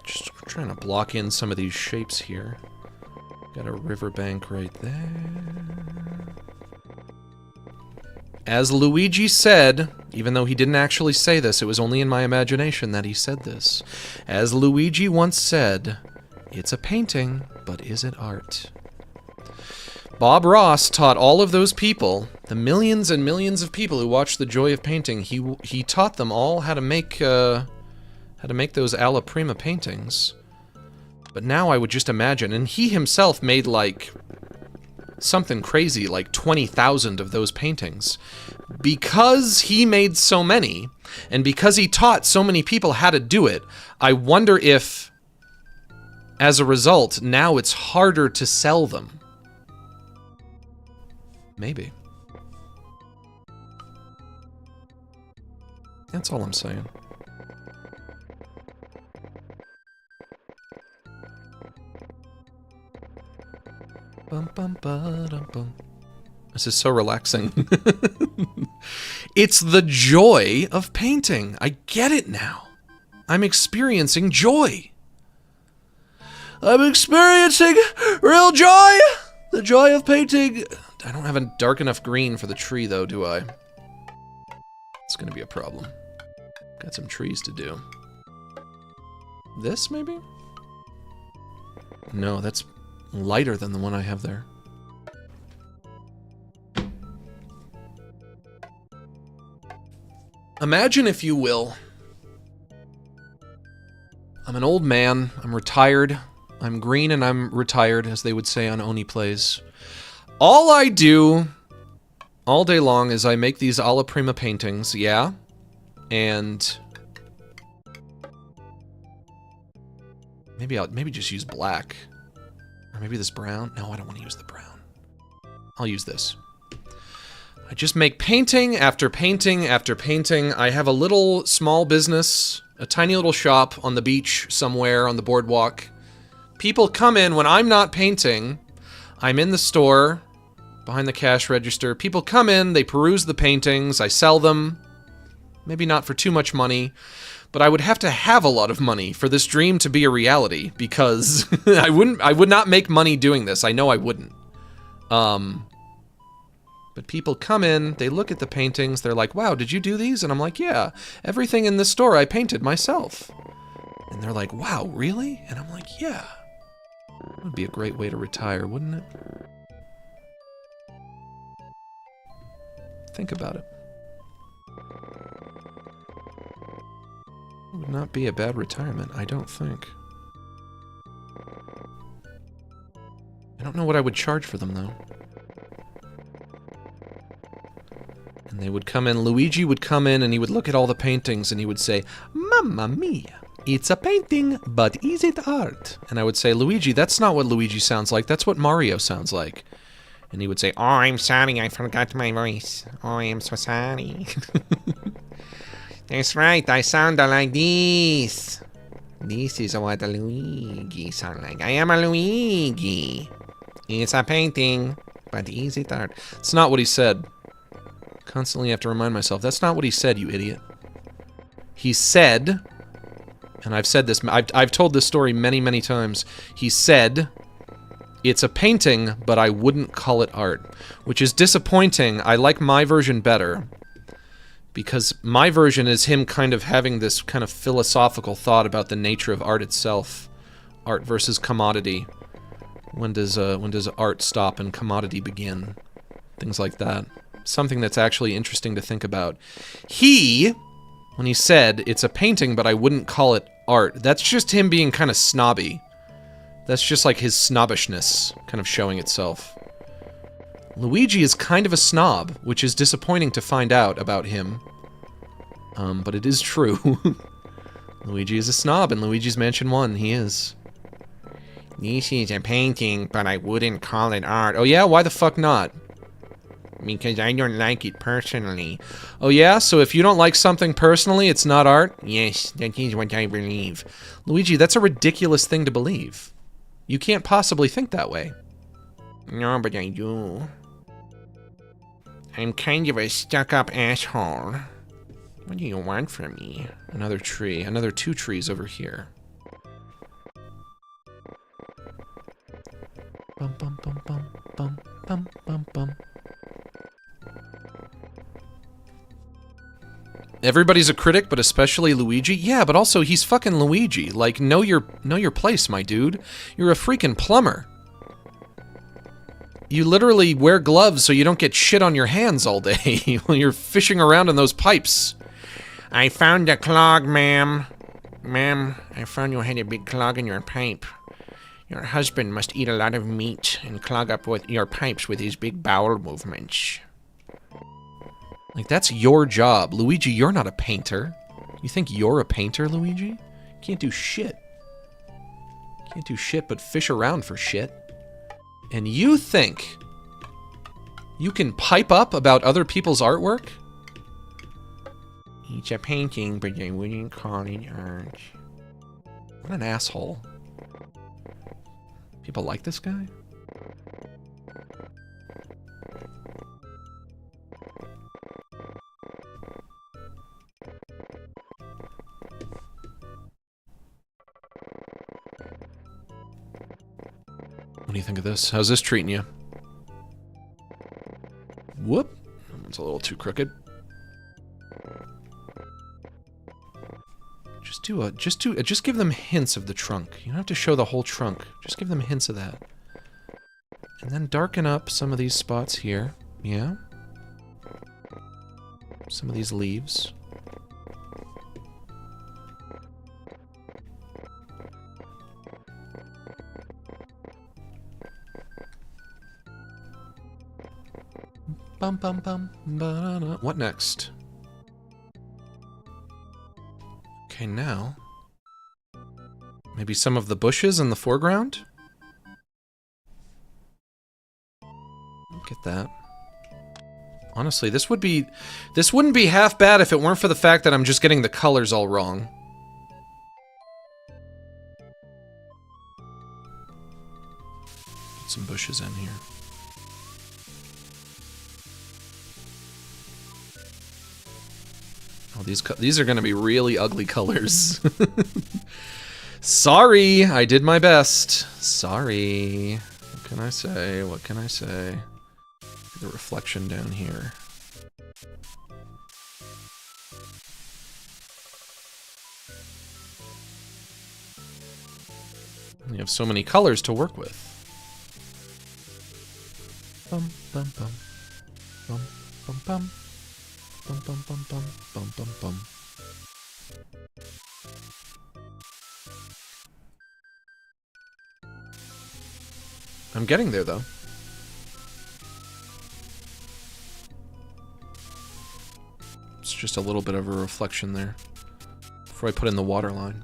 Just trying to block in some of these shapes here. Got a riverbank right there. As Luigi said, even though he didn't actually say this, it was only in my imagination that he said this. As Luigi once said, it's a painting, but is it art? Bob Ross taught all of those people, the millions and millions of people who watched The Joy of Painting, he taught them all how to make those alla prima paintings. But now I would just imagine, and he himself made like something crazy, like 20,000 of those paintings. Because he made so many, and because he taught so many people how to do it, I wonder if, as a result, now it's harder to sell them. Maybe. That's all I'm saying. Bum, bum, ba, dum, bum. This is so relaxing. It's the joy of painting. I get it now. I'm experiencing joy. I'm experiencing real joy! The joy of painting. I don't have a dark enough green for the tree, though, do I? It's gonna be a problem. Got some trees to do. This, maybe? No, that's lighter than the one I have there. Imagine, if you will, I'm an old man, I'm retired, I'm green and I'm retired, as they would say on Oni Plays. All I do all day long is I make these alla prima paintings, yeah? And maybe just use black. Or maybe this brown. No, I don't want to use the brown. I'll use this. I just make painting after painting after painting. I have a little small business, a tiny little shop on the beach somewhere on the boardwalk. People come in when I'm not painting. I'm in the store, behind the cash register. People come in, they peruse the paintings, I sell them. Maybe not for too much money, but I would have to have a lot of money for this dream to be a reality, because I would not make money doing this. I know I wouldn't. But people come in, they look at the paintings, they're like, wow, did you do these? And I'm like, yeah, everything in this store I painted myself. And they're like, wow, really? And I'm like, yeah. That would be a great way to retire, wouldn't it? Think about it. It would not be a bad retirement, I don't think. I don't know what I would charge for them, though. And they would come in, Luigi would come in and he would look at all the paintings and he would say, Mamma mia, it's a painting, but is it art? And I would say, Luigi, that's not what Luigi sounds like, that's what Mario sounds like. And he would say, oh, I'm sorry, I forgot my voice. Oh, I am so sorry. That's right, I sound like this. This is what a Luigi sounds like. I am a Luigi. It's a painting, but is it art? It's not what he said. Constantly have to remind myself, that's not what he said, you idiot. He said, and I've said this, I've told this story many, many times. He said, it's a painting, but I wouldn't call it art. Which is disappointing. I like my version better. Because my version is him kind of having this kind of philosophical thought about the nature of art itself. Art versus commodity. When does art stop and commodity begin? Things like that. Something that's actually interesting to think about. He, when he said, it's a painting, but I wouldn't call it art, that's just him being kind of snobby. That's just like his snobbishness kind of showing itself. Luigi is kind of a snob, which is disappointing to find out about him. But it is true. Luigi is a snob in Luigi's Mansion 1, he is. This is a painting, but I wouldn't call it art. Oh yeah? Why the fuck not? Because I don't like it personally. Oh yeah? So if you don't like something personally, it's not art? Yes, that is what I believe. Luigi, that's a ridiculous thing to believe. You can't possibly think that way. No, but I do. I'm kind of a stuck-up asshole. What do you want from me? Another tree. Another 2 trees over here. Bum bum bum bum bum bum bum bum. Everybody's a critic, but especially Luigi? Yeah, but also he's fucking Luigi. Like, know your place, my dude. You're a freaking plumber. You literally wear gloves so you don't get shit on your hands all day when you're fishing around in those pipes. I found a clog, ma'am. Ma'am, I found you had a big clog in your pipe. Your husband must eat a lot of meat and clog up with your pipes with his big bowel movements. Like, that's your job. Luigi, you're not a painter. You think you're a painter, Luigi? You can't do shit. Can't do shit but fish around for shit. And you think you can pipe up about other people's artwork? It's a painting, but I wouldn't call it art. What an asshole. People like this guy? What do you think of this? How's this treating you? Whoop. It's a little too crooked. Just give them hints of the trunk. You don't have to show the whole trunk. Just give them hints of that. And then darken up some of these spots here. Yeah. Some of these leaves. Bum bum bum. Ba-da-da. What next? Okay, now maybe some of the bushes in the foreground. Get that. Honestly, this wouldn't be half bad if it weren't for the fact that I'm just getting the colors all wrong. Get some bushes in here. Oh, these are gonna be really ugly colors. Sorry, I did my best. Sorry. What can I say? What can I say? The reflection down here. You have so many colors to work with. Bum bum bum. Bum bum bum. Bum bum bum bum bum bum bum. I'm getting there though. It's just a little bit of a reflection there before I put in the water line.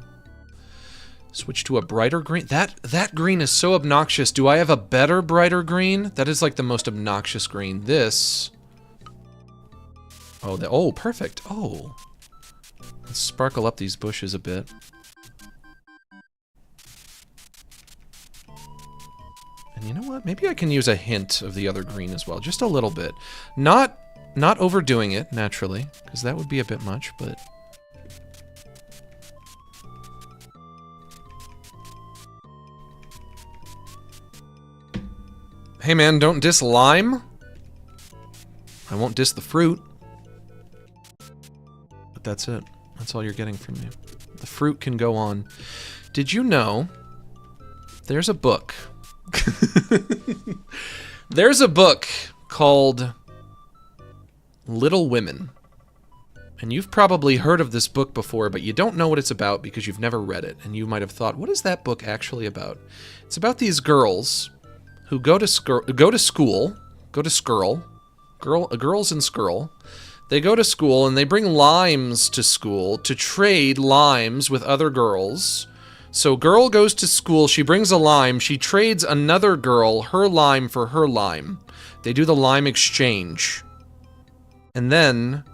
Switch to a brighter green. That green is so obnoxious. Do I have a better brighter green? That is like the most obnoxious green. This. Oh, perfect. Oh. Let's sparkle up these bushes a bit. And you know what? Maybe I can use a hint of the other green as well. Just a little bit. Not overdoing it, naturally, because that would be a bit much, but... Hey man, don't diss lime. I won't diss the fruit. But that's it. That's all you're getting from me. The fruit can go on. Did you know there's a book? There's a book called Little Women. And you've probably heard of this book before, but you don't know what it's about because you've never read it. And you might have thought, what is that book actually about? It's about these girls who go to school. Girls in Skrull. They go to school and they bring limes to school to trade limes with other girls. So girl goes to school, she brings a lime, she trades another girl her lime for her lime. They do the lime exchange. And then...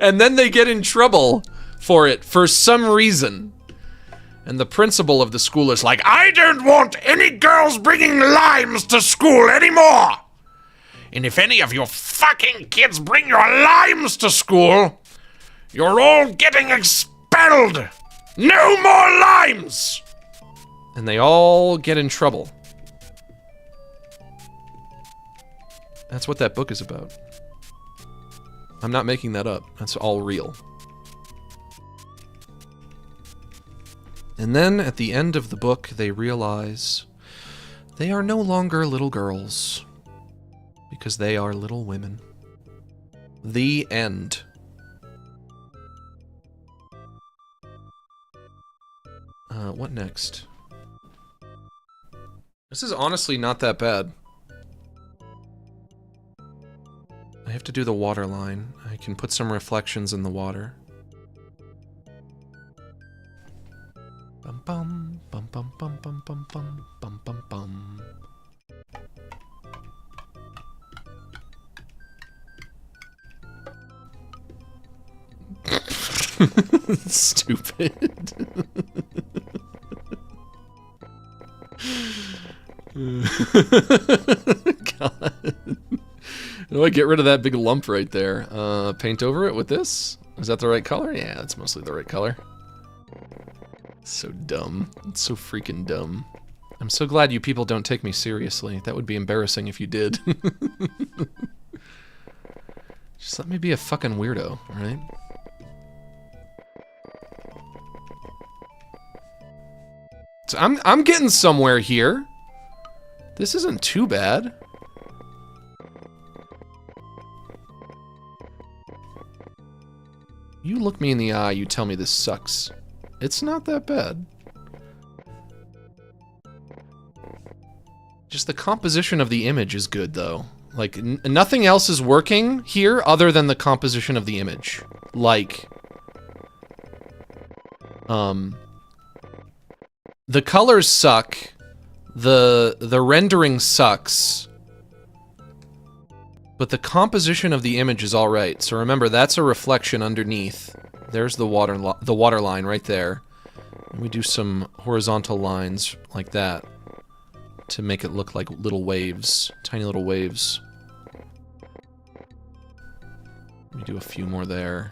and then they get in trouble for it for some reason. And the principal of the school is like, I don't want any girls bringing limes to school anymore! And if any of your fucking kids bring your limes to school, you're all getting expelled! No more limes! And they all get in trouble. That's what that book is about. I'm not making that up. That's all real. And then, at the end of the book, they realize they are no longer little girls. Because they are little women. The end. What next? This is honestly not that bad. I have to do the water line. I can put some reflections in the water. Bum bum bum bum bum bum bum bum bum bum bum. Stupid. God. How do I get rid of that big lump right there? Paint over it with this? Is that the right color? Yeah, that's mostly the right color. So dumb. It's so freaking dumb. I'm so glad you people don't take me seriously. That would be embarrassing if you did. Just let me be a fucking weirdo, alright? So I'm getting somewhere here. This isn't too bad. You look me in the eye, you tell me this sucks. It's not that bad. Just the composition of the image is good, though. Like, nothing else is working here other than the composition of the image. Like, the colors suck. The rendering sucks. But the composition of the image is alright. So remember, that's a reflection underneath. There's the water line right there. And we do some horizontal lines like that to make it look like little waves, tiny little waves. We do a few more there.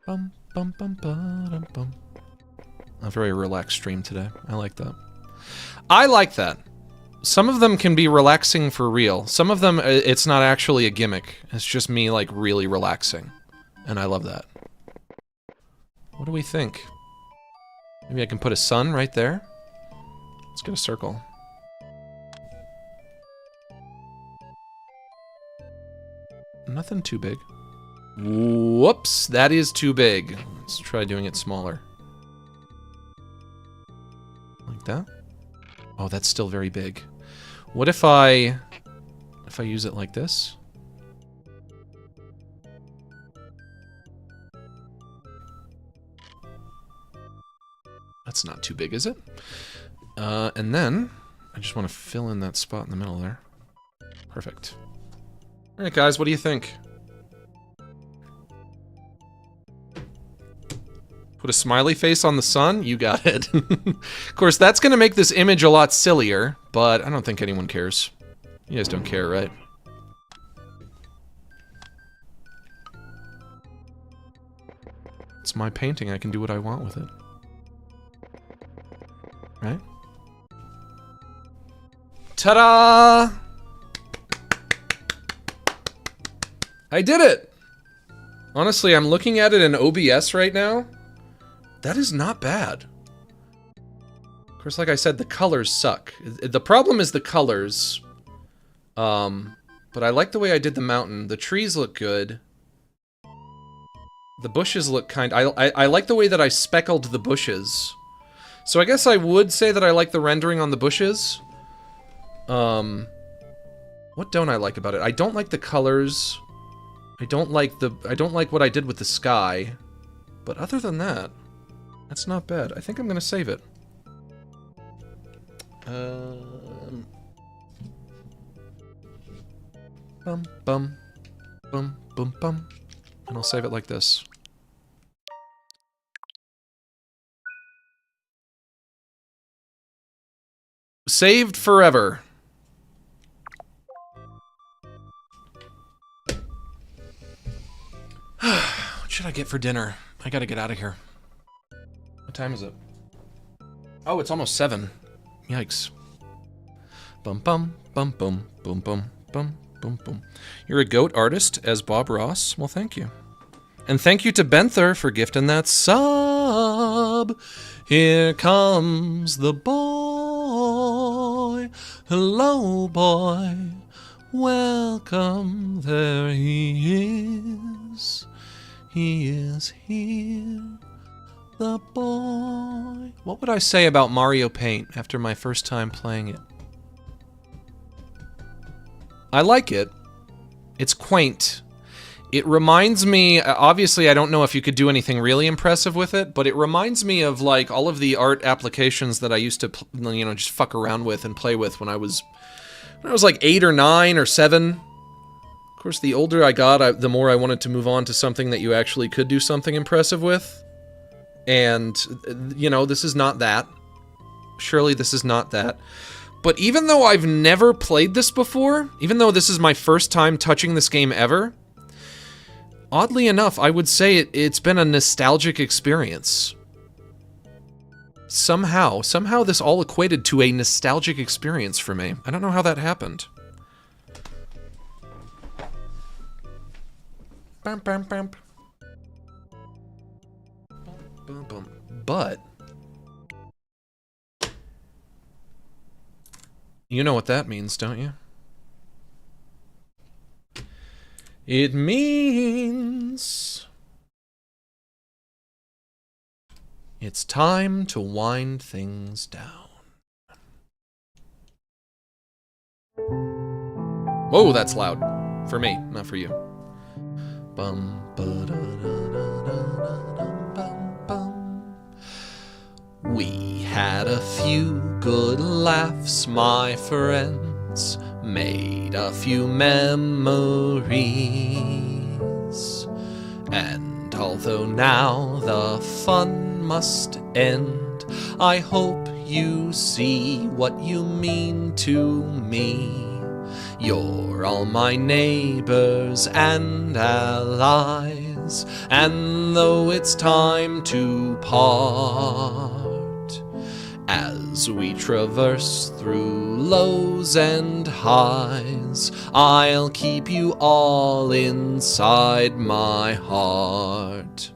Bum bum bum ba bum. A very relaxed stream today. I like that. I like that. Some of them can be relaxing for real. Some of them, it's not actually a gimmick. It's just me, like, really relaxing. And I love that. What do we think? Maybe I can put a sun right there? Let's get a circle. Nothing too big. Whoops, that is too big. Let's try doing it smaller. Like that? Oh, that's still very big. What if I use it like this? That's not too big, is it? And then I just want to fill in that spot in the middle there. Perfect. All right, guys, what do you think? Put a smiley face on the sun? You got it. Of course, that's going to make this image a lot sillier, but I don't think anyone cares. You guys don't care, right? It's my painting. I can do what I want with it. Right? Ta-da! I did it! Honestly, I'm looking at it in OBS right now. That is not bad. Of course, like I said, the colors suck. The problem is the colors. But I like the way I did the mountain. The trees look good. The bushes look I like the way that I speckled the bushes. So I guess I would say that I like the rendering on the bushes. What don't I like about it? I don't like the colors. I don't like what I did with the sky. But other than that, that's not bad. I think I'm gonna save it. Bum bum bum bum bum. And I'll save it like this. Saved forever. What should I get for dinner? I gotta get out of here. What time is it? Oh, it's almost 7. Yikes. Bum bum bum bum bum bum bum bum bum. You're a goat artist as Bob Ross? Well, thank you. And thank you to Benther for gifting that sub. Here comes the boy. Hello, boy. Welcome. There he is. He is here. The boy. What would I say about Mario Paint after my first time playing it? I like it. It's quaint. It reminds me, obviously I don't know if you could do anything really impressive with it, but it reminds me of like all of the art applications that I used to, you know, just fuck around with and play with when I was like 8 or 9 or 7. Of course, the older I got, the more I wanted to move on to something that you actually could do something impressive with. And, you know, this is not that. Surely this is not that. But even though I've never played this before, even though this is my first time touching this game ever, oddly enough, I would say it's been a nostalgic experience. Somehow this all equated to a nostalgic experience for me. I don't know how that happened. Bum, bum, bum. Bum, bum. But you know what that means, don't you? It means it's time to wind things down. Whoa, that's loud. For me, not for you. Bum, ba-da-da-da-da-da-da-dum, bum. We had a few good laughs, my friends, made a few memories, and although now the fun must end, I hope you see what you mean to me. You're all my neighbors and allies, and though it's time to part, as we traverse through lows and highs, I'll keep you all inside my heart.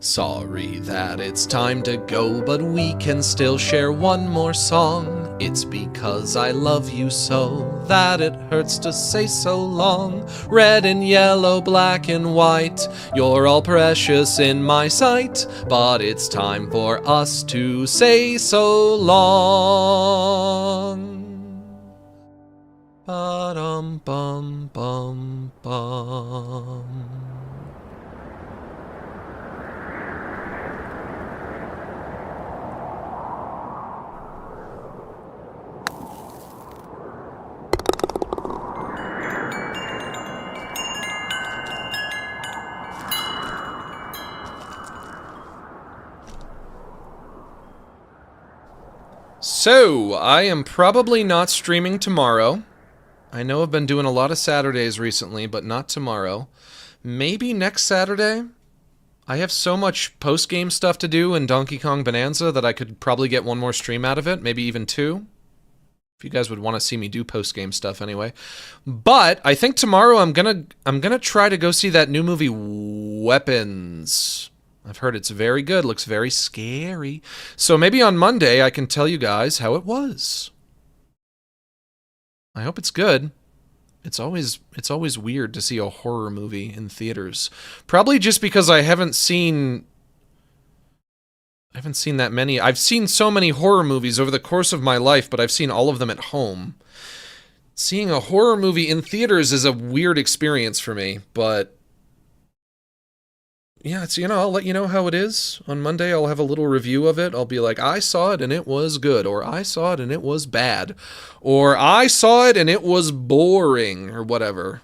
Sorry that it's time to go, but we can still share one more song. It's because I love you so that it hurts to say so long. Red and yellow, black and white, you're all precious in my sight, but it's time for us to say so long. Ba-dum-bum-bum-bum. So, I am probably not streaming tomorrow. I know I've been doing a lot of Saturdays recently, but not tomorrow. Maybe next Saturday? I have so much post-game stuff to do in Donkey Kong Bonanza that I could probably get one more stream out of it, maybe even two. If you guys would want to see me do post-game stuff anyway. But I think tomorrow I'm gonna try to go see that new movie Weapons. I've heard it's very good, looks very scary. So maybe on Monday I can tell you guys how it was. I hope it's good. It's always weird to see a horror movie in theaters. Probably just because I haven't seen that many. I've seen so many horror movies over the course of my life, but I've seen all of them at home. Seeing a horror movie in theaters is a weird experience for me, but yeah, it's, I'll let you know how it is. On Monday, I'll have a little review of it. I'll be like, I saw it and it was good, or I saw it and it was bad, or I saw it and it was boring, or whatever.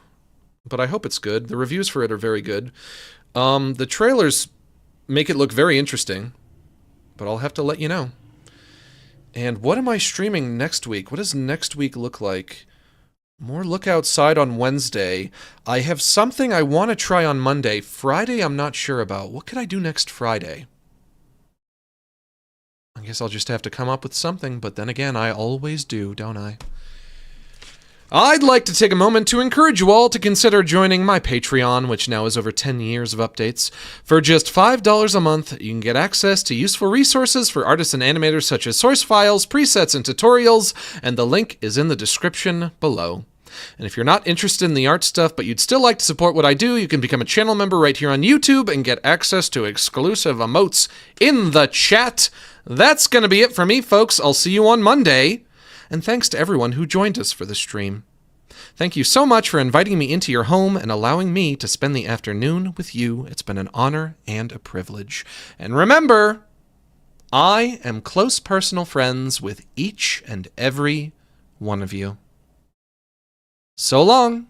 But I hope it's good. The reviews for it are very good. The trailers make it look very interesting, but I'll have to let you know. And what am I streaming next week? What does next week look like? More Look Outside on Wednesday. I have something I want to try on Monday. Friday, I'm not sure about. What could I do next Friday? I guess I'll just have to come up with something, but then again, I always do, don't I? I'd like to take a moment to encourage you all to consider joining my Patreon, which now has over 10 years of updates. For just $5 a month, you can get access to useful resources for artists and animators such as source files, presets, and tutorials, and the link is in the description below. And if you're not interested in the art stuff, but you'd still like to support what I do, you can become a channel member right here on YouTube and get access to exclusive emotes in the chat. That's going to be it for me, folks. I'll see you on Monday. And thanks to everyone who joined us for the stream. Thank you so much for inviting me into your home and allowing me to spend the afternoon with you. It's been an honor and a privilege. And remember, I am close personal friends with each and every one of you. So long.